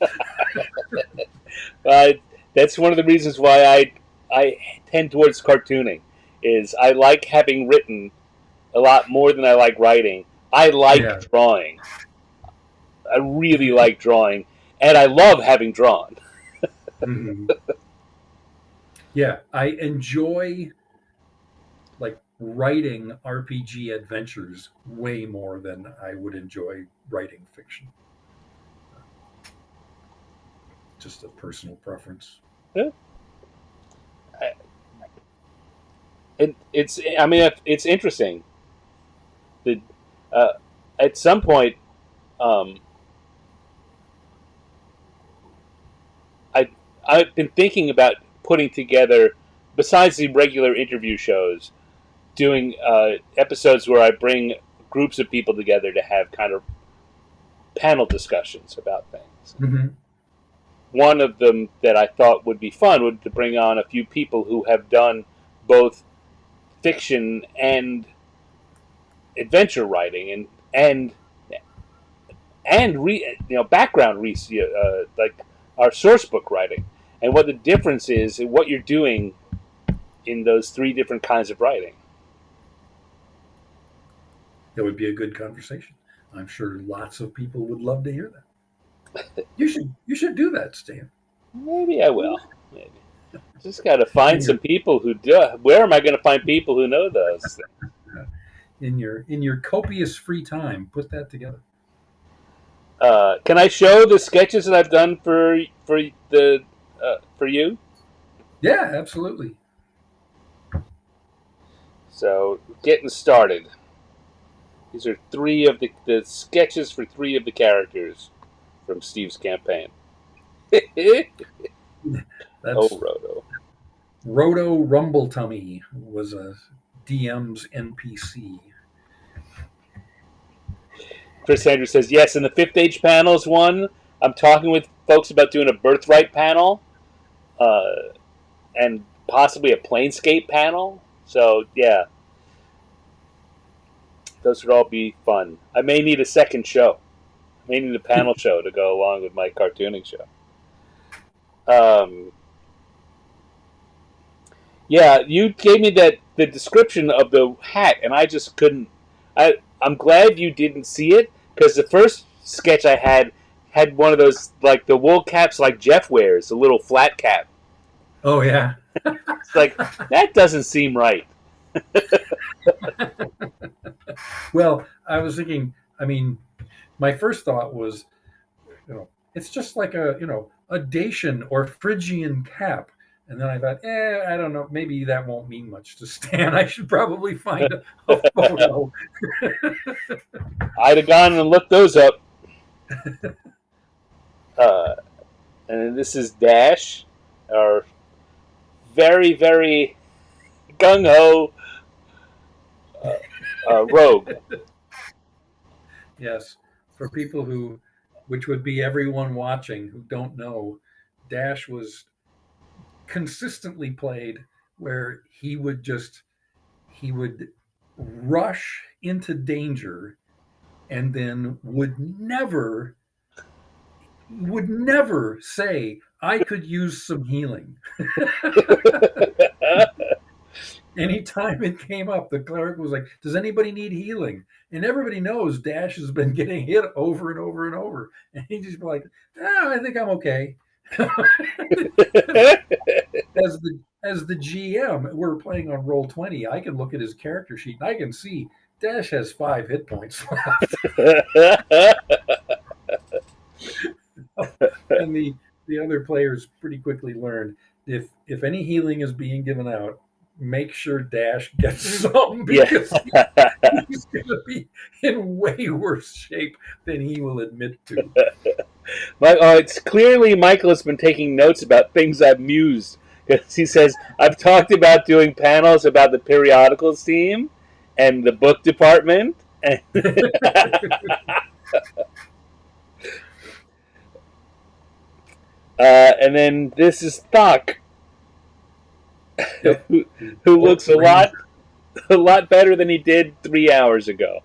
uh, that's one of the reasons why I tend towards cartooning. Is I like having written a lot more than I like writing. I Yeah. like drawing. I really like drawing, and I love having drawn. Mhm. Yeah, I enjoy like writing RPG adventures way more than I would enjoy writing fiction. Just a personal preference. Yeah. It's interesting. The at some point, um, I I've been thinking about putting together, besides the regular interview shows, doing episodes where I bring groups of people together to have kind of panel discussions about things. Mm-hmm. One of them that I thought would be fun would to bring on a few people who have done both fiction and adventure writing and background like our source book writing, and what the difference is and what you're doing in those 3 different kinds of writing. That would be a good conversation. I'm sure lots of people would love to hear that. You should do that, Stan. Maybe I will. Maybe. Just got to find In your some people who do. Where am I going to find people who know those things? in your copious free time, put that together. Can I show the sketches that I've done for you? Yeah, absolutely. So getting started. These are 3 of the sketches for 3 of the characters from Steve's campaign. That's Roto. Roto Rumble Tummy was a DM's NPC. Chris Andrews says, yes, in the 5th Age panels one, I'm talking with folks about doing a Birthright panel and possibly a Planescape panel. So, yeah. Those would all be fun. I may need a second show. I may need a panel show to go along with my cartooning show. Yeah, you gave me the description of the hat, and I just couldn't. I'm glad you didn't see it, because the first sketch I had one of those, like the wool caps like Jeff wears, a little flat cap. Oh yeah. It's like, that doesn't seem right. Well, I was thinking. I mean, my first thought was, it's just like a Dacian or Phrygian cap. And then I thought, I don't know, maybe that won't mean much to Stan. I should probably find a photo. I'd have gone and looked those up. And this is Dash, our very, very gung ho rogue. Yes, for people which would be everyone watching who don't know, Dash was consistently played where he would rush into danger and then would never say, I could use some healing. Anytime it came up, the cleric was like, does anybody need healing? And everybody knows Dash has been getting hit over and over and over. And he just be like, I think I'm okay. As the GM, we're playing on Roll20. I can look at his character sheet and I can see Dash has 5 hit points left. And the other players pretty quickly learned, if any healing is being given out, make sure Dash gets some, because he's going to be in way worse shape than he will admit to. It's clearly Michael has been taking notes about things I've mused, because he says, I've talked about doing panels about the periodicals team and the book department. And then this is Thok, Yep. who looks a lot better than he did 3 hours ago.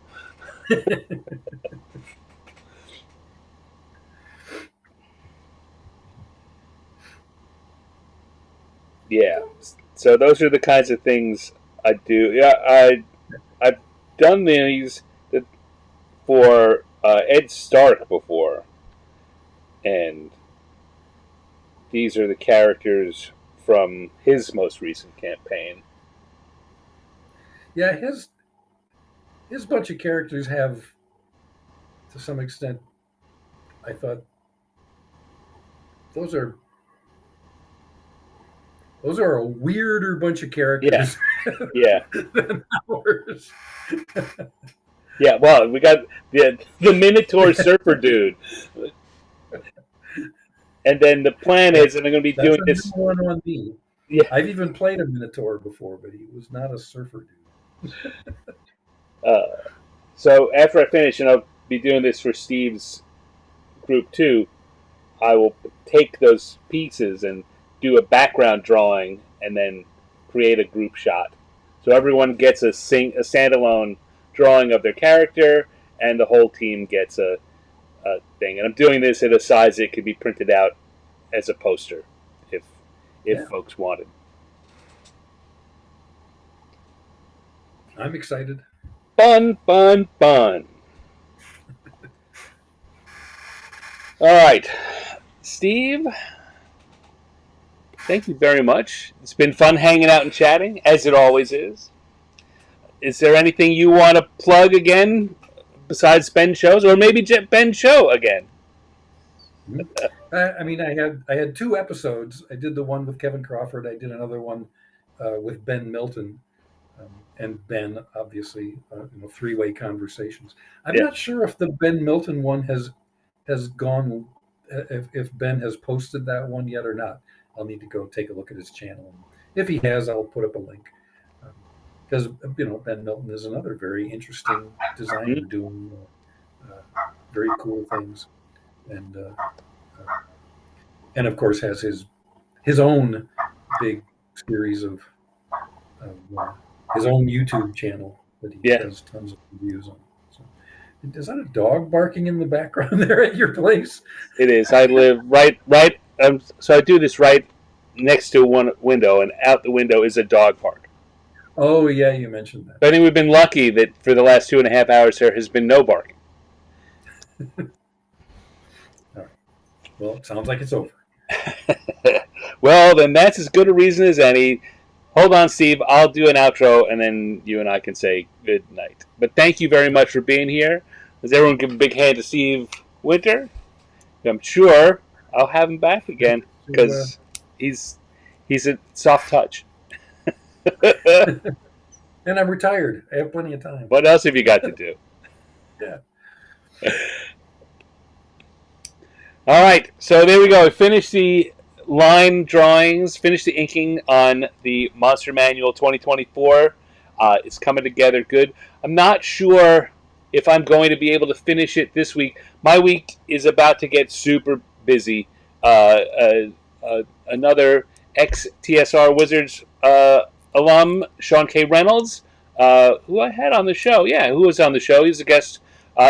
Yeah. So those are the kinds of things I do. Yeah, I've done these for Ed Stark before, and these are the characters from his most recent campaign. Yeah, his bunch of characters have, to some extent, I thought those are a weirder bunch of characters. Yeah. Than ours. Yeah, well, we got the Minotaur Surfer dude. And then the plan is, and I'm going to be doing this. One on me. Yeah. I've even played a Minotaur before, but he was not a surfer dude. So after I finish, and I'll be doing this for Steve's group too, I will take those pieces and do a background drawing and then create a group shot. So everyone gets a standalone drawing of their character, and the whole team gets a thing. And I'm doing this at a size it could be printed out as a poster if folks wanted. I'm excited. Fun. All right. Steve, thank you very much. It's been fun hanging out and chatting, as it always is. Is there anything you want to plug again besides Ben's shows, or maybe Ben's show again? I mean, I had 2 episodes. I did the one with Kevin Crawford. I did another one with Ben Milton, and Ben, obviously, 3-way conversations. I'm not sure if the Ben Milton one has gone, if Ben has posted that one yet or not. I'll need to go take a look at his channel. If he has, I'll put up a link. Because Ben Milton is another very interesting designer doing very cool things, and of course has his own big series of his own YouTube channel that he has tons of reviews on. So, is that a dog barking in the background there at your place? It is. I live right. So I do this right next to one window, and out the window is a dog park. Oh, yeah, you mentioned that. But I think we've been lucky that for the last 2.5 hours there has been no barking. All right. Well, it sounds like it's over. Well, then that's as good a reason as any. Hold on, Steve. I'll do an outro, and then you and I can say good night. But thank you very much for being here. Does everyone give a big hand to Steve Winter? I'm sure I'll have him back again because he's a soft touch. And I'm retired. I have plenty of time. What else have you got to do? Yeah. All right, so there we go. We finished the line drawings, finished the inking on the Monster Manual 2024. It's coming together good. I'm not sure if I'm going to be able to finish it this week. My week is about to get super busy. Another ex-TSR Wizards alum, Sean K. Reynolds, who I had on the show. Yeah, who was on the show. He's a guest.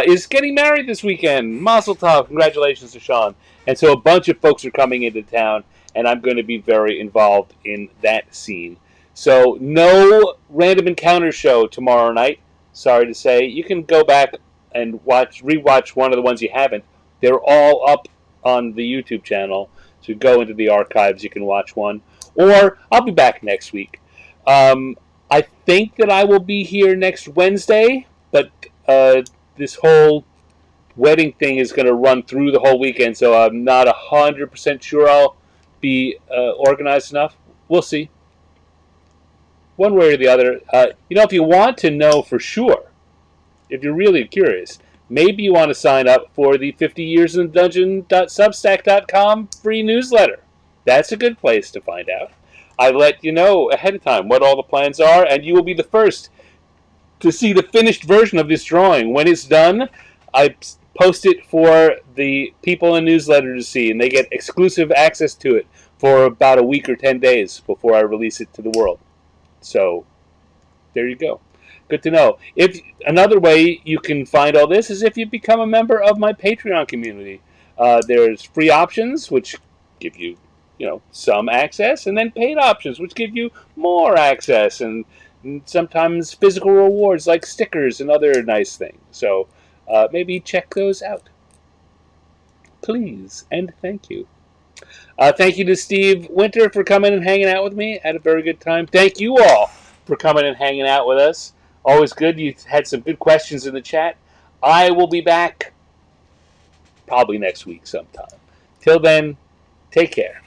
Is getting married this weekend. Mazel tov. Congratulations to Sean. And so a bunch of folks are coming into town, and I'm going to be very involved in that scene. So no Random Encounter show tomorrow night. Sorry to say. You can go back and rewatch one of the ones you haven't. They're all up on the YouTube channel. So go into the archives. You can watch one. Or I'll be back next week. I think that I will be here next Wednesday, but this whole wedding thing is going to run through the whole weekend, so I'm not 100% sure I'll be organized enough. We'll see. One way or the other. If you want to know for sure, if you're really curious, maybe you want to sign up for the 50 Years in the Dungeon.substack.com free newsletter. That's a good place to find out. I let you know ahead of time what all the plans are, and you will be the first to see the finished version of this drawing. When it's done, I post it for the people in the newsletter to see, and they get exclusive access to it for about a week or 10 days before I release it to the world. So, there you go. Good to know. Another way you can find all this is if you become a member of my Patreon community. There's free options, which give you, some access, and then paid options, which give you more access, and sometimes physical rewards like stickers and other nice things. So maybe check those out. Please, and thank you. Thank you to Steve Winter for coming and hanging out with me. Had a very good time. Thank you all for coming and hanging out with us. Always good. You had some good questions in the chat. I will be back probably next week sometime. Till then, take care.